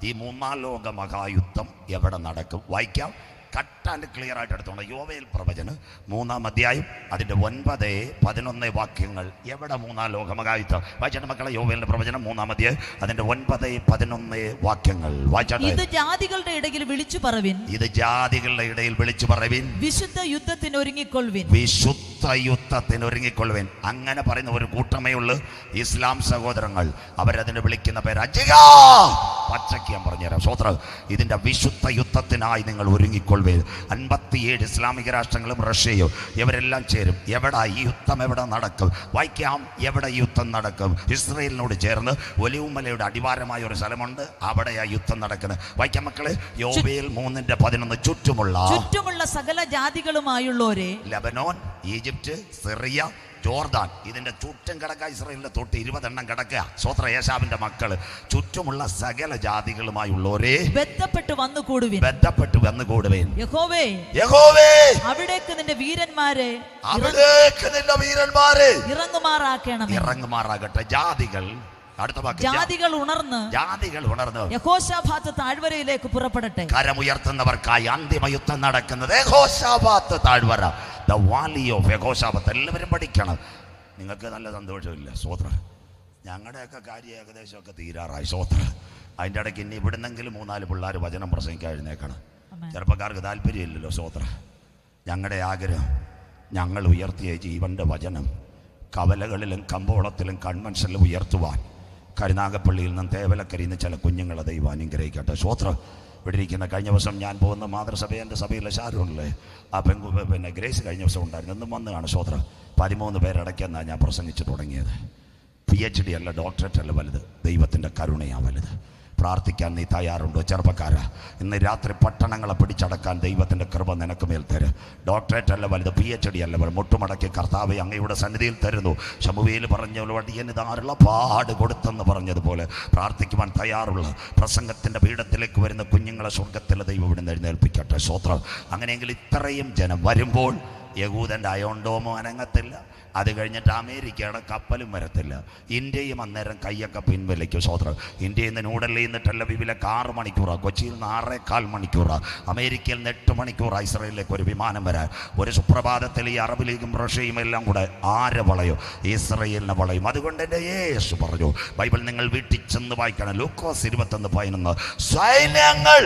ഈ മൂന്നാം ലോക മഹായുദ്ധം എവിടെ നടക്കും? വായിക്കാം. കട്ട് ആൻഡ് ക്ലിയർ ആയിട്ട് എടുത്തോണം. യോവേൽ പ്രവചനം 3-ാം അധ്യായം അതിന്റെ 9-11 വാക്യങ്ങൾ. എവിടെ മൂന്നാം ലോക മഹായുദ്ധം? വായിച്ചാട്ട് മക്കളെ, യോവേലിന്റെ പ്രവചനം 3-ാം അധ്യായം അതിന്റെ 9-11 വാക്യങ്ങൾ വായിച്ചാട്ടെ. ഇത് ജാതികളുടെ ഇടയിൽ വിളിച്ചു പറവിൻ. ഇത് ജാതികളുടെ ഇടയിൽ വിളിച്ചു പറവിൻ. വിശുദ്ധ യുദ്ധത്തിന് ഒരുങ്ങിക്കൊള്ളുവിൻ. വിശുദ്ധ യുദ്ധത്തിന് ഒരുങ്ങിക്കൊള്ളുവിൻ. അങ്ങനെ പറയുന്ന ഒരു കൂട്ടമേ ഉള്ളൂ ഇസ്ലാം സഹോദരങ്ങൾ. അവരതിന് വിളിക്കുന്ന പേര് അജിക. പച്ചയ്ക്ക് ഞാൻ പറഞ്ഞുതരാം. സ്വോത്ര, ഇതിന്റെ വിശുദ്ധ യുദ്ധത്തിനായി നിങ്ങൾ ഒരുങ്ങിക്കൊള്ളുവിൻ. 57 ഇസ്ലാമിക രാഷ്ട്രങ്ങളും റഷ്യയും ഇവരെല്ലാം ചേരും. എവിടെ ഈ യുദ്ധം എവിടെ നടക്കും? വായിക്കാം. എവിടെ യുദ്ധം നടക്കും? ഇസ്രയേലിനോട് ചേർന്ന് ഒലിവുമലയുടെ അടിവാരമായ ഒരു സ്ഥലമുണ്ട്, അവിടെ ആ യുദ്ധം നടക്കുന്നത്. വായിക്കാം മക്കളെ. യോവേൽ 3:11. ചുറ്റുമുള്ള സകല ജാതികളുമായുള്ളവരെ, ലെബനോൻ, ഈജിപ്റ്റ്, സിറിയ, ജോർദാൻ, ഇതിന്റെ ചുറ്റും കിടക്കുക. ഇസ്രായേലിന്റെ തൊട്ട് 20 എണ്ണം കിടക്കുക. സ്വോത്ര, യേശാവിന്റെ മക്കള്. ചുറ്റുമുള്ള സകല ജാതികളുമായുള്ളവരെ ബന്ധപ്പെട്ട് വന്നുകൂടുവിൻ. യഹോവേ, അവിടേക്ക് നിന്റെ വീരന്മാരെ ഇറങ്ങുമാറാകട്ടെ. ജാതികൾ. അടുത്ത വാക്ക്. ജാതികൾ ഉണർന്ന് യഹോശാഫാത്ത് താഴ്വരയിലേക്ക് പുറപ്പെടട്ടെ. കരമുയർത്തുന്നവർക്കായി അന്തിമ യുദ്ധം നടക്കുന്നത് യഹോശാഫാത്ത് താഴ്വര. The Valley of Jehoshaphat. എല്ലാവരും പഠിക്കണം. നിങ്ങൾക്ക് നല്ല സന്തോഷമില്ല. സ്വോത്ര, ഞങ്ങളുടെയൊക്കെ കാര്യം ഏകദേശമൊക്കെ തീരാറായി. സ്വോത്ര, അതിൻ്റെ ഇടയ്ക്ക് ഇനി ഇവിടുന്നെങ്കിലും 3-4 പിള്ളേർ വചനം പ്രസംഗിക്കാൻ എഴുന്നേക്കണം. ചെറുപ്പക്കാർക്ക് താല്പര്യമില്ലല്ലോ. സ്വോത്ര, ഞങ്ങളുടെ ആഗ്രഹം ഞങ്ങൾ ഉയർത്തിയ ജീവന്റെ വചനം കവലകളിലും കമ്പോളത്തിലും കൺവെൻഷനിലും ഉയർത്തുവാൻ കരുനാഗപ്പള്ളിയിൽ നിന്നും തേവലക്കരിയിൽ നിന്ന് ചില കുഞ്ഞുങ്ങളെ ദൈവം അനുഗ്രഹിക്കട്ടെ. സ്വോത്ര, ഇവിടെ ഇരിക്കുന്ന കഴിഞ്ഞ ദിവസം ഞാൻ പോകുന്ന മാതൃസഭ, എൻ്റെ സഭയിലെ ഷാരൂണിലെ ആ പിന്നെ ഗ്രേസ് കഴിഞ്ഞ ദിവസം ഉണ്ടായിരുന്നു. എന്നും വന്ന് കാണും. സ്വോത്ര, 13 പേരടയ്ക്കെന്നാണ് ഞാൻ പ്രസംഗിച്ച് തുടങ്ങിയത്. PhD അല്ല, ഡോക്ടറേറ്റ് അല്ല വലുത്, ദൈവത്തിൻ്റെ കരുണയാണ് വലുത്. പ്രാർത്ഥിക്കാൻ നീ തയ്യാറുണ്ടോ ചെറുപ്പക്കാരാ? ഇന്ന് രാത്രി പട്ടണങ്ങളെ പിടിച്ചടക്കാൻ ദൈവത്തിൻ്റെ കൃപ നിനക്ക് മേൽ തരും. ഡോക്ടറേറ്റ് അല്ല വലുത്, PhD അല്ല വലുത്. മുട്ടുമടക്കി കർത്താവെ അങ്ങയുടെ സന്നിധിയിൽ തരുന്നു. ശമൂവേൽ പറഞ്ഞ വടിയന് ധാരാള പാട് കൊടുത്തെന്ന് പറഞ്ഞതുപോലെ പ്രാർത്ഥിക്കുവാൻ തയ്യാറുള്ള പ്രസംഗത്തിൻ്റെ പീഠത്തിലേക്ക് വരുന്ന കുഞ്ഞുങ്ങളെ സ്വർഗത്തിലെ ദൈവം ഇവിടെ എഴുന്നേൽപ്പിക്കട്ടെ. സ്വോത്രം. അങ്ങനെയെങ്കിൽ ഇത്രയും ജനം വരുമ്പോൾ യഹൂദൻ്റെ അയോണ്ടോമോ അനങ്ങത്തില്ല. അത് കഴിഞ്ഞിട്ട് അമേരിക്കയുടെ കപ്പലും വരത്തില്ല. ഇന്ത്യയും അന്നേരം കയ്യൊക്കെ പിൻവലിക്കും. സ്വോത്രം. ഇന്ത്യയിൽ നിന്ന് ന്യൂഡൽഹിയിൽ നിന്ന് ടെലവീവിലേക്ക് 6 മണിക്കൂറാണ്, കൊച്ചിയിൽ നിന്ന് 6.25 മണിക്കൂറാണ്, അമേരിക്കയിൽ നിന്ന് 8 മണിക്കൂറാണ് ഇസ്രായേലിലേക്ക് ഒരു വിമാനം വരാൻ. ഒരു സുപ്രഭാതത്തിൽ ഈ അറബ് ലീഗും റഷ്യയും എല്ലാം കൂടെ ആരെ വളയും? ഇസ്രായേലിനെ വളയും. അതുകൊണ്ട് എൻ്റെ യേശു പറഞ്ഞു, ബൈബിൾ നിങ്ങൾ വീട്ടിൽ ചെന്ന് വായിക്കണം. ലൂക്കോസ് 21:11. സൈന്യങ്ങൾ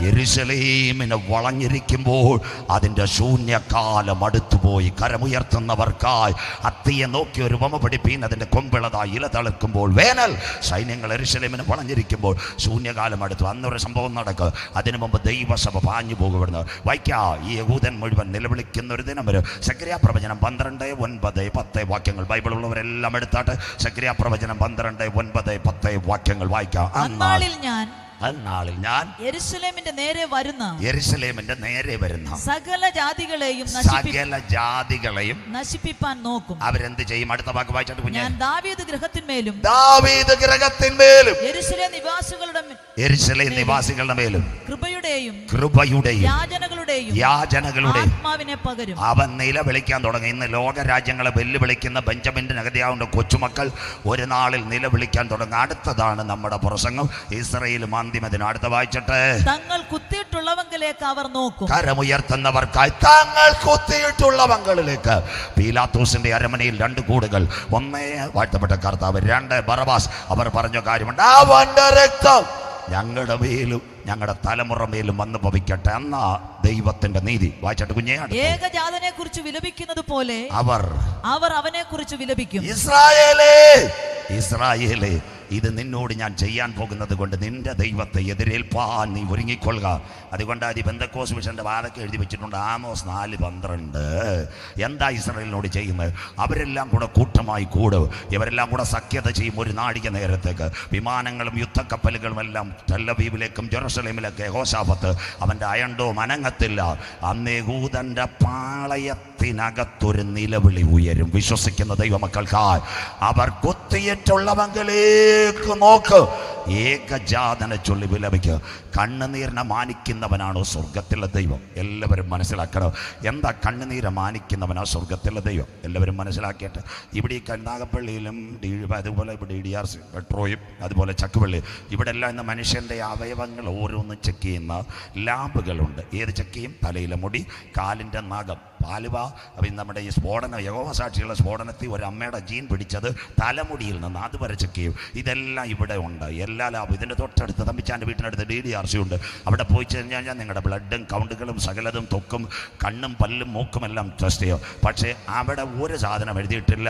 യെരൂശലേമിനെ വളഞ്ഞിരിക്കുമ്പോൾ അതിൻ്റെ ശൂന്യകാലം അടുത്തുപോയി. കരമുയർത്തുന്നവർക്കായി അത്തിയെ നോക്കി ഒരു ഉപമ പഠിപ്പീൻ. അതിൻ്റെ കൊമ്പിളതായി ഇല തളിർക്കുമ്പോൾ വേനൽ. സൈന്യങ്ങൾ യെരൂശലേമിനെ വളഞ്ഞിരിക്കുമ്പോൾ ശൂന്യകാലം അടുത്തു. അന്നൊരു സംഭവം നടക്കുക. അതിനു മുമ്പ് ദൈവസഭ പാഞ്ഞു പോകുവിടുന്നത്. വായിക്കാ. ഈ യഹൂദൻ മുഴുവൻ നിലവിളിക്കുന്ന ഒരു ദിനം വരും. സെഖര്യാ പ്രവചനം 12, 9, 10 വാക്യങ്ങൾ. ബൈബിൾ ഉള്ളവരെല്ലാം എടുത്താട്ട് സെഖര്യാ പ്രവചനം 12, 9, 10 വാക്യങ്ങൾ വായിക്കാം. അന്നാളിൽ ഞാൻ യെരൂശലേമിന്റെ നേരെ വരുന്ന സകല ജാതികളെയും നശിപ്പിപ്പാൻ നോക്കും. അവരെന്ത് ചെയ്യും? അടുത്ത വാക്ക് വായിച്ചിട്ട് ഞാൻ ദാവീദ് ഗൃഹത്തിന്മേലും യെരൂശലേം നിവാസികളുടെ മേലും കൃപയുടെയും യാചനകളുടെയും ആത്മാവിനെ പകരും. അവൻ നിലവിളിക്കാൻ തുടങ്ങി. ഇന്ന് ലോകരാജ്യങ്ങളെ വെല്ലുവിളിക്കുന്ന ബെഞ്ചമിന്റെ നഗതിയാവുന്ന കൊച്ചുമക്കൾ ഒരു നാളിൽ നിലവിളിക്കാൻ തുടങ്ങും. അടുത്തതാണ് നമ്മുടെ പ്രസംഗം. ഇസ്രായേലും അന്തിമദിനം. അടുത്ത വായിച്ചിട്ട് തങ്ങൾ കുത്തിയിട്ടുള്ളവങ്കിലേക്ക് അവർ നോക്കും. കരമുയർത്തുന്നവർക്കായി തങ്ങൾ കുത്തിയിട്ടുള്ളവങ്ങളിലേക്ക്. പീലാത്തോസിന്റെ അരമനയിൽ 2 കൂടുകൾ. 1 വാഴ്ത്തപ്പെട്ട കർത്താവ്, 2 ബറബാസ്. അവർ പറഞ്ഞ കാര്യമുണ്ട്, അവന്റെ രക്തം ഞങ്ങളുടെ മേലും ഞങ്ങളുടെ തലമുറ മേലും വന്ന് ഭവിക്കട്ടെ എന്നാ ദൈവത്തിന്റെ നീതി. വായിച്ചിട്ട് കുഞ്ഞേ, ഏകജാതനെ കുറിച്ച് വിലപിക്കുന്നത് പോലെ അവർ അവനെ കുറിച്ച് വിലപിക്കും. ഇസ്രായേലേ ഇത് നിന്നോട് ഞാൻ ചെയ്യാൻ പോകുന്നത് കൊണ്ട് നിന്റെ ദൈവത്തെ എതിരേൽപ്പാൻ നീ ഒരുങ്ങിക്കൊള്ളുക. അതുകൊണ്ട് ഈ പെന്തക്കോസ് മിഷന്റെ വാതൊക്കെ എഴുതി വെച്ചിട്ടുണ്ട്. ആമോസ് 4:12. എന്താ ഇസ്രായേലിനോട് ചെയ്യുന്നത്? അവരെല്ലാം കൂടെ കൂട്ടമായി കൂടും, ഇവരെല്ലാം കൂടെ സഖ്യത ചെയ്യും. ഒരു നാഴിക നേരത്തേക്ക് വിമാനങ്ങളും യുദ്ധക്കപ്പലുകളും എല്ലാം തെല്ലവീവിലേക്കും ജെറുസലേമിലേക്ക് യഹോശാഫത്ത് അവൻ്റെ അയണ്ടവും അനങ്ങത്തില്ല. അന്ന് യഹൂദന്റെ പാളയത്തിനകത്തൊരു നിലവിളി ഉയരും. വിശ്വസിക്കുന്ന ദൈവമക്കൾക്കായി അവർ കുത്തിയിട്ടുള്ളവങ്കിലേക്ക് നോക്ക്, ഏകജാതനെ ചൊല്ലി വിലപിക്കുക. കണ്ണുനീരിനെ മാനിക്കുന്നവനാണോ സ്വർഗത്തിലെ ദൈവം? എല്ലാവരും മനസ്സിലാക്കണം. എന്താ കണ്ണുനീരെ മാനിക്കുന്നവനാ സ്വർഗത്തിലെ ദൈവം? എല്ലാവരും മനസ്സിലാക്കിയിട്ട് ഇവിടെ ഈ കരുനാഗപ്പള്ളിയിലും അതുപോലെ ഇവിടെ DRC മെട്രോയും അതുപോലെ ചക്കുപള്ളി ഇവിടെ എല്ലാം ഇന്ന് മനുഷ്യൻ്റെ അവയവങ്ങൾ ഓരോന്നും ചെക്ക് ചെയ്യുന്ന ലാബുകളുണ്ട്. ഏത് ചെക്ക് ചെയ്യും? തലയിലെ മുടി, കാലിൻ്റെ നഖം, പാലുവ. നമ്മുടെ ഈ സ്ഫോടനം, യഹോവ സാക്ഷിയുള്ള സ്ഫോടനത്തിൽ ഒരു അമ്മയുടെ ജീൻ പിടിച്ചത് തലമുടിയിൽ നിന്ന്, അതുവരെ ചെക്ക് ചെയ്യും. ഇതെല്ലാം ഇവിടെ ഉണ്ട്, എല്ലാ ലാബും. ഇതിൻ്റെ തൊട്ടടുത്ത് തമ്പിച്ചാൻ്റെ വീട്ടിനടുത്ത് DRC ഉണ്ട്. അവിടെ പോയി കഴിഞ്ഞാൽ നിങ്ങളുടെ ബ്ലഡും കൗണ്ടുകളും സകലതും തൊക്കും കണ്ണും പല്ലും മൂക്കും എല്ലാം ടെസ്റ്റ് ചെയ്യും. പക്ഷേ അവിടെ ഒരു സാധനം എഴുതിയിട്ടില്ല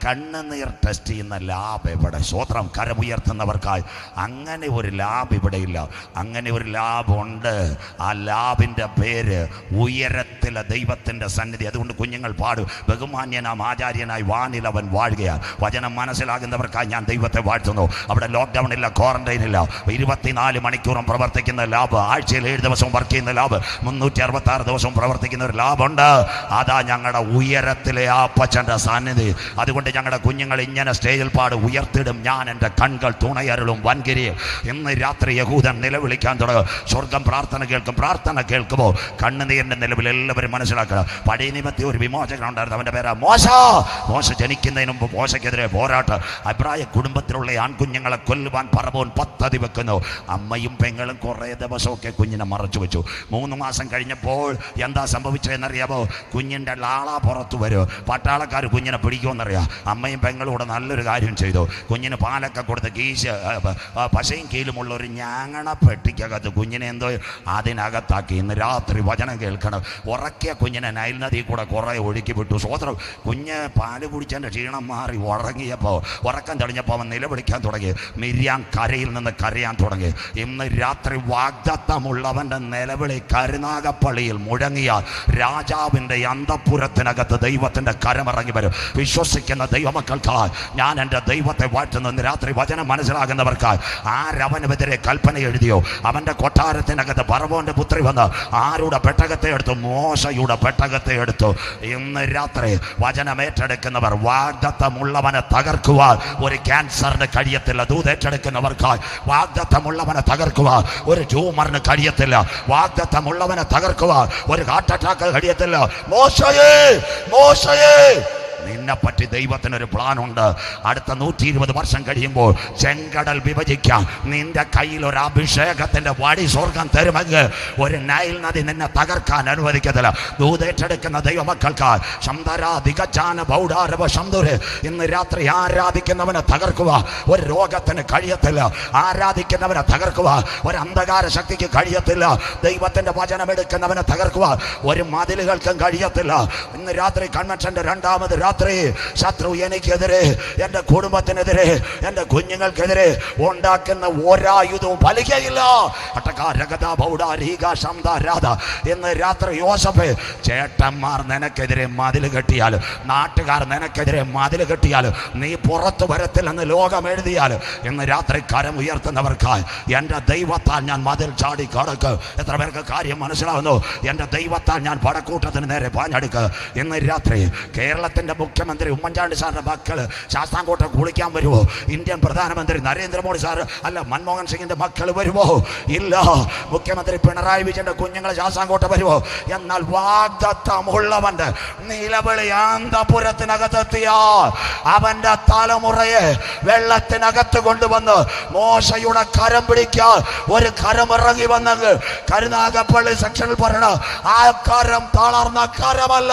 കണ്ണുനീർ ടെസ്റ്റ് ചെയ്യുന്ന ലാബ് എവിടെ? സ്വോത്രം. കരമുയർത്തുന്നവർക്കായി അങ്ങനെ ഒരു ലാബ് ഇവിടെ ഇല്ല. അങ്ങനെ ഒരു ലാബ് ഉണ്ട്. ആ ലാബിൻ്റെ പേര് ഉയരത്തിലെ ദൈവത്തിൻ്റെ സന്നിധി. അതുകൊണ്ട് കുഞ്ഞുങ്ങൾ പാടും, ബഹുമാന്യനാം ആചാര്യനായി വാനിൽ അവൻ വാഴുകയാണ്. വചനം മനസ്സിലാകുന്നവർക്കായി ഞാൻ ദൈവത്തെ വാഴ്ത്തുന്നു. അവിടെ ലോക്ക്ഡൗൺ ഇല്ല, ക്വാറന്റൈൻ ഇല്ല, 24 മണിക്കൂറും പ്രവർത്തിക്കുന്ന ലാബ്, ആഴ്ചയിൽ 7 ദിവസവും വർക്ക് ചെയ്യുന്ന ലാബ്, 366 ദിവസവും പ്രവർത്തിക്കുന്ന ഒരു ലാബുണ്ട്. അതാ ഞങ്ങളുടെ ഉയരത്തിലെ ആ അപ്പച്ചൻ്റെ സന്നിധി. അതുകൊണ്ട് ഞങ്ങളുടെ കുഞ്ഞുങ്ങൾ ഇങ്ങനെ സ്റ്റേജിൽ പാട് ഉയർത്തിടും, ഞാൻ എൻ്റെ കൺകൾ തുണയരുളും വൻകിരിയും. ഇന്ന് രാത്രി യഹൂദൻ നിലവിളിക്കാൻ തുടങ്ങും. സ്വർഗം പ്രാർത്ഥന കേൾക്കും. പ്രാർത്ഥന കേൾക്കുമ്പോൾ കണ്ണുനീരിൻ്റെ നിലവിൽ എല്ലാവരും മനസ്സിലാക്കണം. പഴയ നിയമത്തിൽ ഒരു വിമോചകൻ ഉണ്ടായിരുന്നു, അവൻ്റെ പേരാ മോശ. മോശ ജനിക്കുന്നതിന് മുമ്പ് മോശയ്ക്കെതിരെ പോരാട്ടം. അബ്രായ കുടുംബത്തിലുള്ള ആൺകുഞ്ഞുങ്ങളെ കൊല്ലുവാൻ പറവോൻ പദ്ധതി വെക്കുന്നു. അമ്മയും പെങ്ങളും കുറേ ദിവസമൊക്കെ കുഞ്ഞിനെ മറച്ചു വെച്ചു. 3 മാസം കഴിഞ്ഞപ്പോൾ എന്താ സംഭവിച്ചതെന്നറിയാമോ? കുഞ്ഞിൻ്റെ ലാള പുറത്തു വരും. പട്ടാളക്കാർ കുഞ്ഞിനെ പിടിക്കുമെന്നറിയാം. അമ്മയും പെങ്ങളും കൂടെ നല്ലൊരു കാര്യം ചെയ്തു. കുഞ്ഞിന് പാലൊക്കെ കൊടുത്ത് പശയും കീലുമുള്ള ഒരു ഞാങ്ങണ പെട്ടിക്കകത്ത് കുഞ്ഞിനെ എന്തോ അതിനകത്താക്കി. ഇന്ന് രാത്രി വചനം കേൾക്കണം. ഉറക്കിയ കുഞ്ഞിനെ നൈൽ നദി കൂടെ കുറേ ഒഴുക്കി വിട്ടു. സ്വോത്രം. കുഞ്ഞ് പാല് കുടിച്ചതിൻ്റെ ക്ഷീണം മാറി ഉറങ്ങിയപ്പോൾ, ഉറക്കം തെളിഞ്ഞപ്പോൾ അവൻ നിലവിളിക്കാൻ തുടങ്ങി. മിര്യാം കരയിൽ നിന്ന് കരയാൻ തുടങ്ങി. ഇന്ന് രാത്രി വാഗ്ദത്തമുള്ളവൻ്റെ നിലവിളി കരുനാഗപ്പള്ളിയിൽ മുഴങ്ങിയാൽ രാജാവിൻ്റെ അന്തഃപുരത്തിനകത്ത് ദൈവത്തിൻ്റെ കരമിറങ്ങി വരും. വിശ്വസിക്കുന്ന ദൈവമക്കൾക്കായി ഞാൻ എൻ്റെ ദൈവത്തെ വാഴ്ത്തുന്നു. ഇന്ന് രാത്രി വചനം മനസ്സിലാകുന്നവർക്കായി ആരവനെതിരെ കൽപ്പന എഴുതിയോ അവൻ്റെ കൊട്ടാരത്തിനകത്ത് പറവോന്റെ പുത്രി വന്ന് ആരുടെ പെട്ടകത്തെ എടുത്തു? മോശയുടെ പെട്ടകത്തെ എടുത്തു. ഇന്ന് രാത്രി വചനം ഏറ്റെടുക്കുന്നവർ വാഗ്ദത്തമുള്ളവനെ തകർക്കുവാൻ ഒരു ക്യാൻസറിന് കഴിയത്തില്ല. ദൂതേറ്റെടുക്കുന്നവർക്കായി വാഗ്ദത്തമുള്ളവനെ തകർക്കുവാൻ ഒരു ട്യൂമറിന് കഴിയത്തില്ല. വാഗ്ദത്തമുള്ളവനെ തകർക്കുവാൻ ഒരു ഹാർട്ട് അറ്റാക്ക് കഴിയത്തില്ല. മോശയേ, മോശയേ, നിന്നെപ്പറ്റി ദൈവത്തിനൊരു പ്ലാനുണ്ട്. അടുത്ത 120 വർഷം കഴിയുമ്പോൾ ചെങ്കടൽ വിഭജിക്കാൻ നിന്റെ കയ്യിൽ ഒരു അഭിഷേകത്തിന്റെ വടി സ്വർഗം തരുമെങ്കിൽ ഒരു നൈൽ നദി നിന്നെ തകർക്കാൻ അനുവദിക്കത്തില്ല. ദൂതേറ്റെടുക്കുന്ന ദൈവമക്കൾക്ക് ഇന്ന് രാത്രി ആരാധിക്കുന്നവനെ തകർക്കുക ഒരു രോഗത്തിന് കഴിയത്തില്ല. ആരാധിക്കുന്നവനെ തകർക്കുക ഒരു അന്ധകാര ശക്തിക്ക് കഴിയത്തില്ല. ദൈവത്തിന്റെ വചനം എടുക്കുന്നവനെ തകർക്കുക ഒരു മതിലുകൾക്കും കഴിയത്തില്ല. ഇന്ന് രാത്രി കൺവെൻഷന്റെ 2ാമത് രാത്രി ശത്രു എനിക്കെതിരെ, എൻ്റെ കുടുംബത്തിനെതിരെ, എൻ്റെ കുഞ്ഞുങ്ങൾക്കെതിരെ ഉണ്ടാക്കുന്ന ഒരായുധവും ഫലിക്കയില്ല. ഇന്ന് രാത്രി യോസഫ്, ചേട്ടന്മാർ നിനക്കെതിരെ മതിൽ കെട്ടിയാൽ, നാട്ടുകാർ നിനക്കെതിരെ മതിൽ കെട്ടിയാൽ നീ പുറത്തു വരത്തില്ലെന്ന് ലോകം എഴുതിയാൽ, ഇന്ന് രാത്രി കരം ഉയർത്തുന്നവർക്കായി എൻ്റെ ദൈവത്താൽ ഞാൻ മതിൽ ചാടി കടക്ക്. എത്ര പേർക്ക് കാര്യം മനസ്സിലാവുന്നു? എൻ്റെ ദൈവത്താൽ ഞാൻ പടക്കൂട്ടത്തിന് നേരെ പാഞ്ഞെടുക്കുക. ഇന്ന് രാത്രി കേരളത്തിൻ്റെ മുഖ്യമന്ത്രി ഉമ്മൻചാണ്ടി സാറിന്റെ മക്കള് ശാസ്താംകോട്ട കുളിക്കാൻ വരുമോ? ഇന്ത്യൻ പ്രധാനമന്ത്രി നരേന്ദ്രമോദി സാർ അല്ല മൻമോഹൻ സിംഗിന്റെ മക്കൾ വരുമോ? ഇല്ല. മുഖ്യമന്ത്രി പിണറായി വിജയന്റെ കുഞ്ഞുങ്ങൾ ശാസ്താംകോട്ട വരുമോ? എന്നാൽ വാഗ്ദത്തമുള്ളവന്റെ നിലവിളി അന്തഃപുരത്തിനകത്തെത്തിയാൽ അവന്റെ തലമുറയെ വെള്ളത്തിനകത്ത് കൊണ്ടുവന്ന് മോശയുടെ കരം പിടിക്കാൻ ഒരു കരം ഇറങ്ങി വന്നെങ്കിൽ കരുനാഗപ്പള്ളി സെക്ഷനിൽ പറയണ ആ കരം തളർന്ന കരമല്ല.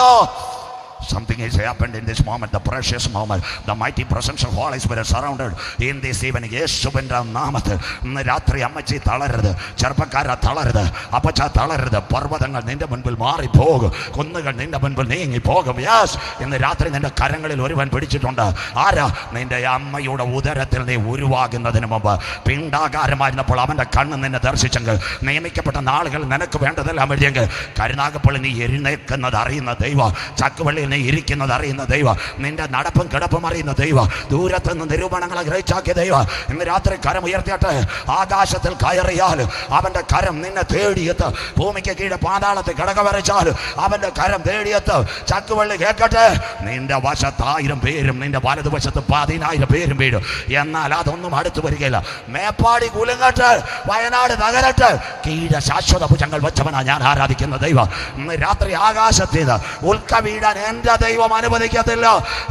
Something is happened in this moment, the precious moment. The mighty presence of Holy Spirit surrounded in this evening. യേശുവിന്റെ നാമത്തിൽ ഇന്ന് രാത്രി അമ്മച്ചി തളരരുത്, ചെറുപ്പക്കാര തളരരുത്, അപ്പച്ച തളരരുത്. പർവ്വതങ്ങൾ നിന്റെ മുൻപിൽ മാറിപ്പോകും, കുന്നുകൾ നിന്റെ മുൻപിൽ നീങ്ങിപ്പോകും. യെസ്, ഇന്ന് രാത്രി നിന്റെ കരങ്ങളിൽ ഒരുവൻ പിടിച്ചിട്ടുണ്ട്. ആരാ? നിന്റെ അമ്മയുടെ ഉദരത്തിൽ നീ ഉരുവാകുന്നതിന് മുമ്പ് പിണ്ടാകാരമായിരുന്നപ്പോൾ അവന്റെ കണ്ണ് നിന്നെ ദർശിച്ചെങ്കിൽ, നിയമിക്കപ്പെട്ട നാളുകൾ നിനക്ക് വേണ്ടതെല്ലാം എഴുതിയെങ്കിൽ, കരുനാഗപ്പള്ളി നീ എഴുന്നേൽക്കുന്നത് അറിയുന്ന ദൈവം, ചക്കുവള്ളിയിൽ നീ ഇരിക്കുന്നത് അറിയുന്ന ദൈവം, നിന്റെ നടപ്പും കിടപ്പും അറിയുന്ന ദൈവം, ദൂരത്തുനിന്ന് നിരൂപണങ്ങളെ ഗ്രഹിച്ചാക്കിയ ദൈവം ഇന്ന് രാത്രി കരം ഉയർത്തിയാട്ടെ. ആകാശത്തിൽ കയറിയാൽ അവന്റെ കരം നിന്നെ തേടിയെത്ത്. ഭൂമിക്ക് കീഴെ പാതാളത്തിൽ കിടക വരച്ചാൽ അവന്റെ കരം തേടിയെത്ത്. ചക്കുവള്ളി കേൾക്കട്ടെ, നിന്റെ വശത്ത് 1000 പേരും നിന്റെ വലതുവശത്ത് 10,000 പേരും വീഴും, എന്നാൽ അതൊന്നും അടുത്ത് വരികയില്ല. മേപ്പാടി കുലുങ്ങട്ടെ, വയനാട് തകരട്ടെ, കീഴെ ശാശ്വത ഭുജങ്ങൾ വെച്ചവനാ ഞാൻ ആരാധിക്കുന്ന ദൈവം. ഇന്ന് രാത്രി ആകാശത്തേത് ഉൽക്ക വീഴാൻ എന്റെ ദൈവം അനുവദിക്കത്തില്ല.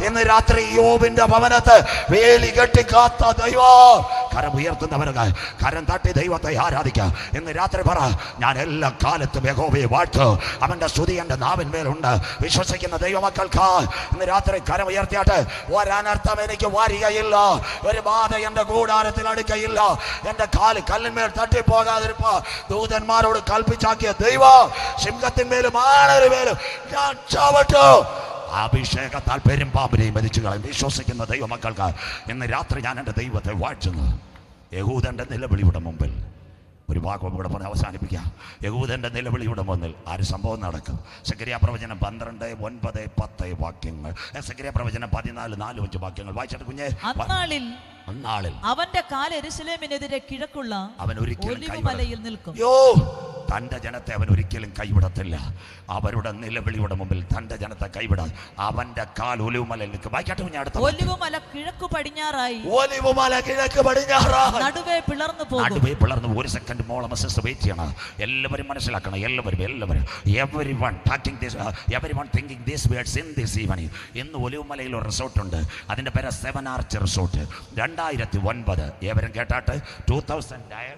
ഇന്ന് രാത്രി യോബിന്റെ ഭവനത്തെ വേലി കെട്ടിക്കാത്ത ദൈവം. കരം ഉയർത്തുന്നവർക്ക് കരം തട്ടി ദൈവത്തെ ആരാധിക്കാം. ഇന്ന് രാത്രി പറ, ഞാൻ എല്ലാ കാലത്തും യഹോവയെ വാഴ്ത്തും, അവന്റെ സ്തുതി എന്റെ നാവിന്മേലുണ്ട്. വിശ്വസിക്കുന്ന ദൈവമക്കൾക്ക് ഇന്ന് രാത്രി കരം ഉയർത്തിയാട്ടെ. ഒരനർത്ഥം എനിക്ക് വരികയില്ല, ഒരു ബാധ എന്റെ കൂടാരത്തിൽ അടുക്കയില്ല, എന്റെ കാല് കല്ലിന്മേൽ തട്ടിപ്പോകാതിരിപ്പ ദൂതന്മാരോട് കൽപ്പിച്ചാക്കിയ ദൈവം സിംഹത്തിന്മേലും ആണരുമേലും ഞാൻ ചവിട്ടു. അഭിഷേകത്താൽ പെരുമ്പാമ്പിനെയും മരിച്ചു കളയും. വിശ്വസിക്കുന്ന ദൈവമക്കൾക്ക് ഇന്ന് രാത്രി ഞാൻ എൻ്റെ ദൈവത്തെ വാഴ്ത്തുന്നു. യഹൂദന്റെ നിലവിളിയുടെ മുമ്പിൽ ഒരു വാക്കും കൂടെ പറഞ്ഞ് അവസാനിപ്പിക്കാം. യഹൂദന്റെ നിലവിളിയുടെ മുന്നിൽ ആര് സംഭവം നടക്കും? സെഖര്യാ പ്രവചനം 12, 9, 10 വാക്യങ്ങൾ. സെഖര്യാ പ്രവചനം 14, 4, 5 വാക്യങ്ങൾ വായിച്ചിട്ട് കുഞ്ഞെ. അന്നാളിൽ അവന്റെ കാല് യെരൂശലേമിനെതിരെ കിഴക്കുള്ള അവൻ ഒരിക്കലും ഒലിവുമലയിൽ നിൽക്കും. തന്റെ ജനത്തെ അവൻ ഒരിക്കലും കൈവിടത്തില്ല. അവരുടെ നിലവിളിയുടെ മുമ്പിൽ തന്റെ ജനത്തെ കൈവിടാൻ അവന്റെ കാൽ ഒലിവുമലയിൽ നിൽക്കും. വായിക്കട്ടെ കുഞ്ഞെ. അടുത്ത ഒലിവുമല കിഴക്ക് പടിഞ്ഞാറായി, ഒലിവുമല കിഴക്ക് പടിഞ്ഞാറായി, നടുവേ പിളർന്നു പോകും. നടുവേ പിളർന്നു. ഒരു സെക്കൻഡ് മോളെ മെസ്സേജ് വെയിറ്റ് ചെയ്യണം. എല്ലാവരും മനസ്സിലാക്കണം. everyone thinking these words in this evening. ഇന്ന് ഒലിവുമലയിൽ ഒരു റിസോർട്ട് ഉണ്ട്. അതിന്റെ പേര് 7 Arch റിസോർട്ട്. 2009 ഏവരും കേട്ടാട്ട് 2009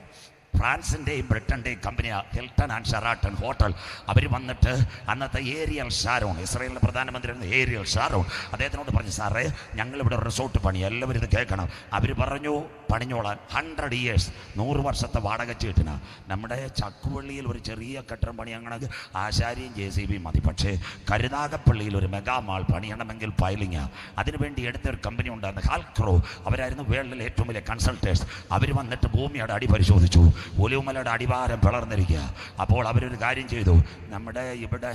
ഫ്രാൻസിൻ്റെയും ബ്രിട്ടൻ്റെയും കമ്പനിയാണ് ഹിൽട്ടൺ ആൻഡ് ഷെറാട്ടൺ ഹോട്ടൽ. അവർ വന്നിട്ട് അന്നത്തെ ഏരിയൽ ഷാരോൺ, ഇസ്രായേലിൻ്റെ പ്രധാനമന്ത്രി ഏരിയൽ ഷാരോൺ അദ്ദേഹത്തിനോട് പറഞ്ഞു, സാറേ ഞങ്ങളിവിടെ റിസോർട്ട് പണി, എല്ലാവരും ഇത് കേൾക്കണം. അവർ പറഞ്ഞു പണിഞ്ഞോളാൻ 100 years 100 വർഷത്തെ വാടക ചീട്ടിന്. നമ്മുടെ ചക്കുവള്ളിയിൽ ഒരു ചെറിയ കെട്ടിടം പണിയണമെങ്കിൽ ആശാരിയും JCB മതി. പക്ഷേ കരുനാഗപ്പള്ളിയിൽ ഒരു മെഗാമാൾ പണിയണമെങ്കിൽ പൈലിങ്ങാണ്. അതിനുവേണ്ടി എടുത്തൊരു കമ്പനി ഉണ്ടായിരുന്നു, ഹാൽക്രോ. അവരായിരുന്നു വേൾഡിലെ ഏറ്റവും വലിയ കൺസൾട്ടേഴ്സ്. അവർ വന്നിട്ട് ഭൂമിയുടെ അടി പരിശോധിച്ചു. ഒലിവുമലയുടെ അടിവാരം പിളർന്നിരിക്കുക. അപ്പോൾ അവരൊരു കാര്യം ചെയ്തു. നമ്മുടെ ഇവിടെ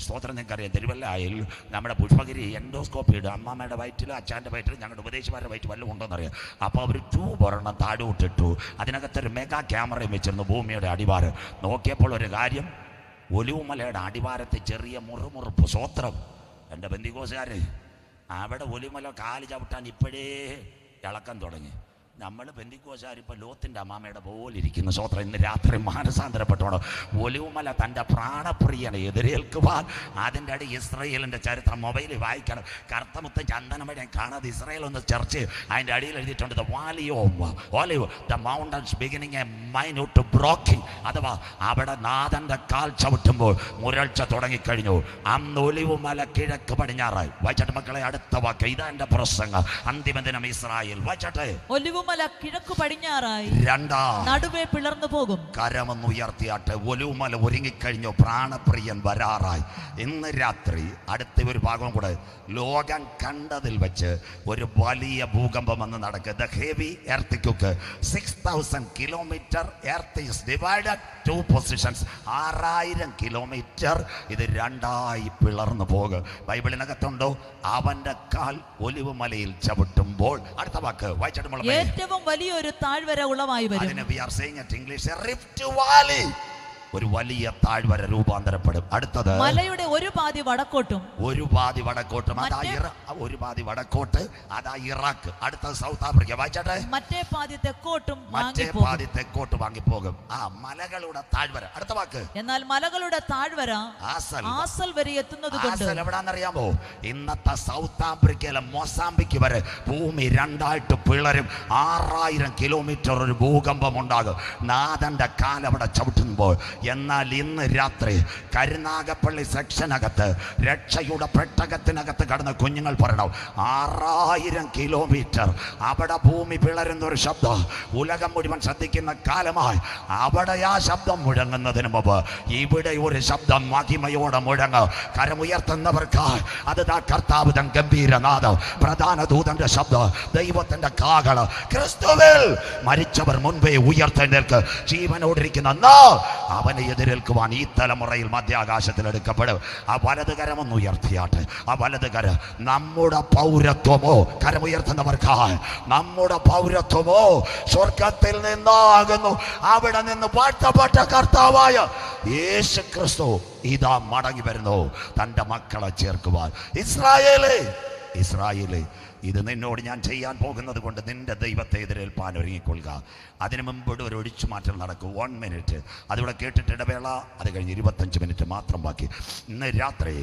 സ്തോത്രം നിങ്ങൾക്കറിയാം, തിരുവല്ലയിൽ നമ്മുടെ പുഷ്പഗിരി എൻഡോസ്കോപ്പി ഇടും. അമ്മാമ്മയുടെ വയറ്റിൽ അച്ഛൻ്റെ വയറ്റിൽ ഞങ്ങളുടെ ഉപദേശമാരുടെ വയറ്റിൽ വല്ലതും ഉണ്ടോയെന്നറിയാം. അപ്പോൾ അവർ ഒരെണ്ണം താഴോട്ടിട്ടു. അതിനകത്തൊരു മെഗാ ക്യാമറയും വെച്ചിരുന്നു ഭൂമിയുടെ അടിവാരം. നോക്കിയപ്പോൾ ഒരു കാര്യം, ഒലിവുമലയുടെ അടിവാരത്തെ ചെറിയ മുറുമുറുപ്പ്. സ്വോത്രം എൻ്റെ ബന്ധികോസുകാർ അവിടെ ഒലിവുമല കാല് ചവിട്ടാൻ ഇപ്പോഴേ ഇളക്കം തുടങ്ങി. നമ്മൾ പെന്തിക്കോശാരിപ്പോൾ ലോത്തിൻ്റെ അമ്മാമ്മയുടെ പോലെ ഇരിക്കുന്നു. സ്വോത്രം ഇന്ന് രാത്രി മാനസാന്തരപ്പെട്ടോണം. ഒലിവുമല തൻ്റെ പ്രാണപ്രിയനെ എതിരേൽക്കുവാൻ അതിൻ്റെ അടി ഇസ്രായേലിൻ്റെ ചരിത്രം മൊബൈലിൽ വായിക്കണം. കറുത്തമുത്ത ചന്ദനമഴ കാണാതെ ഇസ്രായേൽ ഒന്ന് ചർച്ച് അതിൻ്റെ അടിയിൽ എഴുതിയിട്ടുണ്ട്, the Valley of olive, the mountains beginning A minute broking. അഥവാ അവിടെ നാഥൻ്റെ കാൽ ചവിട്ടുമ്പോൾ മുരൾച്ച തുടങ്ങിക്കഴിഞ്ഞു. അന്ന് ഒലിവുമല കിഴക്ക് പടിഞ്ഞാറായി. വായിച്ചട്ടെ മക്കളെ, അടുത്ത വാക്ക്. ഇതാ എൻ്റെ പ്രസംഗം. അന്തിമ ദിനം ഇസ്രായേൽ. വായിച്ചട്ടെ. ഒലിവുമല കിഴക്ക് പടിഞ്ഞാറായി, രണ്ടാം നടുവേ പിളർന്നു പോകും. കരമൊന്ന് ഉയർത്തിയാട്ടെ. ഒലിവുമല ഒരുങ്ങിക്കഴിഞ്ഞു, പ്രാണപ്രിയൻ വരാറായി. ഇന്ന് രാത്രി അടുത്ത ഒരു ഭാഗം കൂടെ. ലോകം കണ്ടതിൽ വെച്ച് ഒരു വലിയ ഭൂകമ്പം വന്ന് നടക്കുക. The heavy earthquake. 6000 kilometer earth is divided 2 positions. 6000 kilometer ഇത് രണ്ടായി പിളർന്നു പോകും. ബൈബിളിനകത്തുണ്ടോ? അവന്റെ കാൽ ഒലിവുമലയിൽ ചവിട്ടുമ്പോൾ. അടുത്ത വാക്ക് വായിച്ചിട്ട് ഏറ്റവും വലിയൊരു താഴ്വര ഉളവായി വരും. അതിനെ we are saying it English, a rift valley. ഒരു വലിയ താഴ്വര രൂപാന്തരപ്പെടും. അടുത്തത് മലയുടെ ഒരു പാതി വടക്കോട്ടും ഒരു പാതി വടക്കോട്ടും. ഒരു പാതി വടക്കോട്ട്, അതാ ഇറാഖ്. അടുത്തത് സൗത്ത് ആഫ്രിക്ക. വായിച്ചട്ടെ. മറ്റേ പാതി തെക്കോട്ടും വാങ്ങിപ്പോകും. ആ മലകളുടെ താഴ്വര. അടുത്ത വാക്ക്. എന്നാൽ മലകളുടെ താഴ്വര ആസൽ വരെ എത്തുന്നത് കൊണ്ട്. എവിടാന്നറിയാമോ? ഇന്നത്തെ സൗത്ത് ആഫ്രിക്കയിലെ മൊസാംബിക്ക് വരെ ഭൂമി രണ്ടായിട്ട് പിളരും. 6000 kilometer ഒരു ഭൂകമ്പം ഉണ്ടാകും. നാഥന്റെ കാലവിടെ ചവിട്ടുമ്പോൾ എന്നാൽ ഇന്ന് രാത്രി കരുനാഗപ്പള്ളി സെക്ഷനകത്ത് രക്ഷയുടെ പെട്ടകത്തിനകത്ത് കടന്ന കുഞ്ഞുങ്ങൾ പറയണം, 6000 കിലോമീറ്റർ അവിടെ ഭൂമി പിളരുന്ന ഒരു ശബ്ദം ഉലകം മുഴുവൻ ശ്രദ്ധിക്കുന്ന കാലമായി. അവിടെ ആ ശബ്ദം മുഴങ്ങുന്നതിന് മുമ്പ് ഇവിടെ ഒരു ശബ്ദം മഹിമയോടെ മുഴങ്ങ്. കരമുയർത്തുന്നവർക്കായി അത് കർത്താവ് തൻ ഗംഭീരനാദം, പ്രധാന ദൂതന്റെ ശബ്ദം, ദൈവത്തിന്റെ കാഹളം. ക്രിസ്തുവിൽ മരിച്ചവർ മുൻപേ ഉയർത്തെഴുന്നേൽക്ക്. ജീവനോടിരിക്കുന്ന അവനെ എതിരേൽക്കുവാൻ ഈ തലമുറയിൽ മധ്യാകാശത്തിൽ എടുക്കപ്പെടും. ആ വലതുകരമൊന്ന് ഉയർത്തിയാട്ടെ. ആ വലതുകര നമ്മുടെ പൗരത്വമോ, കരമുയർത്തുന്നവർക്കായി നമ്മുടെ പൗരത്വമോ സ്വർഗത്തിൽ നിന്നാകുന്നു. അവിടെ നിന്ന് വാഴ്ത്തപ്പെട്ട കർത്താവായ യേശു ക്രിസ്തു ഇതാ മടങ്ങി വരുന്നു തൻ്റെ മക്കളെ ചേർക്കുവാൻ. ഇസ്രായേലേ, ഇത് നിന്നോട് ഞാൻ ചെയ്യാൻ പോകുന്നത് കൊണ്ട് നിന്റെ ദൈവത്തെ എതിരേൽപ്പാൻ ഒരുങ്ങിക്കൊള്ളുക. അതിനു മുമ്പ് ഒരു ഒഴിച്ചുമാറ്റൽ നടക്കും. 1 മിനിറ്റ് അതിവിടെ കേട്ടിട്ട് ഇടവേള. അത് കഴിഞ്ഞ് 25 മിനിറ്റ് മാത്രം ബാക്കി. ഇന്ന് രാത്രി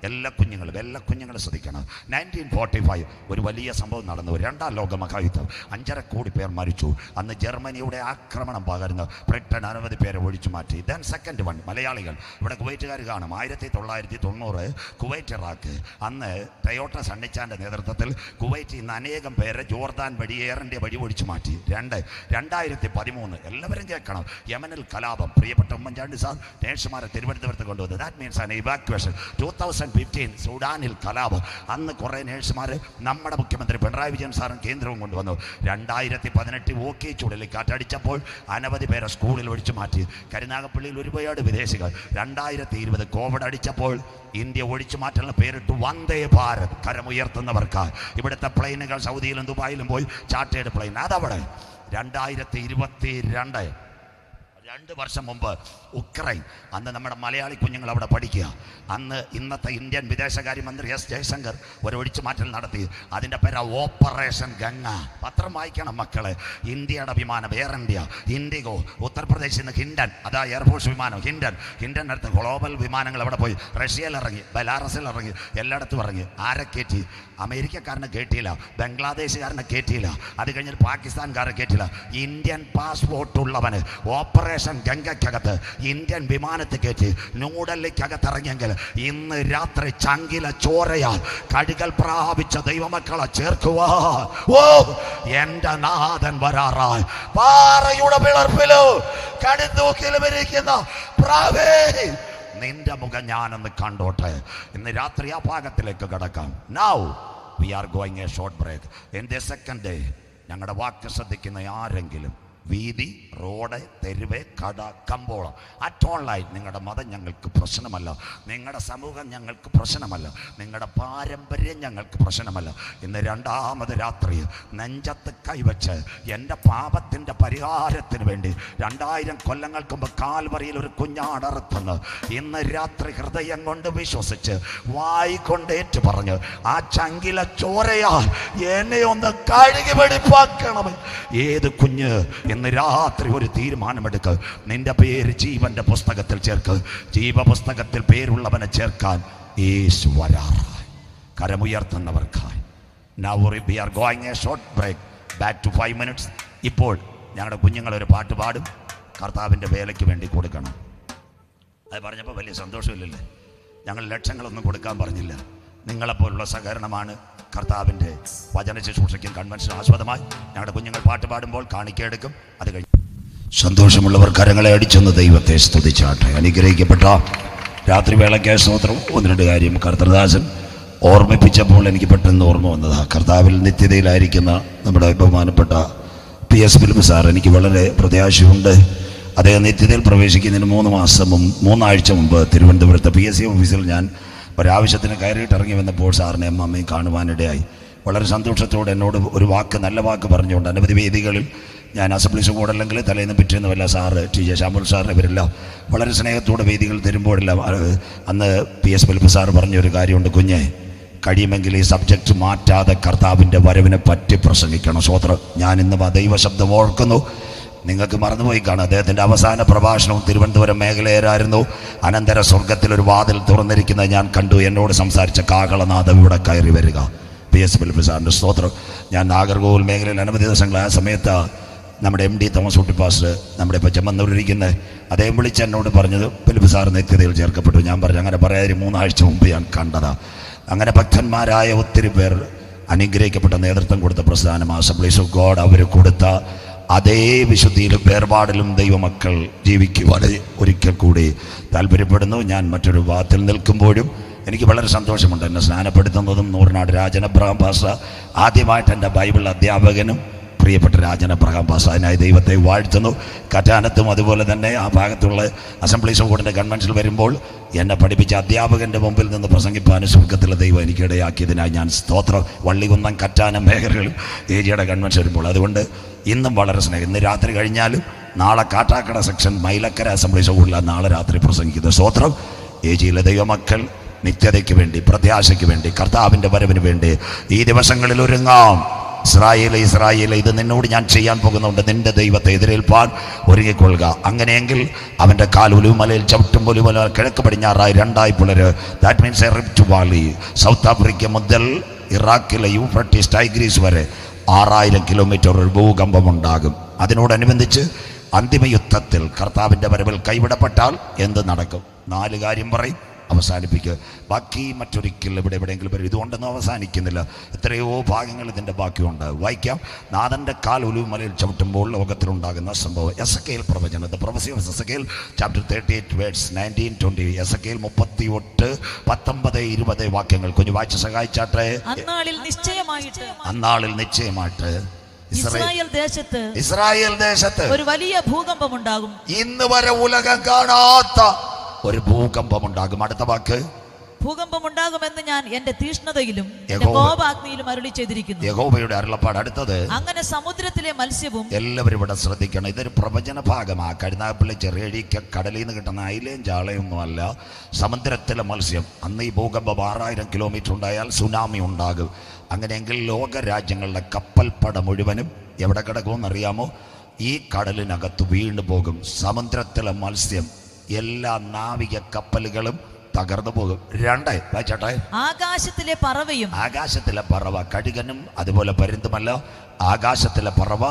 എല്ലാ കുഞ്ഞുങ്ങളും ശ്രദ്ധിക്കണം. 1945 ഒരു വലിയ സംഭവം നടന്നു. 2ാം ലോക മഹായുദ്ധം. 5.5 കോടി പേർ മരിച്ചു. അന്ന് ജർമ്മനിയുടെ ആക്രമണം പകർന്ന് ബ്രിട്ടൻ അനവധി പേരെ ഒഴിച്ചു മാറ്റി. ദെൻ സെക്കൻഡ് വൺ, മലയാളികൾ ഇവിടെ കുവൈറ്റുകാർ കാണും. 1990 കുവൈറ്റ് ഇറാഖ്. അന്ന് ടൊയോട്ട സണ്ണിച്ചാൻ്റെ നേതൃത്വത്തിൽ കുവൈറ്റിൽ നിന്ന് അനേകം പേരെ ജോർദാൻ വഴി എയർ ഇന്ത്യ വഴി ഒഴിച്ചു മാറ്റി. 2013 എല്ലാവരും കേൾക്കണം, യമനിൽ കലാപം. പ്രിയപ്പെട്ട ഉമ്മൻചാണ്ടി സാർ നേഴ്സുമാരെ തിരുവനന്തപുരത്ത് കൊണ്ടുവന്നു. That means an evacuation. 2015 സുഡാനിൽ കലാപം. അന്ന് കുറേ നേഴ്സുമാർ നമ്മുടെ മുഖ്യമന്ത്രി പിണറായി വിജയൻ സാറും കേന്ദ്രവും കൊണ്ടുവന്നു. 2018 ഓക്കി ചുഴലിക്കാറ്റടിച്ചപ്പോൾ അനവധി പേരെ സ്കൂളിൽ ഒഴിച്ചു മാറ്റി. കരുനാഗപ്പള്ളിയിൽ ഒരുപാട് വിദേശികൾ. 2020 കോവിഡ് അടിച്ചപ്പോൾ ഇന്ത്യ ഒഴിച്ചു മാറ്റുന്ന പേരിട്ട് വന്ദേ ഭാരത്. കരമുയർത്തുന്നവർക്കായി ഇവിടുത്തെ പ്ലെയിനുകൾ സൗദിയിലും ദുബായിലും പോയി ചാർട്ടേഡ് പ്ലെയിൻ. അതവിടെ 2022 2 വർഷം മുമ്പ് ഉക്രൈൻ. അന്ന് നമ്മുടെ മലയാളി കുഞ്ഞുങ്ങൾ അവിടെ പഠിക്കുക. അന്ന് ഇന്നത്തെ ഇന്ത്യൻ വിദേശകാര്യമന്ത്രി എസ് ജയശങ്കർ ഒരു ഒഴിച്ചുമാറ്റൽ നടത്തി. അതിൻ്റെ പേര് ഓപ്പറേഷൻ ഗംഗ. പത്രം വായിക്കണം മക്കളെ. ഇന്ത്യയുടെ വിമാനം എയർ ഇന്ത്യ, ഇൻഡിഗോ, ഉത്തർപ്രദേശിൽ നിന്ന് ഹിൻഡൻ, അതാ എയർഫോഴ്സ് വിമാനം ഹിൻഡൻ അടുത്ത് ഗ്ലോബൽ വിമാനങ്ങൾ അവിടെ പോയി. റഷ്യയിൽ ഇറങ്ങി, ബെലാറസിൽ ഇറങ്ങി, എല്ലായിടത്തും ഇറങ്ങി. ആരെ കയറ്റി? അമേരിക്കക്കാരനെ കയറ്റിയില്ല, ബംഗ്ലാദേശുകാരനെ കയറ്റിയില്ല, അത് കഴിഞ്ഞിട്ട് പാകിസ്ഥാൻകാരെ കയറ്റില്ല. ഇന്ത്യൻ പാസ്പോർട്ട് ഉള്ളവന് ഓപ്പറേഷൻ ഗംഗയ്ക്കകത്ത് ഇന്ത്യൻ വിമാനത്തിൽ കയറ്റി ന്യൂഡൽഹിക്കകത്ത് ഇറങ്ങിയെങ്കിൽ ഇന്ന് രാത്രി ചങ്കില ചോരയാൽ കഴുകൽ പ്രാപിച്ച ദൈവമക്കളെ ചേർക്കുവാ. ഓ, എന്റെ നാഥൻ വരാറായി. പാറയുടെ പിളർപ്പിലോ കടുത്തൂക്കിലും ഇരിക്കുന്ന പ്രാവേ, നിന്റെ മുഖം ഞാനൊന്ന് കണ്ടോട്ടെ. ഇന്ന് രാത്രി ആ ഭാഗത്തിലേക്ക് കടക്കാം. Now we are going a short break. In the second day ഞങ്ങളുടെ വാക്ക് ശ്രദ്ധിക്കുന്ന ആരെങ്കിലും വീതി, റോഡ്, തെരുവ്, കട, കമ്പോളം, അറ്റ് ഓൾ ലൈൻ, നിങ്ങളുടെ മതം ഞങ്ങൾക്ക് പ്രശ്നമല്ല, നിങ്ങളുടെ സമൂഹം ഞങ്ങൾക്ക് പ്രശ്നമല്ല, നിങ്ങളുടെ പാരമ്പര്യം ഞങ്ങൾക്ക് പ്രശ്നമല്ല. ഇന്ന് 2ാമത് രാത്രി നെഞ്ചത്ത് കൈവച്ച് എൻ്റെ പാപത്തിൻ്റെ പരിഹാരത്തിന് വേണ്ടി 2000 കൊല്ലങ്ങൾക്ക് മുമ്പ് കാൽവറിയിൽ ഒരു കുഞ്ഞാടറുത്തുന്നു. ഇന്ന് രാത്രി ഹൃദയം കൊണ്ട് വിശ്വസിച്ച് വായി കൊണ്ട് ഏറ്റു പറഞ്ഞ് ആ ചങ്കില ചോരയാൽ എന്നെ ഒന്ന് കഴുകി വെടിപ്പാക്കണം. ഏത് കുഞ്ഞ് ഇന്ന് രാത്രി ഒരു തീരുമാനമെടുക്ക്. നിന്റെ പേര് ജീവന്റെ പുസ്തകത്തിൽ ചേർക്ക്. ജീവപുസ്തകത്തിൽ പേരുള്ളവനെ ചേർക്കാൻ യേശു വരാറായി. കരമുയർത്തുന്നവർക്കായി. Now we are going a short break. Back to 5 minutes. ഇപ്പോൾ ഞങ്ങളുടെ കുഞ്ഞുങ്ങളൊരു പാട്ട് പാടും. കർത്താവിൻ്റെ വേലയ്ക്ക് വേണ്ടി കൊടുക്കണം. അത് പറഞ്ഞപ്പോൾ വലിയ സന്തോഷമില്ലല്ലേ? ഞങ്ങൾ ലക്ഷങ്ങളൊന്നും കൊടുക്കാൻ പറഞ്ഞില്ല. നിങ്ങളെപ്പോലുള്ള സഹകരണമാണ് കർത്താവിൻ്റെ വചന ശുശ്രൂഷയ്ക്കും കൺവെൻഷൻ ആസ്പദമായി ഞങ്ങളുടെ കുഞ്ഞുങ്ങൾ പാട്ട് പാടുമ്പോൾ കാണിക്കെടുക്കും. അത് കഴിഞ്ഞ് സന്തോഷമുള്ളവർ കരങ്ങളെ അടിച്ചെന്ന് ദൈവത്തെ സ്തുതിച്ചാട്ടെ. അനുഗ്രഹിക്കപ്പെട്ട രാത്രിവേളയ്ക്ക് സ്തോത്രം. 1-2 കാര്യം കർത്തൃദാസൻ ഓർമ്മിപ്പിച്ചപ്പോൾ എനിക്ക് പെട്ടെന്ന് ഓർമ്മ വന്നതാ. കർത്താവിൽ നിത്യതയിലായിരിക്കുന്ന നമ്മുടെ ബഹുമാനപ്പെട്ട PS ഫിലിപ്പ് സാർ, എനിക്ക് വളരെ പ്രത്യാശയുണ്ട്. അദ്ദേഹം നിത്യതയിൽ പ്രവേശിക്കുന്നതിന് 3 ആഴ്ച മുമ്പ് തിരുവനന്തപുരത്തെ PSC ഓഫീസിൽ ഞാൻ ഒരാവശ്യത്തിന് കയറിയിട്ട് ഇറങ്ങി വന്നപ്പോൾ സാറിനെ അമ്മയും കാണുവാനിടയായി. വളരെ സന്തോഷത്തോടെ എന്നോട് ഒരു നല്ല വാക്ക് പറഞ്ഞുകൊണ്ട് അനവധി വേദികളിൽ ഞാൻ അസംബ്ലീസ് കൂടല്ലെങ്കിൽ തലേന്ന് പിറ്റേന്നുമല്ല സാറ്, TJ ശാമുൽ സാർ, ഇവരെല്ലാം വളരെ സ്നേഹത്തോടെ വേദികൾ തരുമ്പോഴെല്ലാം അന്ന് PS ഫിലിപ്പ് സാർ പറഞ്ഞൊരു കാര്യമുണ്ട്, കുഞ്ഞെ കഴിയുമെങ്കിൽ ഈ സബ്ജക്റ്റ് മാറ്റാതെ കർത്താവിൻ്റെ വരവിനെ പറ്റി പ്രസംഗിക്കണം. സ്വോത്രം. ഞാൻ ഇന്ന് ദൈവശബ്ദം ഓർക്കുന്നു. നിങ്ങൾക്ക് മറന്നുപോയി കാണും, അദ്ദേഹത്തിൻ്റെ അവസാന പ്രഭാഷണവും തിരുവനന്തപുരം മേഖലയിലായിരുന്നു. അനന്തര സ്വർഗത്തിലൊരു വാതിൽ തുറന്നിരിക്കുന്നത് ഞാൻ കണ്ടു. എന്നോട് സംസാരിച്ച കാഹളനാഥം ഇവിടെ കയറി വരിക. PS ഫിലിപ്പ് സാറിൻ്റെ സ്തോത്രം. ഞാൻ നാഗർകോവിൽ മേഖലയിൽ അനവധി ദിവസങ്ങൾ ആ സമയത്ത് നമ്മുടെ MD തോമസ് കുട്ടി പാസ്റ്റർ നമ്മുടെ ഇപ്പം ചെമ്മന്നൂരിരിക്കുന്നത് അദ്ദേഹം വിളിച്ച് എന്നോട് പറഞ്ഞത് ഫിലിപ്പ് സാർ നിത്യതയിൽ ചേർക്കപ്പെട്ടു. ഞാൻ പറഞ്ഞു അങ്ങനെ പറയാതെ 3 ആഴ്ച മുമ്പ് ഞാൻ കണ്ടതാണ്. അങ്ങനെ ഭക്തന്മാരായ ഒത്തിരി പേർ അനുഗ്രഹിക്കപ്പെട്ട നേതൃത്വം കൊടുത്ത പ്രസ്ഥാനം അസംബ്ലീസ് ഓഫ് ഗോഡ് അവർ കൊടുത്ത അതേ വിശുദ്ധിയിലും വേർപാടിലും ദൈവമക്കൾ ജീവിക്കുവാൻ ഒരിക്കൽ കൂടി താല്പര്യപ്പെടുന്നു. ഞാൻ മറ്റൊരു വാത്തിൽ നിൽക്കുമ്പോഴും എനിക്ക് വളരെ സന്തോഷമുണ്ട്. എന്നെ സ്നാനപ്പെടുത്തുന്നതും നൂറിനാട് രാജൻ അബ്രഹാം പാസ്റ്റർ, ആദ്യമായിട്ട് എൻ്റെ ബൈബിൾ അധ്യാപകനും പ്രിയപ്പെട്ട രാജൻ അബ്രഹാം പാസ്റ്റർ, അതിനായി ദൈവത്തെ വാഴ്ത്തുന്നു. കറ്റാനത്തും അതുപോലെ തന്നെ ആ ഭാഗത്തുള്ള അസംബ്ലീസ് ഓഫ് ഗോഡിൻ്റെ കൺവെൻഷനിൽ വരുമ്പോൾ എന്നെ പഠിപ്പിച്ച അധ്യാപകൻ്റെ മുമ്പിൽ നിന്ന് പ്രസംഗിപ്പാനും സ്വർഗ്ഗത്തിലെ ദൈവം എനിക്കിടയാക്കിയതിനായി ഞാൻ സ്തോത്രം. വള്ളികുന്നം കറ്റാനം മേഖലകളിൽ ഏജിയുടെ കൺവെൻഷൻ വരുമ്പോൾ അതുകൊണ്ട് ഇന്നും വളരെ സ്നേഹം. ഇന്ന് രാത്രി കഴിഞ്ഞാലും നാളെ Kattakkada section Mylakkara Assemblies of ഗോഡിലാണ് നാളെ രാത്രി പ്രസംഗിക്കുന്നത്. സ്തോത്രം. ഏജിയിലെ ദൈവമക്കൾ നിത്യതയ്ക്ക് വേണ്ടി, പ്രത്യാശയ്ക്ക് വേണ്ടി, കർത്താവിൻ്റെ വരവിന് വേണ്ടി ഈ ദിവസങ്ങളിൽ ഒരുങ്ങാം. ഇസ്രായേലെ ഇത് നിന്നോട് ഞാൻ ചെയ്യാൻ പോകുന്നുണ്ട്. നിന്റെ ദൈവത്തെ എതിരേൽപ്പാൻ ഒരുങ്ങിക്കൊള്ളുക. അങ്ങനെയെങ്കിൽ അവൻ്റെ കാൽ ഒലിവുമലയിൽ ചവിട്ടും. ഒലിവുമല കിഴക്ക് പടിഞ്ഞാറായി 2 പിളര്. That means a rift valley. South Africa മുതൽ ഇറാഖിലെ യൂഫ്രട്ടീസ് ടൈഗ്രീസ് വരെ 6000 കിലോമീറ്റർ ഒരു ഭൂകമ്പമുണ്ടാകും. അതിനോടനുബന്ധിച്ച് അന്തിമയുദ്ധത്തിൽ കർത്താവിൻ്റെ വരവിൽ കൈവിടപ്പെട്ടാൽ എന്ത് നടക്കും? 4 കാര്യം പറയും, അവസാനിപ്പിക്കുക. ബാക്കി മറ്റൊരിക്കൽ എവിടെയെങ്കിലും വരും. ഇതുകൊണ്ടൊന്നും അവസാനിക്കുന്നില്ല. എത്രയോ ഭാഗങ്ങൾ ഇതിൻ്റെ ബാക്കിയുണ്ട്. വായിക്കാം. നാഥൻ്റെ കാൽ ഒലിവുമലയിൽ ചവിട്ടുമ്പോൾ ലോകത്തിലുണ്ടാകുന്ന സംഭവം. എസക്കേൽ പ്രവചനം, the prophecy of Ezekiel chapter 38 verse 19-20. എസക്കേൽ 38 19 20 വാക്യങ്ങൾ കുഞ്ഞു വായിച്ച് സഹായിച്ചാട്ടെ. അന്നാളിൽ നിശ്ചയമായിട്ട് ഇസ്രായേൽ ദേശത്ത് ഒരു വലിയ ഭൂകമ്പം ഉണ്ടാകും. ഇന്ന് വരെ ഉലകം കാണാത്ത ഒരു ഭൂകമ്പം ഉണ്ടാകും. അടുത്ത വാക്ക്, ഭൂകമ്പം ഉണ്ടാകുമെന്ന് ഞാൻ എന്റെ തീഷ്ണതയിലും എന്റെ കോപാഗ്നിയിലും അരുളി ചെയ്തിരിക്കുന്നു. യഹോവയുടെ അരുളപ്പാട്. അടുത്തത്, അങ്ങനെ സമുദ്രത്തിലെ മത്സ്യവും. എല്ലാവരും ഇവിടെ ശ്രദ്ധിക്കണം. ഇതൊരു പ്രവചന ഭാഗമാണ്. കരുനാഗപ്പള്ളി ചെറിയഴിക്ക കടലിൽ നിന്ന് കിട്ടുന്ന അയിലയും ചാളയൊന്നുമല്ല, സമുദ്രത്തിലെ മത്സ്യം. അന്ന് ഈ ഭൂകമ്പം 6000 കിലോമീറ്റർ ഉണ്ടായാൽ സുനാമി ഉണ്ടാകും. അങ്ങനെയെങ്കിൽ ലോകരാജ്യങ്ങളുടെ കപ്പൽപ്പട മുഴുവനും എവിടെ കിടക്കുമെന്നറിയാമോ? ഈ കടലിനകത്ത് വീണു പോകും. സമുദ്രത്തിലെ മത്സ്യം, എല്ലാ നാവിക കപ്പലുകളും തകർന്നു പോകും. 2 വായിച്ചാട്ടെ. ആകാശത്തിലെ പറവ കഴുകനും അതുപോലെ പരുന്തുമല്ല. ആകാശത്തിലെ പറവ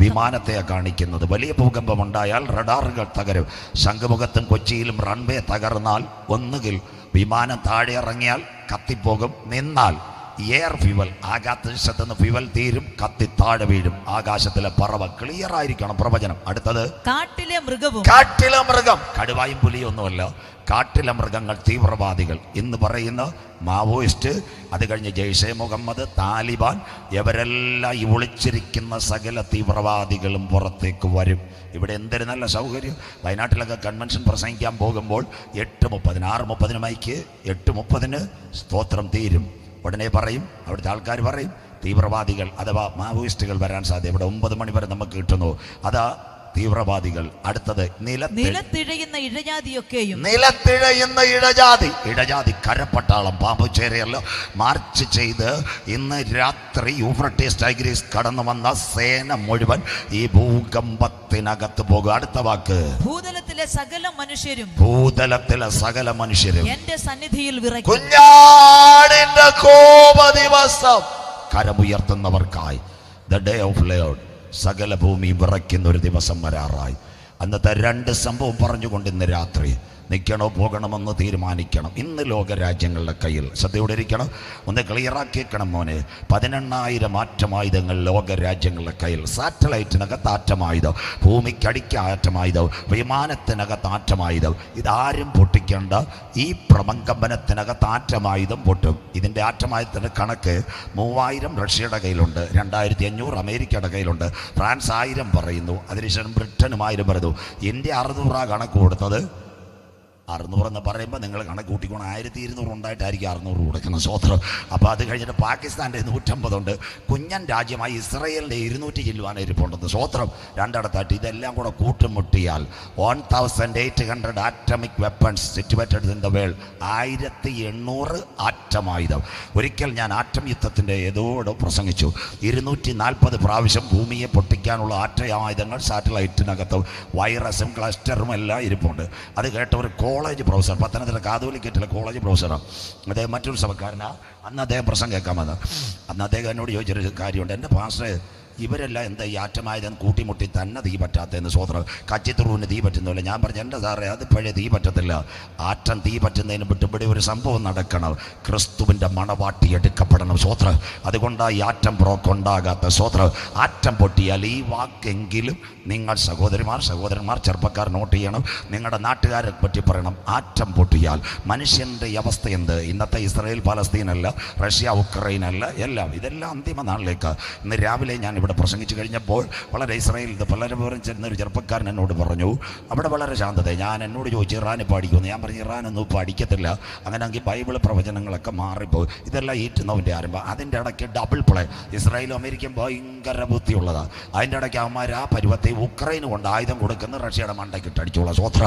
വിമാനത്തെ കാണിക്കുന്നത്. വലിയ ഭൂകമ്പം ഉണ്ടായാൽ റഡാറുകൾ തകരും. ശംഖുമുഖത്തും കൊച്ചിയിലും റൺവേ തകർന്നാൽ, ഒന്നുകിൽ വിമാനം താഴെ ഇറങ്ങിയാൽ കത്തിപ്പോകും, നിന്നാൽ എയർ ഫ്യൂവൽ, ആകാശത്തുനിന്ന് ഫ്യൂവൽ തീരും, കത്തി താഴെ വീഴും. ആകാശത്തിലെ പറവ. ക്ലിയർ ആയിരിക്കണം പ്രവചനം. അടുത്തത്, കാട്ടിലെ മൃഗം. കടുവായും പുലിയൊന്നുമല്ല, കാട്ടിലെ മൃഗങ്ങൾ, തീവ്രവാദികൾ. ഇന്ന് പറയുന്ന മാവോയിസ്റ്റ്, അത് കഴിഞ്ഞ് ജയ്ഷെ മുഹമ്മദ്, താലിബാൻ, ഇവരെല്ലാം ഈ ഒളിച്ചിരിക്കുന്ന സകല തീവ്രവാദികളും പുറത്തേക്ക് വരും. ഇവിടെ എന്തൊരു നല്ല സൗകര്യം. വയനാട്ടിലൊക്കെ കൺവെൻഷൻ പ്രസംഗിക്കാൻ പോകുമ്പോൾ 8:30 6:30 മൈക്ക്, 8:30 സ്തോത്രം തീരും. ഉടനെ പറയും, അവിടുത്തെ ആൾക്കാർ പറയും, തീവ്രവാദികൾ അഥവാ മാവോയിസ്റ്റുകൾ വരാൻ സാധ്യത. ഇവിടെ 9 മണി വരെ നമുക്ക് കിട്ടുന്നു. അതാ തീവ്രവാദികൾ. അടുത്തത്, നിലത്തിഴയുന്ന ഇഴജാതി കരപ്പട്ടാളം, പാമ്പുചേരയല്ല, മാർച്ച് ചെയ്ത് ഇന്ന് രാത്രി യൂഫ്രട്ടീസ് ടൈഗ്രീസ് കടന്നു വന്ന സേന മുഴുവൻ ഈ ഭൂകമ്പത്തിനകത്ത് പോകും. അടുത്ത വാക്ക്, ഭൂതലത്തിലെ സകല മനുഷ്യരും എന്റെ സന്നിധിയിൽ വിറയ്ക്കും. കുഞ്ഞാടിന്റെ കോപദിവസം കരമുയർത്തുന്നവർക്കായി, ദ ഡേ ഓഫ് ലോർഡ്, സകല ഭൂമി വിറയ്ക്കുന്ന ഒരു ദിവസം വരാറായി. അന്നത്തെ 2 സംഭവം പറഞ്ഞുകൊണ്ട് ഇന്ന് രാത്രി നിൽക്കണോ പോകണമെന്ന് തീരുമാനിക്കണം. ഇന്ന് ലോകരാജ്യങ്ങളുടെ കയ്യിൽ, ശ്രദ്ധയോടെ ഇരിക്കണം, ഒന്ന് ക്ലിയറാക്കിയേക്കണം മോനെ. 18,000 ആറ്റമായുധങ്ങൾ ലോകരാജ്യങ്ങളുടെ കയ്യിൽ. സാറ്റലൈറ്റിനകത്ത് ആറ്റമായുധം, ഭൂമിക്കടിക്ക് ആറ്റമായുധം, വിമാനത്തിനകത്ത് ആറ്റമായുധം. ഇതാരും പൊട്ടിക്കേണ്ട. ഈ പ്രകമ്പനത്തിനകത്ത് ആറ്റമായുധം പൊട്ടും. ഇതിൻ്റെ ആറ്റമായുധത്തിൻ്റെ കണക്ക് 3000 റഷ്യയുടെ കയ്യിലുണ്ട്, 2500 അമേരിക്കയുടെ കയ്യിലുണ്ട്, ഫ്രാൻസ് 1000 പറയുന്നു, അതിനുശേഷം ബ്രിട്ടനും 1000 പറയുന്നു. ഇന്ത്യ 600 കണക്ക് കൊടുത്തത്. 600 എന്ന് പറയുമ്പോൾ നിങ്ങൾ കണക്ക് കൂട്ടിക്കൊണ്ട് 1200 ഉണ്ടായിട്ടായിരിക്കും 600 കൊടുക്കണം. സ്വോത്രം. അപ്പോൾ അത് കഴിഞ്ഞിട്ട് പാകിസ്ഥാൻ്റെ 150 ഉണ്ട്. കുഞ്ഞൻ രാജ്യമായി ഇസ്രയേലിൻ്റെ 200 ചെല്ലുവാനിരിപ്പുണ്ടെന്ന്. സ്വോത്രം. 2 ഇതെല്ലാം കൂടെ കൂട്ടുമുട്ടിയാൽ 1800 atomic weapons situated in the world. 1800 ആറ്റമായുധം. ഒരിക്കൽ ഞാൻ ആറ്റം യുദ്ധത്തിൻ്റെ ഏതോട് പ്രസംഗിച്ചു. 240 പ്രാവശ്യം ഭൂമിയെ പൊട്ടിക്കാനുള്ള ആറ്റമായുധങ്ങൾ സാറ്റലൈറ്റിനകത്തും വൈറസും ക്ലസ്റ്ററും എല്ലാം ഇരിപ്പുണ്ട്. അത് കേട്ട ഒരു കോളേജ് പ്രൊഫസർ, പത്തനംതിട്ട കാതോലിക്കറ്റിലെ കോളേജ് പ്രൊഫസറാണ് അദ്ദേഹം, മറ്റൊരു സഭക്കാരനാണ്. അന്ന് അദ്ദേഹം പ്രസംഗം കേൾക്കാൻ വന്നത്. അന്ന് അദ്ദേഹം എന്നോട് ചോദിച്ചൊരു കാര്യമുണ്ട്, എൻ്റെ പാസ്റ്ററെ ഇവരെല്ലാം എന്താ ഈ ആറ്റമായതെന്ന് കൂട്ടിമുട്ടി തന്നെ തീ പറ്റാത്തതെന്ന് സ്വോത്രം. കച്ചിത്തുറുവിന് തീ പറ്റുന്നില്ല. ഞാൻ പറഞ്ഞു എൻ്റെ സാറേ അത് പഴയ തീ പറ്റത്തില്ല. ആറ്റം തീ പറ്റുന്നതിന് വിട്ട് ഇവിടെ ഒരു സംഭവം നടക്കണം. ക്രിസ്തുവിൻ്റെ മണവാട്ടി എടുക്കപ്പെടണം സ്വോത്രം. അതുകൊണ്ടാണ് ഈ ആറ്റം ബ്രോക്കുണ്ടാകാത്ത സ്വോത്രം. ആറ്റം പൊട്ടിയാൽ ഈ വാക്കെങ്കിലും നിങ്ങൾ സഹോദരന്മാർ ചെറുപ്പക്കാർ നോട്ട് ചെയ്യണം. നിങ്ങളുടെ നാട്ടുകാരെ പറ്റി പറയണം. ആറ്റം പൊട്ടിയാൽ മനുഷ്യൻ്റെ അവസ്ഥ എന്ത്? ഇന്നത്തെ ഇസ്രായേൽ പലസ്തീനല്ല, റഷ്യ ഉക്രൈനല്ല, എല്ലാം ഇതെല്ലാം അന്തിമ നാളിലേക്ക്. ഇന്ന് രാവിലെ ഞാൻ ഇവിടെ പ്രസംഗിച്ചു കഴിഞ്ഞപ്പോൾ വളരെ ഇസ്രായേലിൽ പലരും ചെന്നൊരു ചെറുപ്പക്കാരൻ എന്നോട് പറഞ്ഞു, അവിടെ വളരെ ശാന്തത. ഞാൻ എന്നോട് ചോദിച്ചു ഇറാൻ പഠിക്കുമെന്ന്. ഞാൻ പറഞ്ഞു ഇറാനൊന്നും ഇപ്പോൾ പഠിക്കത്തില്ല. അങ്ങനെയെങ്കിൽ ബൈബിൾ പ്രവചനങ്ങളൊക്കെ മാറിപ്പോയി. ഇതെല്ലാം ഈറ്റുന്നവൻ്റെ ആരംഭം. അതിൻ്റെ ഇടയ്ക്ക് ഡബിൾ പ്ലേ. ഇസ്രായേലും അമേരിക്കയും ഭയങ്കര ബുദ്ധിയുള്ളതാണ്. അതിൻ്റെ ഇടയ്ക്ക് അവന്മാർ ആ പരുവത്തെ ഉക്രൈന് കൊണ്ട് ആയുധം കൊടുക്കുന്ന റഷ്യയുടെ മണ്ടയ്ക്കിട്ടടിച്ചോളാം സ്വോത്ര.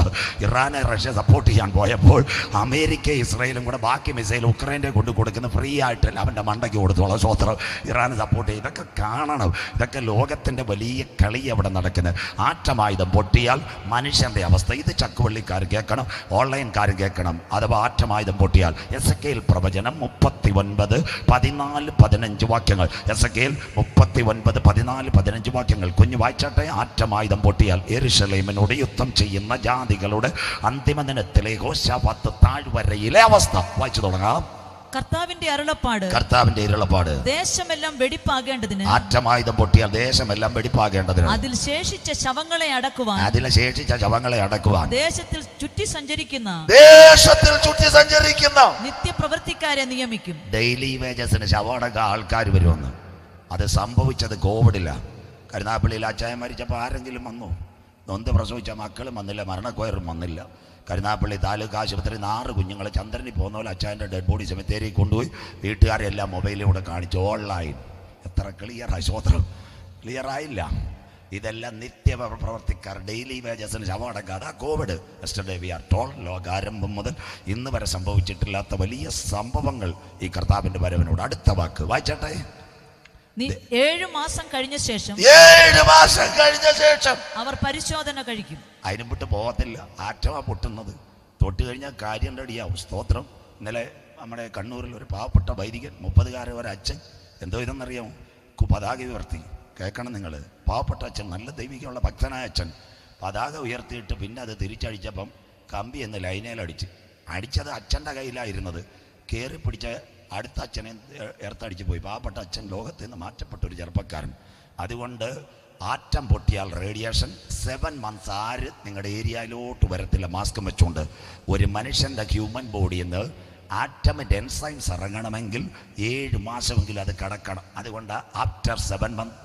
ഇറാനെ റഷ്യ സപ്പോർട്ട് ചെയ്യാൻ പോയപ്പോൾ അമേരിക്ക ഇസ്രായേലും കൂടെ ബാക്കി മിസൈൽ ഉക്രൈൻ്റെ കൊണ്ട് കൊടുക്കുന്ന ഫ്രീ ആയിട്ടല്ല അവൻ്റെ മണ്ടയ്ക്ക് കൊടുത്തോളാം സ്വോത്രം. ഇറാന് സപ്പോർട്ട് ചെയ്യും. ഇതൊക്കെ കാണണം. ഇതൊക്കെ ലോകത്തിൻ്റെ വലിയ കളി അവിടെ നടക്കുന്നത്. ആറ്റമായുധം പൊട്ടിയാൽ മനുഷ്യൻ്റെ അവസ്ഥ. ഇത് ചക്കുവള്ളിക്കാർ കേൾക്കണം, ഓൺലൈൻകാർ കേൾക്കണം. അഥവാ ആറ്റമായുധം പൊട്ടിയാൽ എസെക്കിയേൽ പ്രവചനം 39:14-15 വാക്യങ്ങൾ. എസെക്കിയേൽ 39:14-15 വാക്യങ്ങൾ കുഞ്ഞു വായിച്ചാട്ടെ. ആറ്റമായുധം പൊട്ടിയാൽ യെരൂശലേമിനോട് യുദ്ധം ചെയ്യുന്ന ജാതികളുടെ അന്തിമ ദിനത്തിലെ യഹോശാഫാത്ത് താഴ്വരയിലെ അവസ്ഥ വായിച്ചു തുടങ്ങാം. കർത്താവിന്റെ അരുളപ്പാട്, കർത്താവിന്റെ അരുളപ്പാട്, ദേശമെല്ലാം വെടിപ്പാകേണ്ടതിന്, ആറ്റമായുധം പൊട്ടിയാൽ ദേശമെല്ലാം വെടിപ്പാകേണ്ടതിന്, അതിൽ ശേഷിച്ച ശവങ്ങളെ അടക്കുവാൻ, ദേശത്തിൽ ചുറ്റി സഞ്ചരിക്കുന്ന നിത്യപ്രവൃത്തിക്കാരെ നിയമിക്കും. ഡെയിലി വേജസിന് ശവമടക്ക ആൾക്കാർ വരുമെന്ന്. അത് സംഭവിച്ചത് കോവിഡില്ല. കരുനാഗപ്പള്ളിയിൽ അച്ചായൻ മരിച്ചപ്പോൾ ആരെങ്കിലും വന്നു? നൊന്ത് പ്രസവിച്ച മക്കളും വന്നില്ല, മരണക്കോയറും വന്നില്ല. കരുനാഗപ്പള്ളി താലൂക്ക് ആശുപത്രി 6 കുഞ്ഞുങ്ങൾ ചന്ദ്രനിൽ പോകുന്ന പോലെ അച്ചായൻ്റെ ഡെഡ് ബോഡി സെമിത്തേരിയിൽ കൊണ്ടുപോയി വീട്ടുകാരെല്ലാം മൊബൈലിലൂടെ കാണിച്ചു. ഓൺലൈൻ. എത്ര ക്ലിയറായി സ്വോത്രം? ക്ലിയറായില്ല. ഇതെല്ലാം നിത്യപ്രവർത്തിക്കാർ ഡെയിലി വേജസിന് ശവമടക്കാതെ Covid. Yesterday we are told ലോകാരംഭം മുതൽ ഇന്ന് വരെ സംഭവിച്ചിട്ടില്ലാത്ത വലിയ സംഭവങ്ങൾ ഈ കർത്താവിൻ്റെ വരവിനോട്. അടുത്ത വാക്ക് വായിച്ചാട്ടെ. 7 മാസം കഴിഞ്ഞ ശേഷം അവർ പരിശോധന കഴിക്കും. അതിനും വിട്ട് പോകത്തില്ല. ആറ്റമാ പൊട്ടുന്നത്. തൊട്ട് കഴിഞ്ഞാൽ കാര്യം റെഡിയാവും. സ്തോത്രം. ഇന്നലെ നമ്മുടെ കണ്ണൂരിൽ ഒരു പാവപ്പെട്ട വൈദികൻ 30-കാരൻ ഒരച്ഛൻ എന്തോ ഇതെന്നറിയാമോ? പതാക ഉയർത്തി. കേൾക്കണം നിങ്ങൾ. പാവപ്പെട്ട അച്ഛൻ, നല്ല ദൈവികമുള്ള ഭക്തനായ അച്ഛൻ പതാക ഉയർത്തിയിട്ട് പിന്നെ അത് തിരിച്ചടിച്ചപ്പം കമ്പി എന്ന് അടിച്ചത് അച്ഛൻ്റെ കയ്യിലായിരുന്നത്. കയറി പിടിച്ച അടുത്ത അച്ഛനെ എർത്തടിച്ച് പോയി. പാവപ്പെട്ട അച്ഛൻ ലോകത്ത് നിന്ന് മാറ്റപ്പെട്ട ഒരു ചെറുപ്പക്കാരൻ. അതുകൊണ്ട് ആറ്റം പൊട്ടിയാൽ റേഡിയേഷൻ 7 months ആര് നിങ്ങളുടെ ഏരിയയിലോട്ട് വരത്തില്ല മാസ്കും വെച്ചുകൊണ്ട്. ഒരു മനുഷ്യൻ്റെ ഹ്യൂമൻ ബോഡിയിൽ നിന്ന് ആറ്റമിൻ്റെ എൻസൈംസ് ഇറങ്ങണമെങ്കിൽ 7 മാസമെങ്കിലും അത് കടക്കണം. അതുകൊണ്ട് ആഫ്റ്റർ 7 months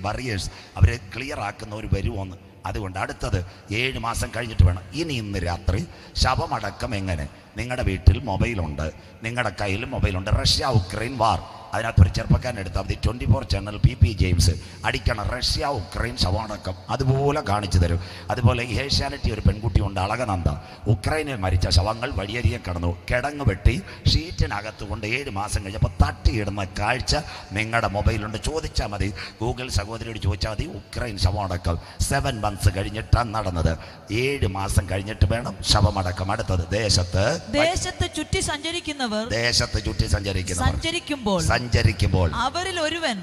ബറിയേഴ്സ് അവർ ക്ലിയർ ആക്കുന്നവർ വരുമോന്ന്. അതുകൊണ്ട് അടുത്തത് 7 മാസം കഴിഞ്ഞിട്ട് വേണം. ഇന്ന് രാത്രി ശവമടക്കം എങ്ങനെ? നിങ്ങളുടെ വീട്ടിൽ മൊബൈലുണ്ട്, നിങ്ങളുടെ കയ്യിൽ മൊബൈലുണ്ട്. റഷ്യ ഉക്രൈൻ വാർ. അതിനകത്തൊരു ചെറുപ്പക്കാരൻ എടുത്താൽ മതി. 24 ചാനൽ PP ജെയിംസ് അടിക്കണം. റഷ്യ ഉക്രൈൻ ശവമടക്കം അതുപോലെ കാണിച്ചു തരും. അതുപോലെ ഏഷ്യാനെറ്റി ഒരു പെൺകുട്ടിയുണ്ട്, അളകനന്ദ. ഉക്രൈനിൽ മരിച്ച ശവങ്ങൾ വഴിയരിയെ കടന്നു. കിടങ്ങ് വെട്ടി ഷീറ്റിനകത്ത് കൊണ്ട് 7 മാസം കഴിഞ്ഞപ്പോൾ തട്ടിയിടുന്ന കാഴ്ച നിങ്ങളുടെ മൊബൈലുണ്ട്. ചോദിച്ചാൽ മതി. ഗൂഗിൾ സഹോദരിയോട് ചോദിച്ചാൽ മതി. ഉക്രൈൻ ശവമടക്കം 7 months കഴിഞ്ഞിട്ടാണ് നടന്നത്. 7 മാസം കഴിഞ്ഞിട്ട് വേണം ശവമടക്കം. അടുത്തത് ദേശത്ത് ചുറ്റി സഞ്ചരിക്കുന്നവർ സഞ്ചരിക്കുമ്പോൾ അവരിൽ ഒരുവൻ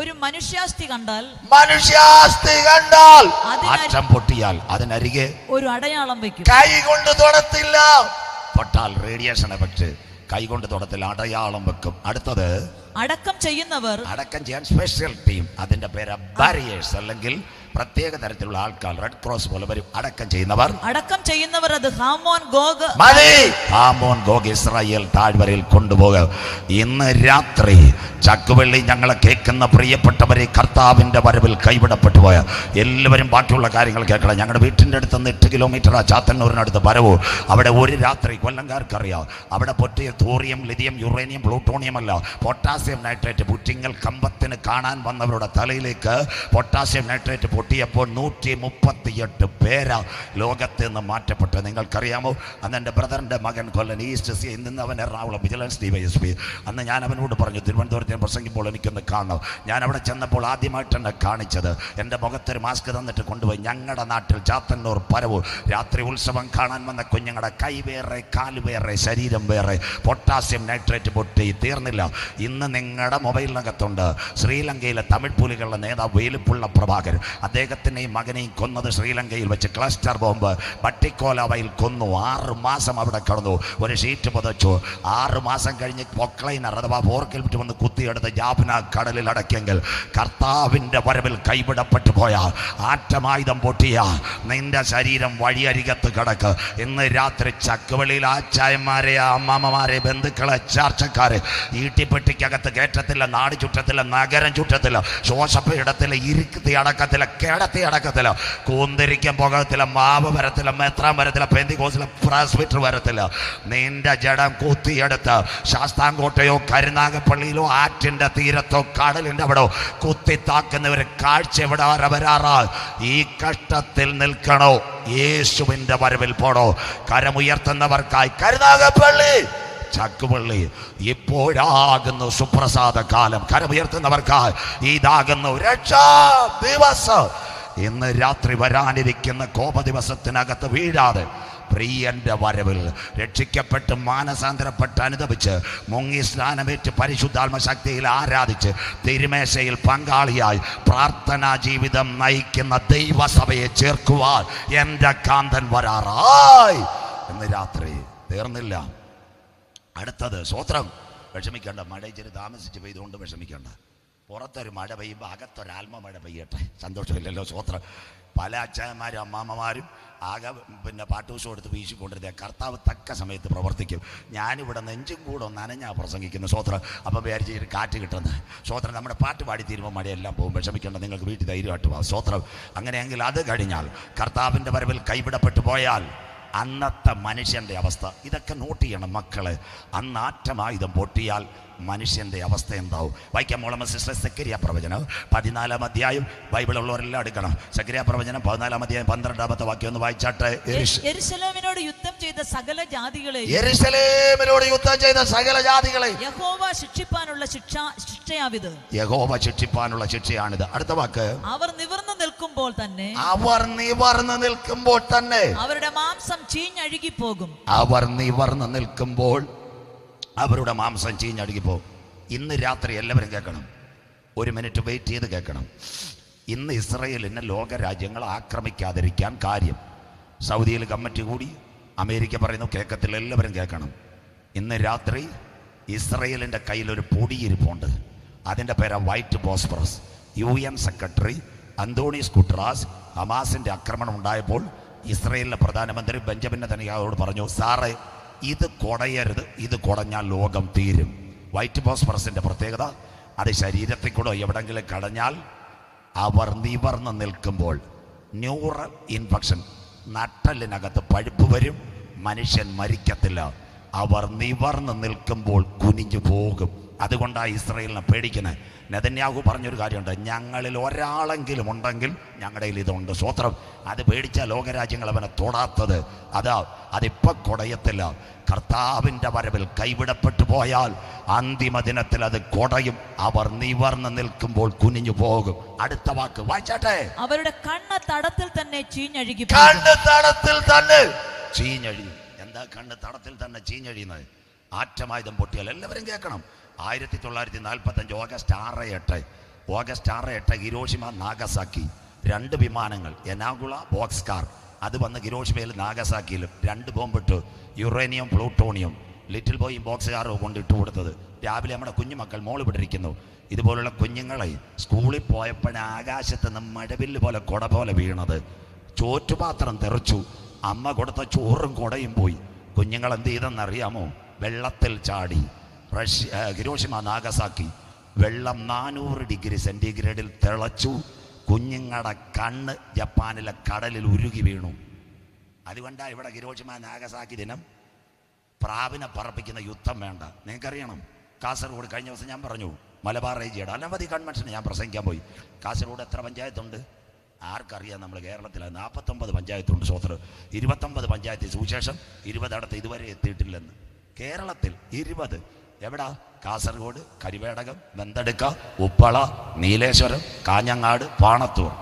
ഒരു മനുഷ്യാസ്ഥി കണ്ടാൽ ആറ്റം പൊട്ടിയാൽ അതിനരികെ ഒരു അടയാളം വെക്കും. കൈ കൊണ്ട് തൊടത്തില്ല. തൊട്ടാൽ റേഡിയേഷൻ എഫക്ട്. കൈ കൊണ്ട് തൊടത്തില്ല, അടയാളം വെക്കും. അടുത്തത് അടക്കം ചെയ്യാൻ സ്പെഷ്യൽ ടീം. അതിന്റെ പേര് ബാരിയേഴ്സ്, അല്ലെങ്കിൽ പ്രത്യേക തരത്തിലുള്ള ആൾക്കാർ. റെഡ് ക്രോസ് പോലെ വരും. അടക്കം ചെയ്യുന്നവർ അത് ഹാമോൻ ഗോഗ് ഇസ്രായേൽ താഴ്വരയിൽ കൊണ്ടുപോകുക. ഇന്ന് രാത്രി ചക്കുവെള്ളി ഞങ്ങളെ കേൾക്കുന്ന പ്രിയപ്പെട്ടവരെ, കർത്താവിന്റെ വരവിൽ കൈവിടപ്പെട്ടു പോയ എല്ലാവരും ബാക്കിയുള്ള കാര്യങ്ങൾ കേൾക്കണം. ഞങ്ങളുടെ വീട്ടിൻ്റെ അടുത്ത് നിന്ന് 8 കിലോമീറ്റർ ചാത്തന്നൂരിനടുത്ത് വരവോ. അവിടെ ഒരു രാത്രി കൊല്ലംകാർക്കറിയാം. അവിടെ പൊട്ടിയ തോറിയം, ലിഥിയം, യുറേനിയം, പ്ലൂട്ടോണിയം അല്ല, പൊട്ടാസ്യം നൈട്രേറ്റ്. പുറ്റിങ്ങൽ കമ്പത്തിന് കാണാൻ വന്നവരുടെ തലയിലേക്ക് പൊട്ടാസ്യം നൈട്രേറ്റ് പൊട്ടിയപ്പോൾ 138 പേരാ ലോകത്ത് നിന്ന് മാറ്റപ്പെട്ടു. നിങ്ങൾക്കറിയാമോ? അന്ന് എൻ്റെ ബ്രദറിൻ്റെ മകൻ കൊല്ലൻ ഈസ്റ്റ് സി, ഇന്ന് അവൻ എറണാകുളം വിജിലൻസ് DYSP. അന്ന് ഞാൻ അവനോട് പറഞ്ഞു, തിരുവനന്തപുരത്ത് ഞാൻ പ്രസംഗിക്കുമ്പോൾ എനിക്കൊന്ന് കാണണം. ഞാൻ അവിടെ ചെന്നപ്പോൾ ആദ്യമായിട്ട് എന്നെ കാണിച്ചത് എൻ്റെ മുഖത്തൊരു മാസ്ക് തന്നിട്ട് കൊണ്ടുപോയി. ഞങ്ങളുടെ നാട്ടിൽ ചാത്തന്നൂർ പരവൂർ രാത്രി ഉത്സവം കാണാൻ വന്ന കുഞ്ഞുങ്ങളുടെ കൈ വേറെ, കാല് വേറെ, ശരീരം വേറെ. പൊട്ടാസ്യം നൈട്രേറ്റ് പൊട്ടി തീർന്നില്ല. ഇന്ന് നിങ്ങളുടെ മൊബൈലിനകത്തുണ്ട്. ശ്രീലങ്കയിലെ തമിഴ് പുലികളുടെ നേതാവ് വേലുപ്പുള്ള പ്രഭാകരൻ, അദ്ദേഹത്തിനെയും മകനെയും കൊന്നത് ശ്രീലങ്കയിൽ വെച്ച് ക്ലസ്റ്റർ ബോംബ് പട്ടിക്കോലാവയിൽ കൊന്നു. 6 മാസം അവിടെ കിടന്നു, ഒരു ഷീറ്റ് പുതച്ചു. 6 മാസം കഴിഞ്ഞ് പൊക്ലൈനർ അഥവാ 4 കിലോമീറ്റർ വന്ന് കുത്തിയെടുത്ത് ജാഫ്ന കടലിൽ അടക്കിയെങ്കിൽ കർത്താവിൻ്റെ വരവിൽ കൈവിടപ്പെട്ടു പോയ ആറ്റമായുധം പൊട്ടിയ നിന്റെ ശരീരം വഴിയരികത്ത് കിടക്ക്. ഇന്ന് രാത്രി ചക്കുവെളിയിൽ ആച്ചായന്മാരെ, അമ്മാമ്മമാരെ, ബന്ധുക്കളെ, ചാർച്ചക്കാരെ ഈട്ടിപ്പെട്ടിക്കകത്ത് കയറ്റത്തില്ല, നാട് ചുറ്റത്തില്ല, നഗരം ചുറ്റത്തില്ല, ശോഷപ്പയിടത്തില്ല, ഇരുത്തി അടക്കത്തില്ല, കിടത്തി അടക്കത്തില്ല, കൂന്തിരിക്കാൻ പോകത്തില്ല, മാവ് വരത്തില്ല, മെത്രാൻ വരത്തില്ല, പെന്തിക്കോസിലെ പ്രസ്ബിറ്റർ വരത്തില്ല. നിന്റെ ജഡം കുത്തിയെടുത്ത് ശാസ്താംകോട്ടയോ കരുനാഗപ്പള്ളിയിലോ ആറ്റിൻ്റെ തീരത്തോ കടലിൻ്റെ അവിടോ കുത്തിത്താക്കുന്നവർ കാഴ്ച എവിടെ വരാറാ. ഈ കഷ്ടത്തിൽ നിൽക്കണോ? യേശുവിൻ്റെ വരവിൽ പോണോ? കരമുയർത്തുന്നവർക്കായി കരുനാഗപ്പള്ളി, ചക്കുപള്ളി ഇപ്പോഴാകുന്നു സുപ്രസാദ കാലം. കരമുയർത്തുന്നവർക്കായി ഇതാകുന്നു രക്ഷാ ദിവസം. ഇന്ന് രാത്രി വരാനിരിക്കുന്ന കോപ ദിവസത്തിനകത്ത് വീഴാതെ പ്രിയന്റെ വരവിൽ രക്ഷിക്കപ്പെട്ട് മാനസാന്തരപ്പെട്ട് അനുദപിച്ച് മുങ്ങി സ്നാനമേറ്റ് പരിശുദ്ധാത്മ ശക്തിയിൽ ആരാധിച്ച് തിരുമേശയിൽ പങ്കാളിയായി പ്രാർത്ഥനാ ജീവിതം നയിക്കുന്ന ദൈവസഭയെ ചേർക്കുവാൻ എൻ്റെ കാന്തൻ വരാറായി. ഇന്ന് രാത്രി തീർന്നില്ല. അടുത്തത് സ്വോത്രം. വിഷമിക്കേണ്ട, മഴ ഇച്ചിരി താമസിച്ച് പെയ്തുകൊണ്ട് വിഷമിക്കേണ്ട. പുറത്തൊരു മഴ പെയ്യുമ്പോൾ അകത്തൊരാത്മ മഴ പെയ്യട്ടെ. സന്തോഷമില്ലല്ലോ സ്വോത്രം. പല അച്ഛന്മാരും അമ്മാമ്മമാരും ആകെ പാട്ടൂസം എടുത്ത് വീശിക്കൊണ്ടിരുന്ന കർത്താവ് തക്ക സമയത്ത് പ്രവർത്തിക്കും. ഞാനിവിടെ നെഞ്ചും കൂടെ നനഞ്ഞാ പ്രസംഗിക്കുന്നു സ്വോത്രം. അപ്പം വിചാരിച്ച് കാറ്റ് കിട്ടുന്നത് സ്വോത്രം. നമ്മുടെ പാട്ട് പാടി തീരുമ്പോൾ മഴയെല്ലാം പോകും. വിഷമിക്കേണ്ട, നിങ്ങൾക്ക് വീട്ടിൽ ധൈര്യമായിട്ട് പോകാം സ്വോത്രം. അങ്ങനെയെങ്കിൽ അത് കഴിഞ്ഞാൽ കർത്താവിൻ്റെ വരവിൽ കൈവിടപ്പെട്ടു പോയാൽ അന്നത്തെ മനുഷ്യൻ്റെ അവസ്ഥ ഇതൊക്കെ നോട്ട് ചെയ്യണം മക്കളെ. അന്ന് ആറ്റമായുധം പൊട്ടിയാൽ മനുഷ്യൻ്റെ അവസ്ഥ എന്താവും? വായിക്കാൻ മോളമ്മ സിസ്റ്റർ സെക്കരിയ പ്രവചനം 14-ാം അധ്യായം. ബൈബിളുള്ളവരെല്ലാം എടുക്കണം. സെക്കരിയ പ്രവചനം 14-ാം അധ്യായം 12-ാമത്തെ വാക്യം ഒന്ന് വായിച്ചാട്ടെ. യെരൂശലേമിനോട് യുദ്ധം ചെയ്ത സകല ജാതികളെയും യഹോവ ശിക്ഷിപ്പാനുള്ള ശിക്ഷയാവിത്. യഹോവ ശിക്ഷിപ്പാനുള്ള ശിക്ഷയാണിത്. അടുത്ത വാക്ക്, അവർ നിവർന്നു നിൽക്കുമ്പോൾ തന്നെ അവരുടെ മാംസം ചീഞ്ഞഴുകിപ്പോകും. അവർ നിവർന്നു നിൽക്കുമ്പോൾ അവരുടെ മാംസം ചീഞ്ഞടുക്കിപ്പോകും. ഇന്ന് രാത്രി എല്ലാവരും കേൾക്കണം, 1 മിനിറ്റ് വെയിറ്റ് ചെയ്ത് കേൾക്കണം. ഇന്ന് ഇസ്രയേലിനെ ലോകരാജ്യങ്ങൾ ആക്രമിക്കാതിരിക്കാൻ കാര്യം. സൗദിയിൽ കമ്മിറ്റി കൂടി, അമേരിക്ക പറയുന്നു കേൾക്കത്തില്ല. എല്ലാവരും കേൾക്കണം. ഇന്ന് രാത്രി ഇസ്രയേലിൻ്റെ കയ്യിലൊരു പൊടിയിരിപ്പുണ്ട്. അതിൻ്റെ പേരാ white phosphorus. UN secretary Antonio Guterres ഹമാസിൻ്റെ ആക്രമണം ഉണ്ടായപ്പോൾ ഇസ്രയേലിലെ പ്രധാനമന്ത്രി ബെഞ്ചമിൻ നെതന്യാഹുവോട് പറഞ്ഞു, സാറേ ഇത് കുടയരുത്, ഇത് കുടഞ്ഞാൽ ലോകം തീരും. വൈറ്റ് ബോസ്ഫറസിൻ്റെ പ്രത്യേകത, അത് ശരീരത്തിൽ കൂടെ എവിടെങ്കിലും കടഞ്ഞാൽ അവർ നിവർന്ന് നിൽക്കുമ്പോൾ ന്യൂറൽ ഇൻഫെക്ഷൻ, നട്ടലിനകത്ത് പഴുപ്പ് വരും, മനുഷ്യൻ മരിക്കത്തില്ല. അവർ നിവർന്ന് നിൽക്കുമ്പോൾ കുനിഞ്ഞു പോകും. അതുകൊണ്ടാണ് ഇസ്രയേലിനെ പേടിക്കുന്നത്. നെതന്യാഹു പറഞ്ഞൊരു കാര്യമുണ്ട്, ഞങ്ങളിൽ ഒരാളെങ്കിലും ഉണ്ടെങ്കിൽ ഞങ്ങളുടെ കയ്യിൽ ഇതുണ്ട് സ്വോത്രം. അത് പേടിച്ച ലോകരാജ്യങ്ങൾ അവനെ തൊടാത്തത്. അതിപ്പോൾ കുടയത്തില്ല. കർത്താവിൻ്റെ വരവിൽ കൈവിടപ്പെട്ടു പോയാൽ അന്തിമ ദിനത്തിൽ അത് കുടയും. അവർ നിവർന്ന് നിൽക്കുമ്പോൾ കുനിഞ്ഞു പോകും. അടുത്ത വാക്ക് വായിച്ചാട്ടെ. അവരുടെ കണ്ണ് തടത്തിൽ തന്നെ ചീഞ്ഞഴുകി. കണ്ണ് തടത്തിൽ തന്നെ ചീഞ്ഞഴിയും. എന്താ കണ്ണ് തടത്തിൽ തന്നെ ചീഞ്ഞഴിയുന്നത്? ആറ്റമായുധം പൊട്ടിയാൽ എല്ലാവരും കേൾക്കണം. 1945 ഓഗസ്റ്റ് 6-8 ഹിരോഷിമ നാഗസാക്കി 2 വിമാനങ്ങൾ, എനാഗുള ബോക്സ് കാർ, അത് വന്ന് ഹിരോഷിമയിൽ നാഗസാക്കിയിലും 2 ബോംബിട്ട്. Uranium, plutonium. ലിറ്റിൽ ബോയും ബോക്സ് കാറും കൊണ്ടിട്ട് കൊടുത്തത്. രാവിലെ നമ്മുടെ കുഞ്ഞുമക്കൾ മോള് വിട്ടിരിക്കുന്നു. ഇതുപോലുള്ള കുഞ്ഞുങ്ങളെ സ്കൂളിൽ പോയപ്പോഴ ആകാശത്ത് നിന്ന് മഴവില്ല് പോലെ കുട പോലെ വീണത്. ചോറ്റുപാത്രം തെറിച്ചു. അമ്മ കൊടുത്ത ചോറും കുടയും പോയി. കുഞ്ഞുങ്ങൾ എന്ത് ചെയ്തെന്നറിയാമോ? വെള്ളത്തിൽ ചാടി. ഹിരോഷിമ നാഗസാക്കി വെള്ളം 400 ഡിഗ്രി സെൻറ്റിഗ്രേഡിൽ തിളച്ചു. കുഞ്ഞുങ്ങളുടെ കണ്ണ് ജപ്പാനിലെ കടലിൽ ഉരുകി വീണു. അതുകൊണ്ടാണ് ഇവിടെ ഹിരോഷിമ നാഗസാക്കി ദിനം പ്രാവിനെ പറപ്പിക്കുന്ന യുദ്ധം വേണ്ട. നിങ്ങൾക്കറിയണം, കാസർഗോഡ് കഴിഞ്ഞ ദിവസം ഞാൻ പറഞ്ഞു, മലബാർ റേജിയുടെ അനവധി കൺവെൻഷൻ ഞാൻ പ്രസംഗിക്കാൻ പോയി. കാസർഗോഡ് എത്ര പഞ്ചായത്തുണ്ട് ആർക്കറിയാം? നമ്മൾ കേരളത്തിൽ 49 പഞ്ചായത്തുണ്ട് സ്വോത്രം. 29 പഞ്ചായത്തിൽ സുവിശേഷം 20 അടുത്ത് ഇതുവരെ എത്തിയിട്ടില്ലെന്ന്. കേരളത്തിൽ 20. എവിടാ? കാസർഗോഡ്, കരിവേടകം, ബന്തടുക്ക, ഉപ്പള, നീലേശ്വരം, കാഞ്ഞങ്ങാട്, പാണത്തൂർ.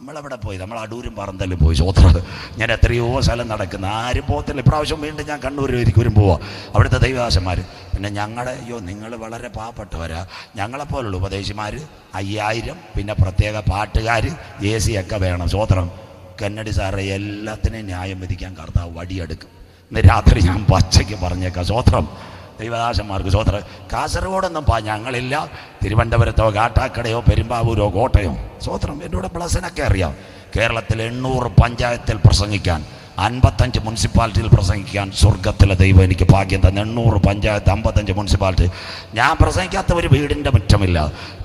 നമ്മളെവിടെ പോയി? നമ്മൾ അടൂരും പറന്തലും പോയി. സ്വോത്രം. ഞാൻ എത്രയോ സ്ഥലം നടക്കുന്ന, ആരും പോകത്തില്ല. ഇപ്രാവശ്യം വീണ്ടും ഞാൻ കണ്ണൂരിലേക്കും പോവാം. അവിടുത്തെ ദൈവദാസന്മാർ. പിന്നെ ഞങ്ങളുടെ നിങ്ങൾ വളരെ പാവപ്പെട്ടവരാ. ഞങ്ങളെപ്പോലുള്ള ഉപദേശിമാർ 5000, പിന്നെ പ്രത്യേക പാട്ടുകാർ, AC ഒക്കെ വേണം. സ്വോത്രം. കന്നഡി സാറേ, എല്ലാത്തിനെയും ന്യായം വിധിക്കാൻ കർത്താവ് വടിയെടുക്കും. ഇന്ന് രാത്രി ഞാൻ പച്ചയ്ക്ക് പറഞ്ഞേക്കാം. സ്വോത്രം. ദൈവദാസന്മാർക്ക് സ്വോത്രം. കാസർഗോഡൊന്നും ഞങ്ങളില്ല. തിരുവനന്തപുരത്തോ കാട്ടാക്കടയോ പെരുമ്പാവൂരോ കോട്ടയോ. സ്വോത്രം. എന്നോട് പ്ലസിനൊക്കെ അറിയാം. കേരളത്തിൽ 800 പഞ്ചായത്തിൽ പ്രസംഗിക്കാൻ, 55 മുനിസിപ്പാലിറ്റിയിൽ പ്രസംഗിക്കാൻ സ്വർഗത്തിലെ ദൈവം എനിക്ക് ഭാഗ്യം തന്നെ. 800 പഞ്ചായത്ത്, 55 മുനിസിപ്പാലിറ്റി. ഞാൻ പ്രസംഗിക്കാത്ത ഒരു വീടിൻ്റെ മുറ്റമില്ല.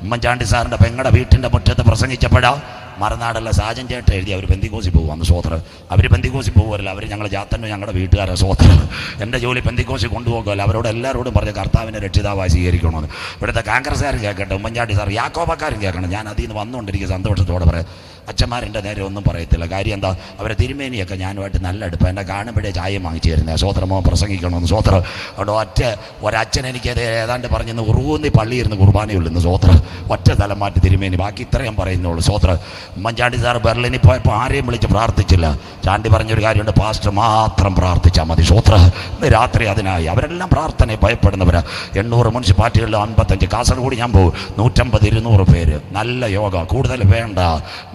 ഉമ്മൻചാണ്ടി സാറിൻ്റെ പെങ്ങളുടെ വീട്ടിൻ്റെ മുറ്റത്ത് പ്രസംഗിച്ചപ്പോഴാ മറുനാടല്ല സാജൻ ചേട്ടൻ എഴുതി അവർ പെന്തിക്കോസി പോകുമെന്ന്. സ്വോത്രം. അവർ പെന്തിക്കോസി പോകുമല്ല, അവർ ഞങ്ങൾ ജാത്തന്നെ ഞങ്ങളുടെ വീട്ടുകാരെ. സ്വോത്രം. എൻ്റെ ജോലി പെന്തിക്കോസി കൊണ്ടുപോകുമല്ല. അവരോട് എല്ലാവരോടും പറഞ്ഞ് കർത്താവിനെ രക്ഷിതാവായി സ്വീകരിക്കണമെന്ന്. ഇവിടുത്തെ കോൺഗ്രസ്സുകാരും കേൾക്കട്ടെ, ഉമ്മൻചാണ്ടി സാർ, യാക്കോബക്കാരും കേൾക്കണം. ഞാൻ അതിൽ നിന്ന് വന്നുകൊണ്ടിരിക്കുക സന്തോഷത്തോടെ പറയാം. അച്ഛന്മാരെൻ്റെ നേരെ ഒന്നും പറയത്തില്ല. കാര്യം എന്താ? അവരെ തിരുമേനിയൊക്കെ ഞാനുമായിട്ട് നല്ല അടുപ്പം. എന്നെ കാണുമ്പോഴേ ചായ വാങ്ങിച്ചു തരുന്നത്. സ്വോത്രമോ പ്രസംഗിക്കണമെന്ന്. സ്വോത്രം. അതുകൊണ്ട് ഒരച്ഛൻ എനിക്കത് ഏതാണ്ട് പറഞ്ഞെന്ന് ഉറുകൂന്നി പള്ളിയിരുന്ന് കുർബാനയുള്ളൂ. സ്വോത്രം. ഒറ്റ തലം മാറ്റി തിരുമേനി. ബാക്കി ഇത്രയും പറയുന്നുള്ളൂ. സ്വോത്രം. ഉമ്മൻചാണ്ടി സാർ ബെർലിനിൽ പോയപ്പോൾ ആരെയും വിളിച്ച് പ്രാർത്ഥിച്ചില്ല. ചാണ്ടി പറഞ്ഞൊരു കാര്യമുണ്ട്, പാസ്റ്റർ മാത്രം പ്രാർത്ഥിച്ചാൽ മതി. സ്വോത്രം. ഇന്ന് രാത്രി അതിനായി അവരെല്ലാം പ്രാർത്ഥനയെ ഭയപ്പെടുന്നവരാ. 800 മുനിസിപ്പാലിറ്റികളിൽ 55. കാസർഗോഡ് ഞാൻ പോകും. 150-200 പേര്. നല്ല യോഗ. കൂടുതൽ വേണ്ട.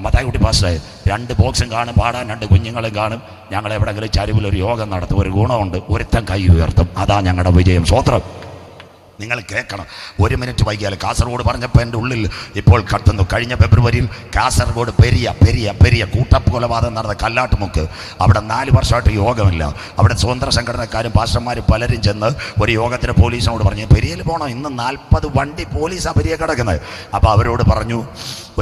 മത്തായിക്കുട്ടി പാസ്റ്റർ 2 ബോക്സും കാണും, പാടാൻ 2 കുഞ്ഞുങ്ങളും കാണും. ഞങ്ങൾ എവിടെയെങ്കിലും ചരിവിലൊരു യോഗം നടത്തും. ഒരു ഗുണമുണ്ട്, ഒരുത്തൻ കൈ ഉയർത്തും. അതാ ഞങ്ങളുടെ വിജയം. സ്വോത്രം. നിങ്ങൾ കേൾക്കണം. 1 മിനിറ്റ് വൈകിയാൽ കാസർഗോഡ് പറഞ്ഞപ്പോൾ എൻ്റെ ഉള്ളിൽ ഇപ്പോൾ കത്തുന്നു. കഴിഞ്ഞ ഫെബ്രുവരിയിൽ കാസർഗോഡ് പെരിയ കൂട്ടക്കൊലപാതകം നടന്ന കല്ലാട്ടുമുക്ക്. അവിടെ 4 വർഷമായിട്ട് യോഗമില്ല. അവിടെ സ്വതന്ത്ര സംഘടനക്കാരും പാസ്റ്റർമാരും പലരും ചെന്ന് ഒരു യോഗത്തിന് പോലീസിനോട് പറഞ്ഞു, പെരിയയിൽ പോകണം, ഇന്ന് 40 വണ്ടി പോലീസാണ് പെരിയ കിടക്കുന്നത്. അപ്പോൾ അവരോട് പറഞ്ഞു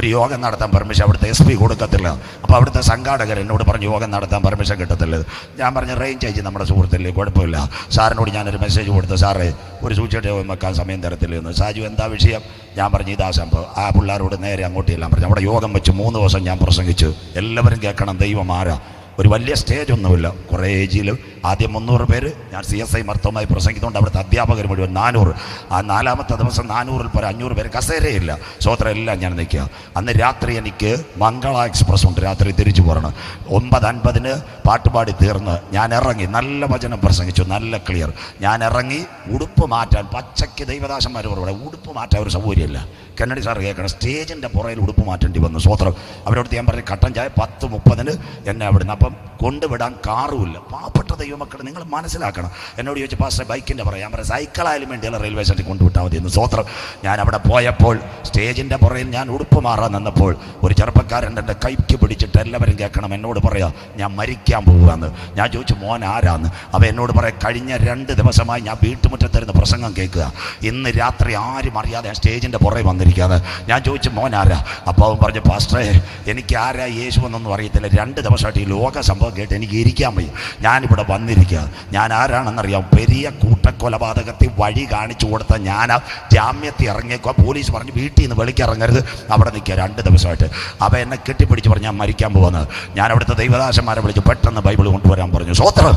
ഒരു യോഗം നടത്താൻ പെർമിഷൻ അവിടുത്തെ SP കൊടുക്കത്തില്ല. അപ്പോൾ അവിടുത്തെ സംഘാടകർ എന്നോട് പറഞ്ഞു യോഗം നടത്താൻ പെർമിഷൻ കിട്ടത്തില്ല. ഞാൻ പറഞ്ഞു റേഞ്ച് അയച്ച് നമ്മുടെ സുഹൃത്തില്ലേ, കുഴപ്പമില്ല. സാറിനോട് ഞാനൊരു മെസ്സേജ് കൊടുത്തു, സാറേ ഒരു സൂചിച്ചിട്ട് വെക്കാൻ സമയം തരത്തില്ലെന്ന്. സാജു എന്താ വിഷയം? ഞാൻ പറഞ്ഞു ഇതാ സംഭവം. ആ പിള്ളേരോട് നേരെ അങ്ങോട്ട് എല്ലാം പറഞ്ഞു. അവിടെ യോഗം വെച്ച് 3 ദിവസം ഞാൻ പ്രസംഗിച്ചു. എല്ലാവരും കേൾക്കണം, ദൈവം ആരാ. ഒരു വലിയ സ്റ്റേജൊന്നുമില്ല. കുറേ ഏജിൽ ആദ്യം 300 പേര്. ഞാൻ CSI മർത്തമായി പ്രസംഗിച്ചുകൊണ്ട് അവിടുത്തെ അധ്യാപകർ മുഴുവൻ 400. ആ 4ാമത്തെ ദിവസം 400-ൽ പരം 500 പേര്. കസേരയില്ല. സ്വോത്രം. എല്ലാം ഞാൻ നിൽക്കുക. അന്ന് രാത്രി എനിക്ക് മംഗള എക്സ്പ്രസ് ഉണ്ട്. രാത്രി തിരിച്ചു പോരണം. 9:50 പാട്ടുപാടി തീർന്ന് ഞാൻ ഇറങ്ങി. നല്ല വചനം പ്രസംഗിച്ചു, നല്ല ക്ലിയർ. ഞാൻ ഇറങ്ങി ഉടുപ്പ് മാറ്റാൻ, പച്ചയ്ക്ക് ദൈവദാസന്മാർ ഇവിടെ ഉടുപ്പ് മാറ്റാൻ ഒരു സൗകര്യമില്ല. കന്നഡി സാർ കേൾക്കണം, സ്റ്റേജിൻ്റെ പുറയിൽ ഉടുപ്പ് മാറ്റേണ്ടി വന്നു. സ്വോത്രം. അവരോട് ഞാൻ പറഞ്ഞു കട്ടൻ ചായ 10:30 എന്നെ അവിടുന്ന്. അപ്പം കൊണ്ടുവിടാൻ കാറുമില്ല. പാവപ്പെട്ട ദൈവമക്കൾ നിങ്ങൾ മനസ്സിലാക്കണം. എന്നോട് ചോദിച്ചു പാസ്റ്റർ ബൈക്കിൻ്റെ പറയാം. ഞാൻ പറയാം സൈക്കിളായാലും വേണ്ടിയല്ല റെയിൽവേ സ്റ്റേഷനിൽ കൊണ്ടുവിട്ടാൽ മതി എന്ന്. സ്വോത്രം. ഞാൻ അവിടെ പോയപ്പോൾ സ്റ്റേജിൻ്റെ പുറയിൽ ഞാൻ ഉടുപ്പ് മാറാൻ നിന്നപ്പോൾ ഒരു ചെറുപ്പക്കാരൻ എൻ്റെ കൈക്ക് പിടിച്ചിട്ട്, എല്ലാവരും കേൾക്കണം, എന്നോട് പറയാം ഞാൻ മരിക്കാൻ പോവുകയെന്ന്. ഞാൻ ചോദിച്ചു മോൻ ആരാന്ന്. അപ്പോൾ എന്നോട് പറയാം കഴിഞ്ഞ 2 ദിവസമായി ഞാൻ വീട്ടുമുറ്റത്തിരുന്ന് പ്രസംഗം കേൾക്കുക. ഇന്ന് രാത്രി ആരും അറിയാതെ സ്റ്റേജിൻ്റെ പുറകെ വന്നിരിക്കാതെ. ഞാൻ ചോദിച്ചു മോൻ ആരാ? അപ്പോൾ അവൻ പറഞ്ഞു പാസ്റ്ററെ എനിക്ക് ആരാ യേശു എന്നൊന്നും അറിയത്തില്ല. 2 ദിവസമായിട്ട് ഈ ലോക സംഭവം കേട്ട് എനിക്ക് ഇരിക്കാൻ വയ്യ. ഞാനിവിടെ വന്നിരിക്കുക. ഞാൻ ആരാണെന്നറിയാം? പെരിയ കൂട്ടക്കൊലപാതകത്തിൽ വഴി കാണിച്ചു കൊടുത്ത ഞാൻ ജാമ്യത്തിൽ ഇറങ്ങിയേക്കുക. പോലീസ് പറഞ്ഞു വീട്ടിൽ നിന്ന് വെളിക്കിറങ്ങരുത്, അവിടെ നിൽക്കുക 2 ദിവസമായിട്ട്. അപ്പോൾ എന്നെ കെട്ടിപ്പിടിച്ച് പറഞ്ഞ് ഞാൻ മരിക്കാൻ പോകുന്നത്. ഞാൻ അവിടുത്തെ ദൈവദാസന്മാരെ വിളിച്ച് പെട്ടെന്ന് ബൈബിൾ കൊണ്ടുവരാൻ പറഞ്ഞു. സ്വോത്രം.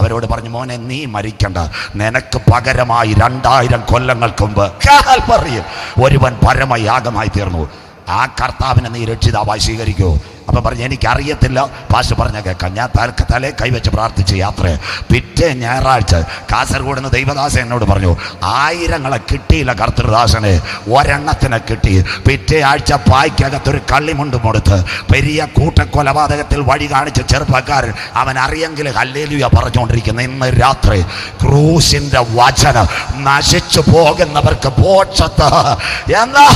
അവരോട് പറഞ്ഞു മോനെ നീ മരിക്കണ്ട, നിനക്ക് പകരമായി 2000 കൊല്ലങ്ങൾക്ക് മുമ്പ് കാൽവറിയിൽ ഒരുവൻ പരമയാഗമായി തീർന്നു. ആ കർത്താവിനെ നീ രക്ഷിതാവായി സ്വീകരിക്കൂ. അപ്പം പറഞ്ഞു എനിക്കറിയത്തില്ല. പാസ്റ്റർ പറഞ്ഞ കേൾക്കാം. ഞാൻ തലേ കൈവച്ച് പ്രാർത്ഥിച്ച് യാത്ര. പിറ്റേ ഞായറാഴ്ച കാസർഗോഡ് നിന്ന് ദൈവദാസൻ എന്നോട് പറഞ്ഞു 1000 കിട്ടിയില്ല കർത്തൃദാസനെ, ഒരെണ്ണത്തിനെ കിട്ടി. പിറ്റേ ആഴ്ച പായ്ക്കകത്തൊരു കള്ളിമുണ്ട് കൊടുത്ത് പെരിയ കൂട്ടക്കൊലപാതകത്തിൽ വഴി കാണിച്ച ചെറുപ്പക്കാരൻ അവൻ അറിയെങ്കിൽ ഹല്ലേലൂയ പറഞ്ഞുകൊണ്ടിരിക്കുന്നു. ഇന്ന് രാത്രി ക്രൂശിന്റെ വചനം നശിച്ചു പോകുന്നവർക്ക് മോക്ഷത്ത് എന്നാ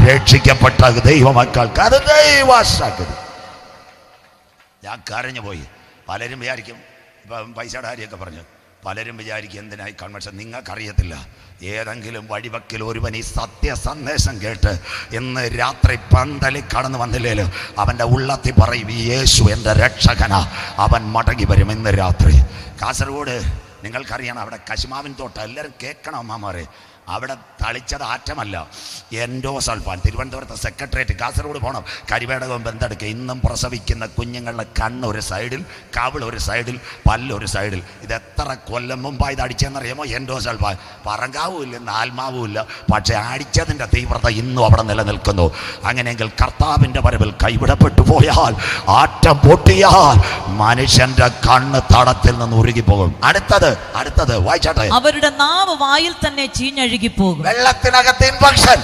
രക്ഷിക്കപ്പെട്ട ദൈവമക്കൾക്ക് അത് ദൈവശക്തി. ഞാൻ കരഞ്ഞു പോയി. പലരും വിചാരിക്കും, ഇപ്പം പൈസയുടെ കാര്യമൊക്കെ പറഞ്ഞു, പലരും വിചാരിക്കും എന്തിനായി കൺവെൻഷൻ. നിങ്ങൾക്കറിയത്തില്ല, ഏതെങ്കിലും വഴിവക്കിൽ ഒരുവൻ ഈ സത്യ സന്ദേശം കേട്ട് ഇന്ന് രാത്രി പന്തലിൽ കടന്നു വന്നില്ലേലും അവൻ്റെ ഉള്ളത്തിൽ പറയും യേശു എൻ്റെ രക്ഷകനാ, അവൻ മടങ്ങി വരും. ഇന്ന് രാത്രി കാസർഗോഡ് നിങ്ങൾക്കറിയണം, അവിടെ കശുമാവിൻ തോട്ടം. എല്ലാവരും കേൾക്കണം അമ്മമാരെ. അവിടെ തളിച്ചത് ആറ്റമല്ല, എൻഡോസൾഫാൻ. തിരുവനന്തപുരത്തെ സെക്രട്ടേറിയറ്റ്, കാസർഗോഡ് പോകണം, കരിവേടകവും ബന്ധെടുക്കുക. ഇന്നും പ്രസവിക്കുന്ന കുഞ്ഞുങ്ങളുടെ കണ്ണ് ഒരു സൈഡിൽ, കവിൾ ഒരു സൈഡിൽ, പല്ലൊരു സൈഡിൽ. ഇത് എത്ര കൊല്ലം മുമ്പാണ് ഇത് അടിച്ചതെന്നറിയാമോ? എൻഡോസൾഫാൻ. പറങ്കാവുമില്ല, ആത്മാവുമില്ല, പക്ഷെ അടിച്ചതിൻ്റെ തീവ്രത ഇന്നും അവിടെ നിലനിൽക്കുന്നു. അങ്ങനെയെങ്കിൽ കർത്താവിൻ്റെ വരവിൽ കൈവിടപ്പെട്ടു പോയാൽ, ആറ്റം പൊട്ടിയാൽ മനുഷ്യന്റെ കണ്ണ് തടത്തിൽ നിന്ന് ഉരുകിപ്പോകും. അടുത്തത് വായിച്ചാട്ടെ. അവരുടെ നാവ് വായിൽ തന്നെ ചീഞ്ഞഴുകിപ്പോകും. വെള്ളത്തിനകത്ത് ഇൻഫെക്ഷൻ,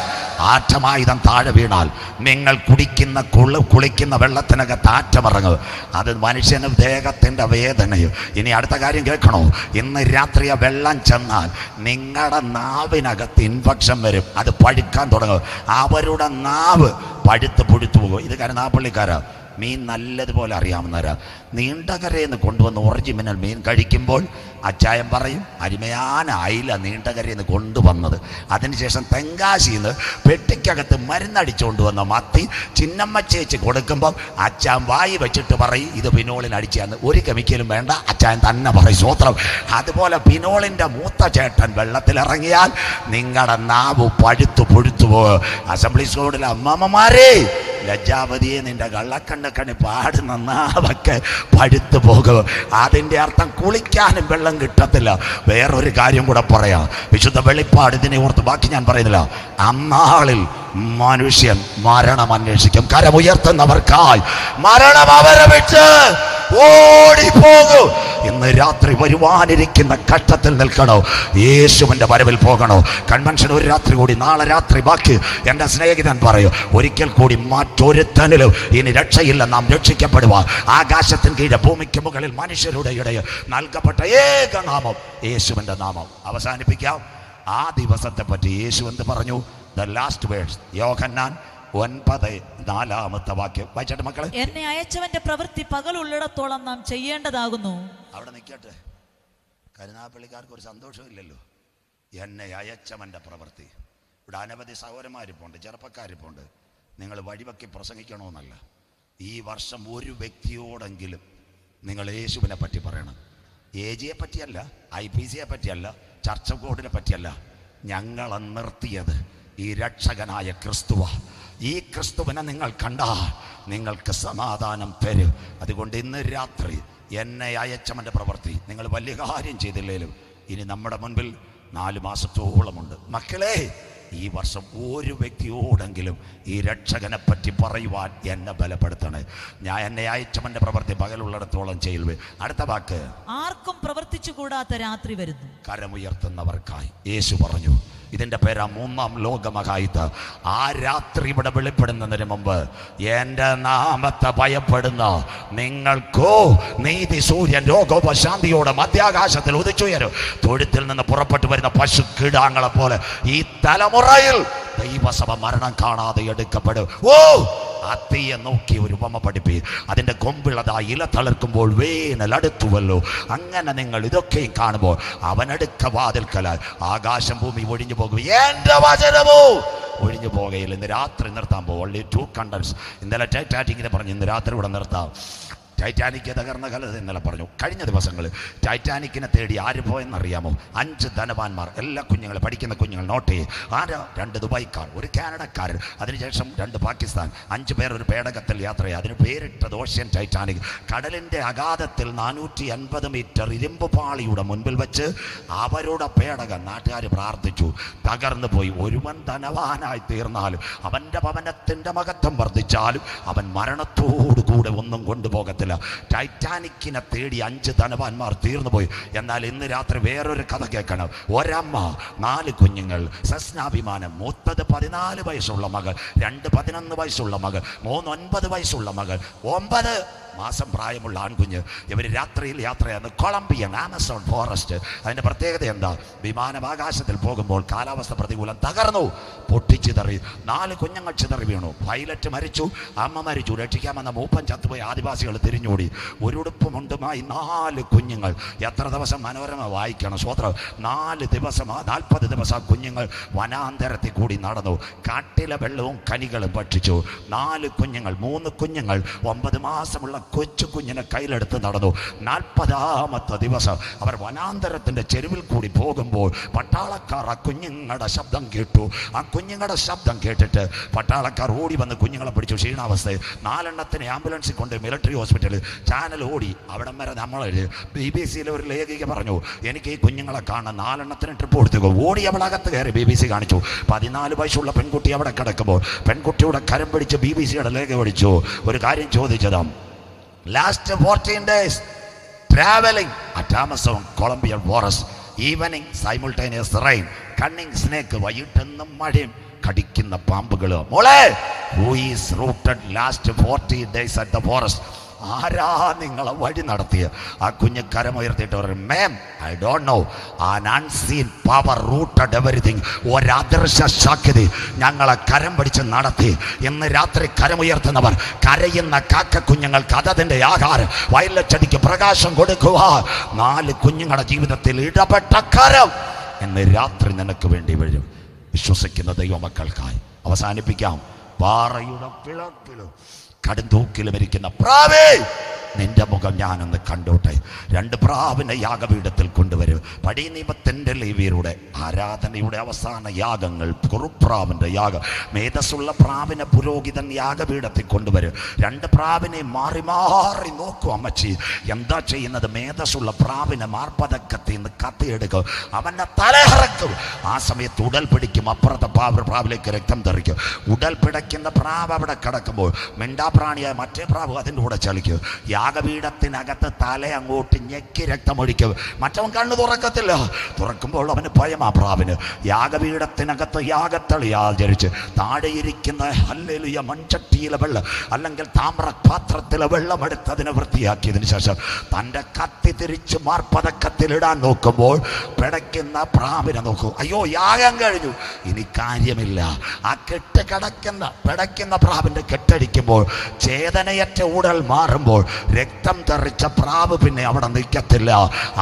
ആറ്റമായുധം താഴെ വീണാൽ നിങ്ങൾ കുളിക്കുന്ന വെള്ളത്തിനകത്ത് ആറ്റമിറങ്ങും. അത് മനുഷ്യന് ദേഹത്തിൻ്റെ വേദനയും. ഇനി അടുത്ത കാര്യം കേൾക്കണോ? ഇന്ന് രാത്രി ആ വെള്ളം ചെന്നാൽ നിങ്ങളുടെ നാവിനകത്ത് ഇൻഫെക്ഷൻ വരും, അത് പഴുക്കാൻ തുടങ്ങും. അവരുടെ നാവ് പഴുത്ത് പൊഴുത്തു പോകും. ഇത് കരുനാഗപ്പള്ളിക്കാരാ, മീൻ നല്ലതുപോലെ അറിയാവുന്നവരാ. നീണ്ടകരയിൽ നിന്ന് കൊണ്ടുവന്ന് ഒറിജിനൽ മീൻ കഴിക്കുമ്പോൾ അച്ചായം പറയും, അരുമയാന അയില നീണ്ടകരയിൽ നിന്ന് കൊണ്ടുവന്നത്. അതിനുശേഷം തെങ്കാശിയിൽ നിന്ന് പെട്ടിക്കകത്ത് മരുന്നടിച്ചുകൊണ്ട് വന്ന മത്തി ചിന്നമ്മ ചേച്ചി കൊടുക്കുമ്പോൾ അച്ചാൻ വായി വെച്ചിട്ട് പറയും, ഇത് പിനോളിന് അടിച്ചാന്ന്. ഒരു കെമിക്കലും വേണ്ട, അച്ചാൻ തന്നെ പറയും. സ്വത്രം. അതുപോലെ പിനോളിൻ്റെ മൂത്ത ചേട്ടൻ വെള്ളത്തിലിറങ്ങിയാൽ നിങ്ങളുടെ നാവ് പഴുത്തു പൊഴുത്തു പോകും. അസംബ്ലി സ്കൂളിലെ അമ്മമ്മമാരെ, ലജ്ജാവതിയെ നിന്റെ കള്ളക്കണ്ണക്കണി പാടുന്ന നാവൊക്കെ പഴുത്തു പോകും. അതിൻ്റെ അർത്ഥം കുളിക്കാനും വെള്ളം കിട്ടത്തില്ല. വേറൊരു കാര്യം കൂടെ പറയാം, വിശുദ്ധ വെളിപ്പാട്. ഇതിനെ ഓർത്ത് ബാക്കി ഞാൻ പറയുന്നില്ല. അന്നാളിൽ മനുഷ്യൻ മരണം അന്വേഷിക്കും. കരമുയർത്തുന്നവർക്കായി മരണം അവരെ വിട്ട് ഓടിപ്പോകൂ. ഇന്ന് രാത്രി വരുവാനിരിക്കുന്ന കഷ്ടത്തിൽ നിൽക്കണോ? യേശുവിൻ്റെ വരവിൽ പോകണോ? കൺവെൻഷൻ ഒരു രാത്രി കൂടി, നാളെ രാത്രി ബാക്കി. എൻ്റെ സ്നേഹിതൻ പറയൂ, ഒരിക്കൽ കൂടി മറ്റൊരുത്തനിലും ഇനി രക്ഷയില്ല. നാം രക്ഷിക്കപ്പെടുവാൻ ആകാശത്തിന് കീഴെ ഭൂമിക്ക് മുകളിൽ മനുഷ്യരുടെ ഇടയിൽ നൽകപ്പെട്ട ഏക നാമം യേശുവിൻ്റെ നാമം. അവസാനിപ്പിക്കാം. ആ ദിവസത്തെ പറ്റി യേശു എന്ത് പറഞ്ഞു? ദ ലാസ്റ്റ് വേർഡ്സ്, യോഹന്നാൻ 9:4 വാക്യം വായിച്ചോട്ടെ മക്കളെ. എന്നെ അയച്ചവന്റെ പ്രവൃത്തി പകലുള്ളിടത്തോളം നാം ചെയ്യേണ്ടതാകുന്നു. അവിടെ നിൽക്കട്ടെ. കരുനാഗപ്പള്ളിക്കാർക്ക് ഒരു സന്തോഷമില്ലല്ലോ. എന്നെ അയച്ചവന്റെ പ്രവൃത്തി. ഇവിടെ അനവധി സഹോദരന്മാരിപ്പോണ്ട്, ചെറുപ്പക്കാരിപ്പോണ്ട്. നിങ്ങൾ വഴിവെക്കി പ്രസംഗിക്കണമെന്നല്ല. ഈ വർഷം ഒരു വ്യക്തിയോടെങ്കിലും നിങ്ങൾ യേശുവിനെ പറ്റി പറയണം. AGയെ പറ്റിയല്ല, IPCയെ പറ്റിയല്ല, ചർച്ച കോഡിനെ പറ്റിയല്ല. ഞങ്ങളെ നിർത്തിയത് ഈ രക്ഷകനായ ക്രിസ്തുവ. ഈ ക്രിസ്തുവിനെ നിങ്ങൾ കണ്ടാൽ നിങ്ങൾക്ക് സമാധാനം തരും. അതുകൊണ്ട് ഇന്ന് രാത്രി എന്നെ അയച്ചവൻ്റെ പ്രവൃത്തി. നിങ്ങൾ വലിയ കാര്യം ചെയ്തില്ലേലും ഇനി നമ്മുടെ മുൻപിൽ 4 മാസത്തോളമുണ്ട്. മക്കളെ, ഈ വർഷം ഒരു വ്യക്തിയോടെങ്കിലും ഈ രക്ഷകനെ പറ്റി പറയുവാൻ എന്നെ ബലപ്പെടുത്തണേ. ഞാൻ എന്നെ അയച്ചവൻ്റെ പ്രവൃത്തി പകലുള്ളിടത്തോളം ചെയ്യുവേ. അടുത്ത വാക്ക്, ആർക്കും പ്രവർത്തിച്ചു കൂടാത്ത രാത്രി വരുന്നു. കരമുയർത്തുന്നവർക്കായി യേശു പറഞ്ഞു. ഇതിൻ്റെ പേരാ 3-ാം ലോകമഹായുദ്ധം. ആ രാത്രി ഇവിടെ വെളിപ്പെടുന്നതിന് മുമ്പ് എൻ്റെ നാമത്തെ ഭയപ്പെടുന്ന നിങ്ങൾക്കോ നീതി സൂര്യൻ രോഗോപശാന്തിയോടെ മധ്യാകാശത്തിൽ ഉദിച്ചുയരും. തൊഴുത്തിൽ നിന്ന് പുറപ്പെട്ടു വരുന്ന പശു കിടാങ്ങളെ പോലെ ഈ തലമുറയിൽ ദൈവസഭ മരണം കാണാതെ എടുക്കപ്പെടും. അത്തിയെ നോക്കി ഒരു ഉപമ പഠിപ്പി. അതിൻ്റെ കൊമ്പിളതാ ഇല തളിർക്കുമ്പോൾ വേനൽ അടുത്തുവല്ലോ. അങ്ങനെ നിങ്ങൾ ഇതൊക്കെയും കാണുമ്പോൾ അവനടുക്ക വാതിൽക്കലാൽ ആകാശം ഭൂമി ഒഴിഞ്ഞു പോകും, എൻ്റെ വചനമോ ഒഴിഞ്ഞു പോകുകയില്ല. ഇന്ന് രാത്രി നിർത്താൻ പോകും. ഓൺലി 2 കണ്ടൻസ്. ഇന്നലെ ടൈറ്റാനിക്കിനെ പറഞ്ഞു, ഇന്ന് രാത്രി ഇവിടെ നിർത്താം. ടൈറ്റാനിക്ക് തകർന്ന കലത് ഇന്നലെ പറഞ്ഞു. കഴിഞ്ഞ ദിവസങ്ങളിൽ ടൈറ്റാനിക്കിനെ തേടി ആര് പോയെന്നറിയാമോ? 5 ധനവാന്മാർ. എല്ലാ കുഞ്ഞുങ്ങളും, പഠിക്കുന്ന കുഞ്ഞുങ്ങൾ നോട്ട് ചെയ്യും. 2 ദുബായ്ക്കാർ, 1 കാനഡക്കാരൻ, അതിനുശേഷം 2 പാകിസ്ഥാൻ. 5 പേർ ഒരു പേടകത്തിൽ യാത്ര ചെയ്യുക. അതിന് പേരിട്ടത് ഓഷ്യൻ ടൈറ്റാനിക്. കടലിൻ്റെ അഗാധത്തിൽ 450 മീറ്റർ ഇരുമ്പ് പാളിയുടെ മുൻപിൽ വെച്ച് അവരുടെ പേടകം നാട്ടുകാർ പ്രാർത്ഥിച്ചു. തകർന്നു പോയി. ഒരുവൻ ധനവാനായി തീർന്നാലും അവൻ്റെ ഭവനത്തിൻ്റെ മഹത്വം വർദ്ധിച്ചാലും അവൻ മരണത്തോടു കൂടെ ഒന്നും കൊണ്ടുപോകത്തില്ല. ടൈറ്റാനിക്കിനെ തേടി 5 ധനവാന്മാർ തീർന്നുപോയി. എന്നാൽ ഇന്ന് രാത്രി വേറൊരു കഥ കേൾക്കണം. ഒരമ്മ, 4 കുഞ്ഞുങ്ങൾ, സസ്നാഭിമാനം. മൂത്തത് 14 വയസ്സുള്ള മകൾ, 2 11 വയസ്സുള്ള മകൾ, 3 9 വയസ്സുള്ള മകൾ, 9 മാസം പ്രായമുള്ള ആൺകുഞ്ഞ്. ഇവർ രാത്രിയിൽ യാത്രയാണ്. Colombian Amazon forest. അതിൻ്റെ പ്രത്യേകത എന്താ? വിമാനം ആകാശത്തിൽ പോകുമ്പോൾ കാലാവസ്ഥ പ്രതികൂലം തകർന്നു, പൊട്ടിച്ചിതറി. 4 കുഞ്ഞുങ്ങൾ ചിതറി വീണു. പൈലറ്റ് മരിച്ചു, അമ്മ മരിച്ചു. രക്ഷിക്കാമെന്ന മൂപ്പൻ ചത്തുപോയി. ആദിവാസികൾ തിരിഞ്ഞോടി. ഒരു ഉടുപ്പുമുണ്ടുമായി 4 കുഞ്ഞുങ്ങൾ. എത്ര ദിവസം മനോരമ വായിക്കണം. സ്വത്രം. 40 ദിവസം കുഞ്ഞുങ്ങൾ വനാന്തരത്തിൽ കൂടി നടന്നു. കാട്ടിലെ വെള്ളവും കനികളും ഭക്ഷിച്ചു. 4 കുഞ്ഞുങ്ങൾ, 3 കുഞ്ഞുങ്ങൾ 9 മാസമുള്ള കൊച്ചു കുഞ്ഞിനെ കയ്യിലെടുത്ത് നടന്നു. 40-ാമത്തെ ദിവസം അവർ വനാന്തരത്തിൻ്റെ ചെരുവിൽ കൂടി പോകുമ്പോൾ പട്ടാളക്കാർ ആ കുഞ്ഞുങ്ങളുടെ ശബ്ദം കേട്ടു. ആ കുഞ്ഞുങ്ങളുടെ ശബ്ദം കേട്ടിട്ട് പട്ടാളക്കാർ ഓടി വന്ന് കുഞ്ഞുങ്ങളെ പിടിച്ചു. ക്ഷീണാവസ്ഥയിൽ 4 എണ്ണത്തിനെ ആംബുലൻസിൽ കൊണ്ട് മിലിറ്ററി ഹോസ്പിറ്റലിൽ ചാനൽ ഓടി. അവിടം വരെ നമ്മൾ BBC-യിലെ ഒരു ലേഖിക പറഞ്ഞു, എനിക്ക് ഈ കുഞ്ഞുങ്ങളെ കാണാൻ 4 എണ്ണത്തിന് ട്രിപ്പ് കൊടുത്തു. ഓടി അവൾ അകത്ത് കയറി BBC കാണിച്ചു. 14 വയസ്സുള്ള പെൺകുട്ടി അവിടെ കിടക്കുമ്പോൾ പെൺകുട്ടിയുടെ കരം പിടിച്ച് BBC-യുടെ ലേഖ പഠിച്ചു. ഒരു കാര്യം ചോദിച്ചതാ, last 14 days traveling at Amazon Colombian forest, evening simultaneous rain, cunning snake, വൈകിട്ടെന്നും മഴയും കടിക്കുന്ന പാമ്പുകൾ. മോളെ, who is rooted last 40 days at the forest? ആരാ നിങ്ങളെ വഴി നടത്തിയ? ആ കുഞ്ഞ് കരമുയർത്തിയിട്ട് പറയും, ma'am, I don't know. An unseen power rooted everything. ഒരദൃശ്യ ശക്തി ഞങ്ങളെ കരം പിടിച്ച് നടത്തി. ഇന്ന് രാത്രി കരമുയർത്തുന്നവർ, കരയുന്ന കാക്ക കുഞ്ഞുങ്ങൾക്ക് അതതിൻ്റെ ആഹാരം, വയലച്ചെടിക്ക് പ്രകാശം കൊടുക്കുക. 4 കുഞ്ഞുങ്ങളുടെ ജീവിതത്തിൽ ഇടപെട്ട കരം ഇന്ന് രാത്രി നിനക്ക് വേണ്ടി വരും. വിശ്വസിക്കുന്ന ദൈവമക്കൾക്കായി അവസാനിപ്പിക്കാം. പാറയുടെ പിളർപ്പിലും കടുന്തൂക്കിലും ഇരിക്കുന്ന പ്രാവേ, നിന്റെ മുഖം ഞാനൊന്ന് കണ്ടോട്ടെ. 2 പ്രാവിനെ യാഗപീഠത്തിൽ കൊണ്ടുവരും. പഴയ നിയമത്തിൻ്റെ ലേവ്യരുടെ ആരാധനയുടെ അവസാന യാഗങ്ങൾ കുറുപ്രാവിൻ്റെ യാഗം. മേധസ്സുള്ള പ്രാവിനെ പുരോഹിതൻ യാഗപീഠത്തിൽ കൊണ്ടുവരും. 2 പ്രാവിനെ മാറി മാറി നോക്കും. അമ്മച്ചി എന്താ ചെയ്യുന്നത്? മേധസ്സുള്ള പ്രാവിനെ മാർപ്പതക്കത്തിൽ നിന്ന് കത്തിയെടുക്കും, അവൻ്റെ തലയിറക്കും. ആ സമയത്ത് ഉടൽ പിടിക്കും. അപ്പുറത്തെ പ്രാവിലേക്ക് രക്തം തെറിക്കും. ഉടൽ പിടയ്ക്കുന്ന പ്രാവ് അവിടെ കിടക്കുമ്പോൾ മിണ്ടാപ്രാണിയായ മറ്റേ പ്രാവ് അതിൻ്റെ കൂടെ ചലിക്കും. യാഗപീഠത്തിനകത്ത് തല അങ്ങോട്ട് ഞെക്കി രക്തമൊഴിക്കും. മറ്റവൻ കണ്ണു തുറക്കത്തില്ല. തുറക്കുമ്പോൾ അവന് ഭയമാ പ്രാവിന്. യാഗപീഠത്തിനകത്ത് യാഗത്തളി ആചരിച്ച് താഴെയിരിക്കുന്ന ഹല്ലേലൂയ മൺചട്ടിയിലെ വെള്ളം അല്ലെങ്കിൽ താമ്രപാത്രത്തിലെ വെള്ളം എടുത്തതിനെ വൃത്തിയാക്കിയതിനു ശേഷം തൻ്റെ കത്തി തിരിച്ച് മാർപ്പതക്കത്തിലിടാൻ നോക്കുമ്പോൾ പിടയ്ക്കുന്ന പ്രാവിനെ നോക്കൂ. അയ്യോ, യാഗം കഴിഞ്ഞു, ഇനി കാര്യമില്ല. ആ കെട്ട് പിടയ്ക്കുന്ന പ്രാവിൻ്റെ കെട്ടടിക്കുമ്പോൾ ചേതനയറ്റ ഉടൽ മാറുമ്പോൾ രക്തം തെറിച്ച പ്രാവ് പിന്നെ അവിടെ നിൽക്കത്തില്ല.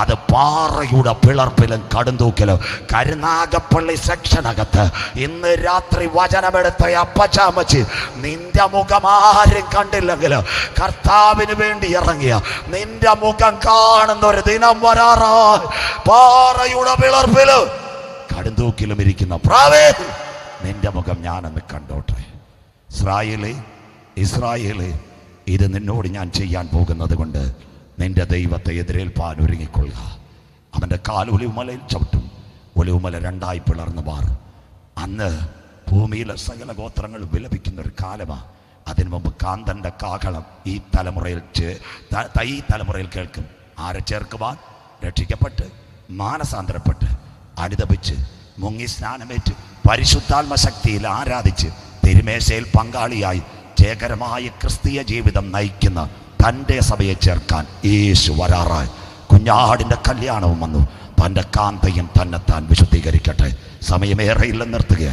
അത് പാറയുടെ പിളർപ്പിലും കടുന്തൂക്കിലും. കരുനാഗപ്പള്ളി സെക്ഷനകത്ത് ഇന്ന് രാത്രി വചനമെടുത്ത അപ്പച്ചാമ്മച്ചി, നിന്റെ മുഖം ആരും കണ്ടില്ലെങ്കിൽ കർത്താവിന് വേണ്ടി ഇറങ്ങിയ നിന്റെ മുഖം കാണുന്ന ഒരു ദിനം വരാറായി. പാറയുടെ പിളർപ്പിലും കടുന്തൂക്കിലും ഇരിക്കുന്ന പ്രാവേ, നിന്റെ മുഖം ഞാനൊന്ന് കണ്ടോട്ടെ. ഇസ്രായേലേ, ഇത് നിന്നോട് ഞാൻ ചെയ്യാൻ പോകുന്നത് കൊണ്ട് നിന്റെ ദൈവത്തെ എതിരേൽപ്പാൻ ഒരുങ്ങിക്കൊള്ളുക. അവൻ്റെ കാൽ ഒലിവുമലയിൽ ചവിട്ടും. ഒലിവുമല 2ആയി പിളർന്നു മാറും. അന്ന് ഭൂമിയിലെ സകല ഗോത്രങ്ങൾ വിലപിക്കുന്ന ഒരു കാലമാണ്. അതിനു മുമ്പ് കാന്തൻ്റെ കാഹളം ഈ തലമുറയിൽ കേൾക്കും. ആരെ ചേർക്കുവാൻ? രക്ഷിക്കപ്പെട്ട് മാനസാന്തരപ്പെട്ട് അനുതപിച്ച് മുങ്ങി സ്നാനമേറ്റ് പരിശുദ്ധാത്മ ശക്തിയിൽ ആരാധിച്ച് തിരുമേശയിൽ പങ്കാളിയായി ജയകരമായ ക്രിസ്തീയ ജീവിതം നയിക്കുന്ന തൻ്റെ സഭയെ ചേർക്കാൻ യേശു വരാറായി. കുഞ്ഞാടിൻ്റെ കല്യാണവും വന്നു. തൻ്റെ കാന്തയും തന്നെത്താൻ വിശുദ്ധീകരിക്കട്ടെ. സമയമേറെയില്ലെന്ന് നിർത്തുക.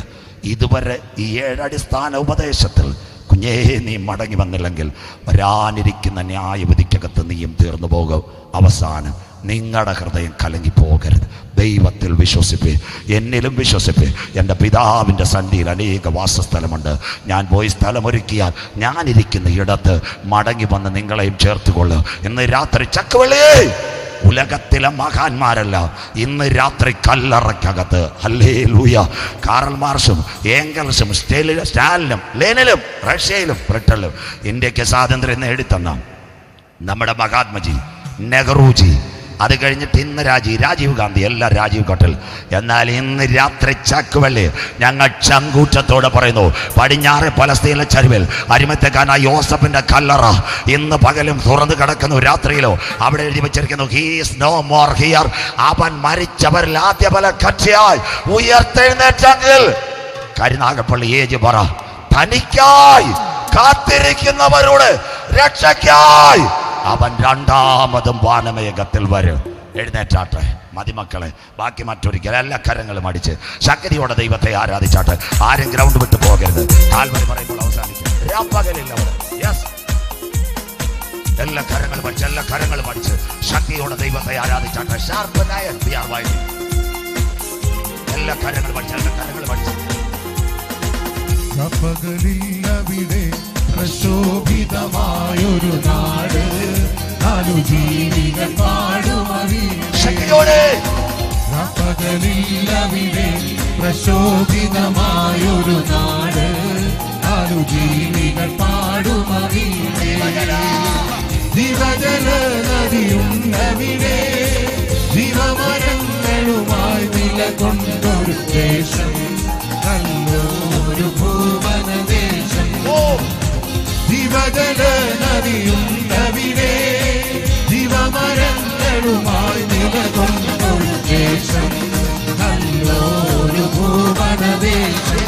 ഇതുവരെ ഈ 7 അടിസ്ഥാന ഉപദേശത്തിൽ കുഞ്ഞേ നീ മടങ്ങി വന്നില്ലെങ്കിൽ വരാനിരിക്കുന്ന ന്യായവിധിക്കകത്ത് നീയും തീർന്നു പോകും. അവസാനം നിങ്ങളുടെ ഹൃദയം കലങ്ങിപ്പോകരുത്. ദൈവത്തിൽ വിശ്വസിപ്പേ, എന്നിലും വിശ്വസിപ്പേ. എൻ്റെ പിതാവിൻ്റെ സന്നിധിയിൽ അനേക വാസസ്ഥലമുണ്ട്. ഞാൻ പോയി സ്ഥലമൊരുക്കിയാൽ ഞാനിരിക്കുന്ന ഇടത്ത് മടങ്ങി വന്ന് നിങ്ങളെയും ചേർത്തുകൊള്ളു. ഇന്ന് രാത്രി ചക്കുവെളിയേ, ഉലകത്തിലെ മഹാന്മാരല്ല, ഇന്ന് രാത്രി കല്ലറയ്ക്കകത്ത് ഹല്ലേലൂയ കാറൽ മാർക്സും ഏംഗൽസും സ്റ്റാലിനും ലെനിനും റഷ്യയിലും ബ്രിട്ടനിലും ഇന്ത്യക്ക് സ്വാതന്ത്ര്യം നേടിത്തന്ന നമ്മുടെ മഹാത്മജി, നെഹ്റുജി, അത് കഴിഞ്ഞിട്ട് ഇന്ന് രാജീവ് ഗാന്ധി, എല്ലാം രാജീവ് കട്ടൽ. എന്നാൽ ഇന്ന് രാത്രി ചക്കുവെള്ളി ഞങ്ങൾ ചങ്കൂറ്റത്തോടെ പറയുന്നു, പടിഞ്ഞാറ് പലസ്തീനിലെ ചരിവിൽ അരിമത്തക്കാരനായ യോസഫിന്റെ കല്ലറ ഇന്ന് പകലും തുറന്നു കിടക്കുന്നു. രാത്രിയിലോ അവിടെ എഴുതി വെച്ചിരിക്കുന്നു, he is no more here. അവൻ മരിച്ചവരിൽ ആദ്യ പല കക്ഷിയായി ഉയർത്തെഴുന്നേറ്റെങ്കിൽ കരുനാഗപ്പള്ളി ഏജ് പറ, തനിക്കായി കാത്തിരിക്കുന്നവരോട് രക്ഷയ്ക്കായി അവൻ 2ാമതും വാനമേഘത്തിൽ വരും. എഴുന്നേറ്റാട്ടെ മതിമക്കളെ. ബാക്കി മറ്റൊരിക്കൽ എല്ലാ കരങ്ങളും അടിച്ച് ശക്തിയോടെ ദൈവത്തെ ആരാധിച്ചാട്ടെ. ആരും ഗ്രൗണ്ട് വിട്ടു പോകരുത്. കാൽവരി പറയുമ്പോൾ അവസാനിക്കും. എല്ലാ കരങ്ങളും അടിച്ച് ശക്തിയോടെ ദൈവത്തെ ആരാധിച്ചാട്ടെ. ഷാർപ്പനായ എല്ലാ കരങ്ങളും അടിച്ച് പകലില്ലവിടെ പ്രശോഭിതമായൊരു നാട് ജീവികൾ പാടുമവിടെ പകലില്ലവിടെ പ്രശോഭിതമായൊരു നാട് ജീവികൾ പാടുമവിടെ ജീവജല നദിയുണ്ടവിടെ ജീവമരങ്ങളുമായി നിലകൊണ്ടൊരു ദേശം നല്ലൊരു ഭൂവനദേശം ജീവജല നദിയുണ്ടവിടെ ജീവമരങ്ങളുമായി നിലകൊണ്ടൊരു ദേശം നല്ലൊരു ഭൂവനദേശം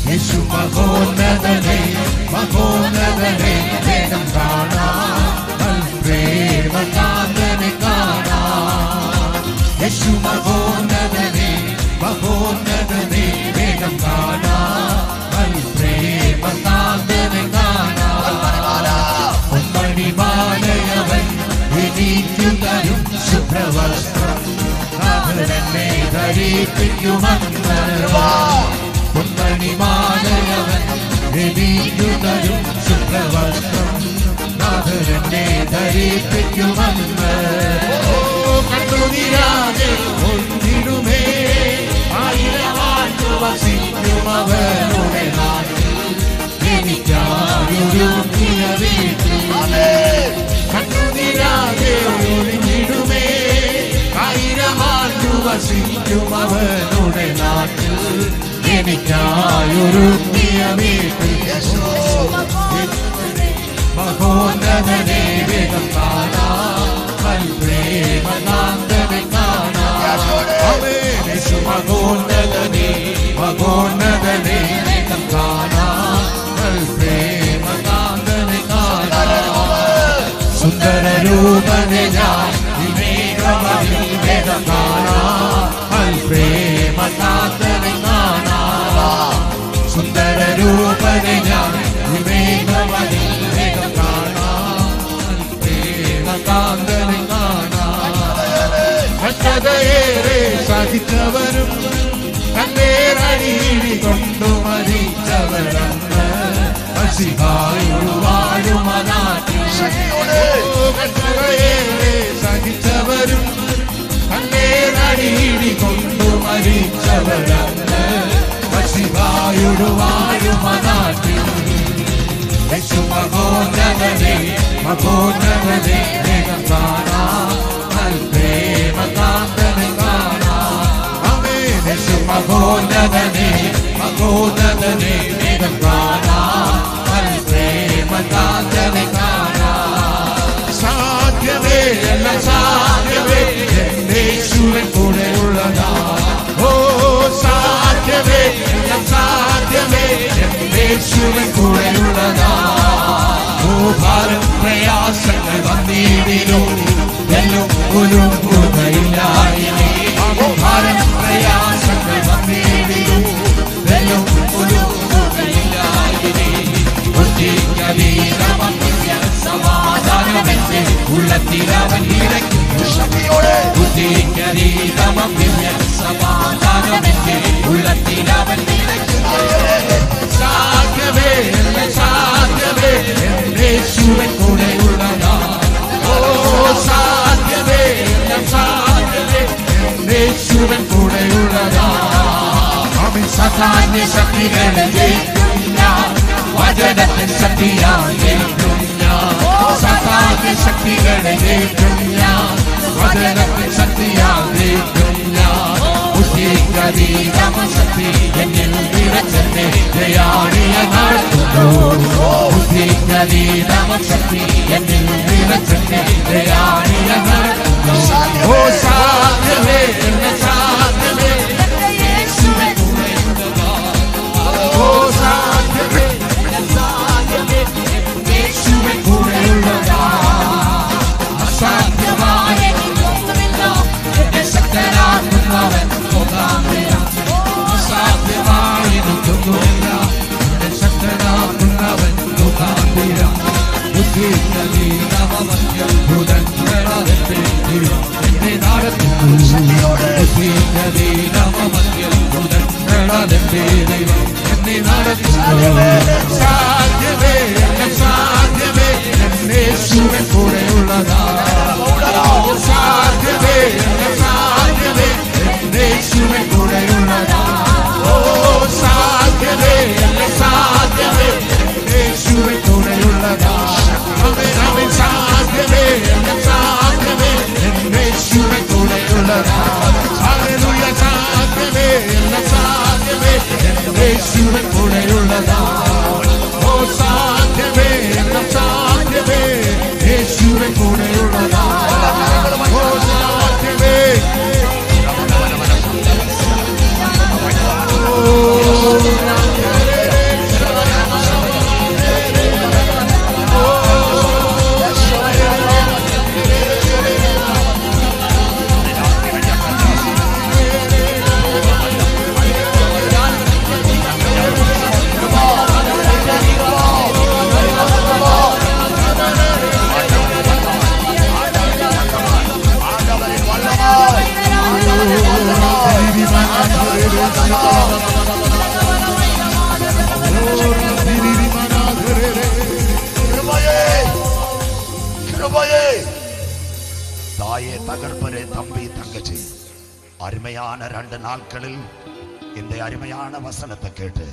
യേശു മഹോന്നതനെ മഹോന്നതനെ വേഗം കാണാൻ പ്രേമകാന്തനെ കാണാൻ യേശു മഹോന്നതനെ മഹോന്നതനെ വേഗം കാണാൻ പ്രേമകാന്തനെ കാണാൻ പൊന്മണിമാലയവൻ എനിക്ക് തരും ശുഭ്രവസ്ത്രം നാഥനെന്നെ ധരിപ്പിക്കുമെന്ന് പൊന്മണിമാലയവൻ എനിക്ക് തരും ശുഭ്രവസ്ത്രം നാഥനെന്നെ ധരിപ്പിക്കുമെന്ന് കണ്ടുനിരാതെ ഒന്നിടുമേ ആയിരമാറ്റു വസിക്കും അവരുടെ നാട്ടിൽ എനിക്കായൊരു വീട്ടിൽ കണ്ടുനിരാതെ ഒന്നിടുമേ ആയിരമാറ്റു വസിക്കും അവരുടെ നാട്ടിൽ എനിക്കായൊരു വീട്ടിൽ മഹോന്നതനെ വേഗം കാണാൻ പ്രേമകാന്തനെ കാണാൻ മഹോന്നതനെ മഹോന്നതനെ വേഗം കാണാൻ പ്രേമകാന്തനെ കാണാൻ സുന്ദരരൂപനെ ഞാൻ വിവേകമതിൽ വേഗം കാണാൻ പ്രേമകാന്തനെ കാണാൻ സുന്ദരരൂപനെ ഞാൻ വിവേകമതിൽ വേഗം കാണാൻ പ്രേമകാന്തനെ കാണാൻ കഷ്ടതയേറെ സഹിച്ചവരും കണ്ണേറടിയിടി കൊണ്ടു മരിച്ചവരന്ന് വാഴുമനാട്ടിൽ കഷ്ടതയേറെ സഹിച്ചവരും കണ്ണേറടിയിടി കൊണ്ടു മരിച്ചവരന്ന് വാഴുമനാട്ടിൽ യേശു മഹോന്നതനെ മഹോന്നതനെ വേഗം കാണാൻ പ്രേമകാന്തനെ കാണാൻ യേശു മഹോന്നതനെ മഹോന്നതനെ വേഗം കാണാൻ പ്രേമകാന്തനെ കാണാൻ സാധ്യമേ എല്ലാം സാധ്യമേ യേശുവിൻ കൂടെയുള്ളതാ ഓ സാധ്യമേ എല്ലാം സാധ്യമേ യേശുവിൻ കൂടെയുള്ളതാ ഓ ഭാരം പ്രയാസങ്ങൾ വന്നിടിലും എല്ലാം ഒരു പൂർണ്ണയില്ലായില്ലേ ഭാരം പ്രയാസങ്ങൾ വന്നിടിലും എല്ലാം ഒരു പൂർണ്ണയില്ലായില്ലേ സമാധാനമെന്റെ ഉള്ളത്തിലവൻ ഇറക്കുന്നു സമാധാനമെന്റെ ഉള്ളത്തിലവൻ ഇറക്കുന്നു സാധ്യമേ സാധ്യമേ യേശുവിൻ കൂടെയുള്ളതാ ഓ സാധ്യമേ സാധ്യമേ യേശുവിൻ കൂടെയുള്ളതാ അവൻ സാധാന്യ ശക്തികളെ ജയിക്കും ഞാൻ വചനത്തിൻ ശക്തിയാൽ ജയിക്കും ഞാൻ സാധാന്യ ശക്തികളെ ജയിക്കും ഞാൻ വചനത്തിൻ ശക്തിയാൽ ജയിക്കും ഞാൻ ബുദ്ധിക്കതീതമശക്തി എന്നിൽ നിറച്ചെന്നെ ദയാളിയ നടത്തുന്നു ബുദ്ധിക്കതീതമശക്തി എന്നിൽ നിറച്ചെന്നെ ദയാളിയ നടത്തുന്നു ഓ സാധ്യമേ സാധ്യമേ യേശുവിൻ കൂടെയുള്ളതാ ഓ സാധ്യമേ സാധ്യമേ യേശുവിൻ കൂടെയുള്ളതാ അസാധ്യമായ ശക്തനാക്കുന്നവൻ അസാധ്യമായൊന്നുമില്ല ശക്തനാക്കുന്നവൻ എന്നെ നടത്തുന്നു സാധ്യമേ സാധ്യമേ യേശുവിൻ കൂടെയുള്ള தாயே தகர்ப்பரே தம்பி தங்கச்சி, அருமையான 2 நாட்களில் இந்த அருமையான வசனத்தை கேட்டு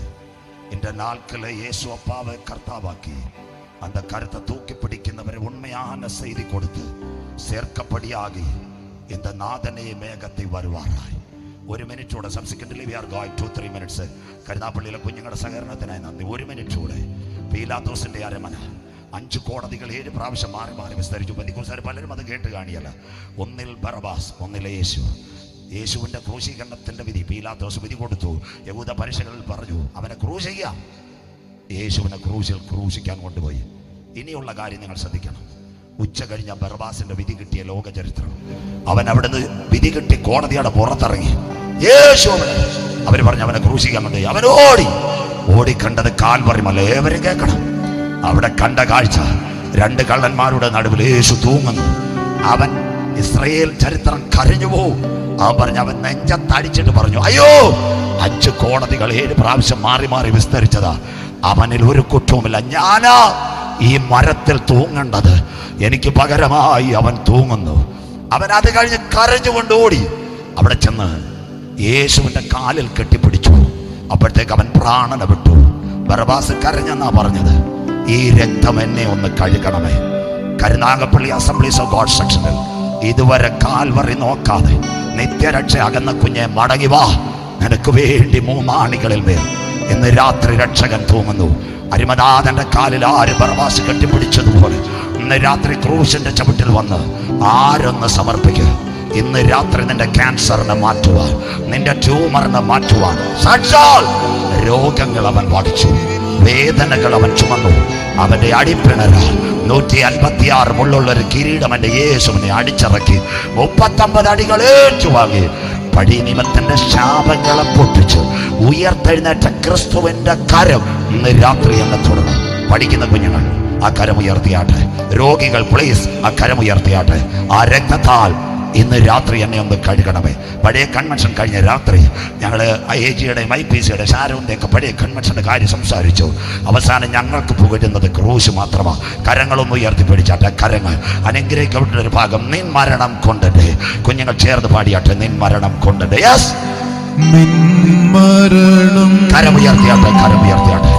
இந்த நாட்களில் இயேசு அப்பாவை கர்த்தாவாக்கி அந்த கருத்தை தூக்கி பிடிക്കുന്നവരെ உண்மையான செய்தி கொடுத்து சேர்க்கப்படியாகி இந்த നാഥനെ മേഘത്തെ വരുവാറായി. 1 മിനിറ്റൂടെ subsequently we are going 2-3 minutes. കരുനാപ്പള്ളിയിലെ കുഞ്ഞുങ്ങളുടെ സഹകരണത്തിനായി നന്ദി. 1 മിനിറ്റൂടെ പീലാത്തോസിന്റെ അരമന 5 കോടതികൾ 7 പ്രാവശ്യം മാറി മാറി വിസ്തരിച്ചു. പെന്തിക്കോസ്തുകാർ പലരും അത് കേട്ട് കാണിയല്ല. ഒന്നിൽ ബറബാസ്, ഒന്നിൽ യേശു. യേശുവിന്റെ ക്രൂശീകരണത്തിന്റെ വിധി പീലാത്തോസ് വിധി കൊടുത്തു. യഹൂദ പരീക്ഷകളിൽ പറഞ്ഞു അവനെ ക്രൂശ് ചെയ്യാം. യേശുവിനെ ക്രൂശിൽ ക്രൂശിക്കാൻ കൊണ്ടുപോയി. ഇനിയുള്ള കാര്യം നിങ്ങൾ ശ്രദ്ധിക്കണം. ഉച്ച കഴിഞ്ഞ ബറബാസിന്റെ വിധി കിട്ടിയ ലോക ചരിത്രം. അവൻ അവിടുന്ന് വിധി കിട്ടി കോടതിയുടെ പുറത്തിറങ്ങി. യേശു അവർ പറഞ്ഞു അവനെ ക്രൂശിക്കാൻ കൊണ്ടുപോയി. അവൻ ഓടിക്കണ്ടത് കാൽവറി മല. ഏവരും കേൾക്കണം. അവിടെ കണ്ട കാഴ്ച 2 കള്ളന്മാരുടെ നടുവിൽ യേശു തൂങ്ങുന്നു. അവൻ ഇസ്രായേൽ ചരിത്രം കരഞ്ഞു പോവും. അവൻ പറഞ്ഞു, അവൻ നെഞ്ചത്തടിച്ചിട്ട് പറഞ്ഞു, അയ്യോ 5 കോടതികൾ 7 പ്രാവശ്യം മാറി മാറി വിസ്തരിച്ചതാ. അവനിൽ ഒരു കുറ്റവുമില്ല. ഞാനാ ഈ മരത്തിൽ തൂങ്ങേണ്ടത്. എനിക്ക് പകരമായി അവൻ തൂങ്ങുന്നു. അവൻ അത് കഴിഞ്ഞ് കരഞ്ഞുകൊണ്ട് ഓടി. അവിടെ ചെന്ന് യേശുവിന്റെ കാലിൽ കെട്ടിപ്പിടിച്ചു. അപ്പോഴത്തേക്ക് അവൻ പ്രാണന വിട്ടു. ബറബാസ് കരഞ്ഞെന്നാ പറഞ്ഞത്. ഈ രക്തം എന്നെ ഒന്ന് കഴുകണമേ. കരുനാഗപ്പള്ളി അസംബ്ലീസ് ഓഫ് ഗോഡ് സെക്ഷനിൽ ഇതുവരെ കാൽവറി നോക്കാതെ നിത്യരക്ഷ അകന്ന കുഞ്ഞെ മടങ്ങി വാ, നിനക്ക് വേണ്ടി 3 ആണികളിൽ മേൽ ഇന്ന് രാത്രി രക്ഷകൻ തൂങ്ങുന്നു. അരിമനാഥന്റെ കാലിൽ ആര് ബറബാസ് കെട്ടിപ്പിടിച്ചതുപോലെ ഇന്ന് രാത്രി ക്രൂശിന്റെ ചവിട്ടിൽ വന്ന് ആരൊന്ന് സമർപ്പിക്കുക. ഇന്ന് രാത്രി നിന്റെ ക്യാൻസറിനെ മാറ്റുവാൻ, നിന്റെ ട്യൂമറിനെ മാറ്റുവാൻ സാക്ഷാൽ രോഗങ്ങൾ അവൻ വടിച്ചു, വേദനകൾ അവൻ ചുമന്നു. അവന്റെ അടിപ്പിണരാൽ 156 മുള്ളുള്ള ഒരു കിരീടം എന്റെ യേശുവിനെ അടിച്ചിറക്കി 39 അടികൾ ഏറ്റുവാങ്ങി പടി നിമിത്തന്റെ ശാപങ്ങളെ പൊട്ടിച്ച് ഉയർത്തെഴുന്നേറ്റ ക്രിസ്തുവിന്റെ കരം ഇന്ന് രാത്രി എന്നെ തുടർന്ന്. പഠിക്കുന്ന കുഞ്ഞുങ്ങൾ ആ കരമുയർത്തിയാട്ടെ. രോഗികൾ പ്ലീസ് ആ കരമുയർത്തിയാട്ടെ. ആ രക്തത്താൽ ഇന്ന് രാത്രി എന്നെ ഒന്ന് കഴുകണമേ. പഴയ കൺവെൻഷൻ കഴിഞ്ഞ രാത്രി ഞങ്ങൾ AGയുടെയും IPCയുടെ ഷാരോന്റെ ഒക്കെ പഴയ കൺവെൻഷന്റെ കാര്യം സംസാരിച്ചു. അവസാനം ഞങ്ങൾക്ക് പുകഴുന്നത് ക്രൂശ് മാത്രമാണ്. കരങ്ങളൊന്നും ഉയർത്തിപ്പിടിച്ചാട്ടെ. കരങ്ങൾ അനുഗ്രഹിക്കപ്പെട്ട ഒരു ഭാഗം. നിൻ മരണം കൊണ്ടേ കുഞ്ഞുങ്ങൾ ചേർന്ന് പാടിയാട്ടെ. നിൻ മരണം കൊണ്ടേ. യെസ്, കരമുയർത്തിയാട്ടെ. കരമുയർത്തിയാട്ടെ.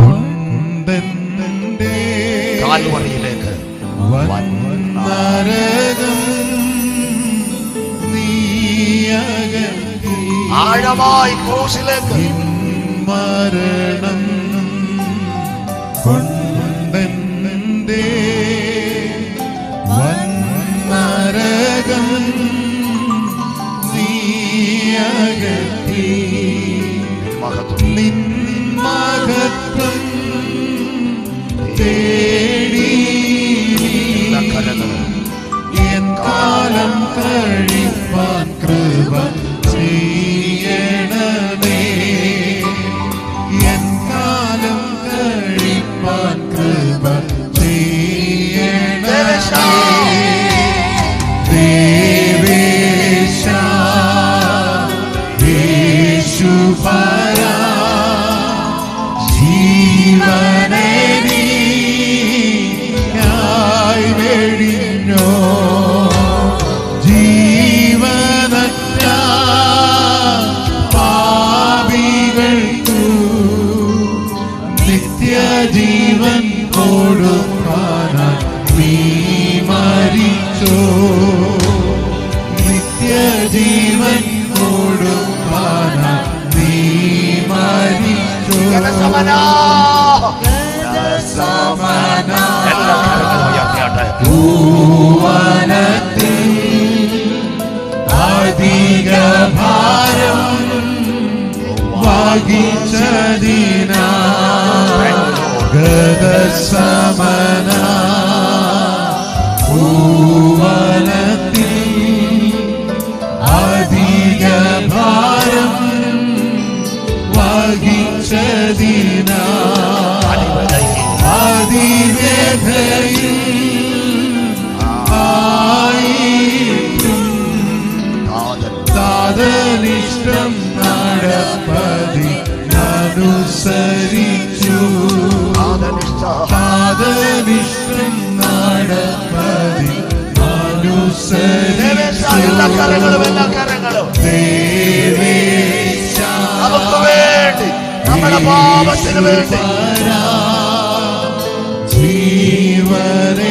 കാൽവറിയിലേക്ക് ആഴമായി ക്രൂശിലേക്ക് മരണം കൊണ്ടെന്റെ വന്നരകം നീയകറ്റി നിൻ മഹത്വം തേടി എൻ കാലം കഴിപ്പാൻ കൃപ ചെയ്യണമേ. എൻ കാലം കഴിപ്പാൻ കൃപ ചെയ്യണമേ. ദേവേശ യേശുപരാ ജീവനെ നീയായി വെടിഞ്ഞോ. ജീവൻ കൊടുക്കാനായി നീ മരിച്ചോ. നിത്യജീവൻ കൊടുക്കാനായി നീ മരിച്ചോ. ഭൂവനത്തിൽ അധിക ഭാരം വഹിച്ചതിനാ ഗതസമന ഭൂവനത്തിൽ അധിക ഭാരം വഹിച്ചതിനാ അതിവേദയിൽ ആയിട്ടും താതനിഷ്ടം നടപ്പതിനനുസരിച്ചു. താതനിഷ്ടം നടപ്പതിനനുസരിച്ചു. എല്ലാ കരങ്ങളും നമുക്ക് വേണ്ടി, നമ്മുടെ പാപത്തിന് വേണ്ടി ജീവനെ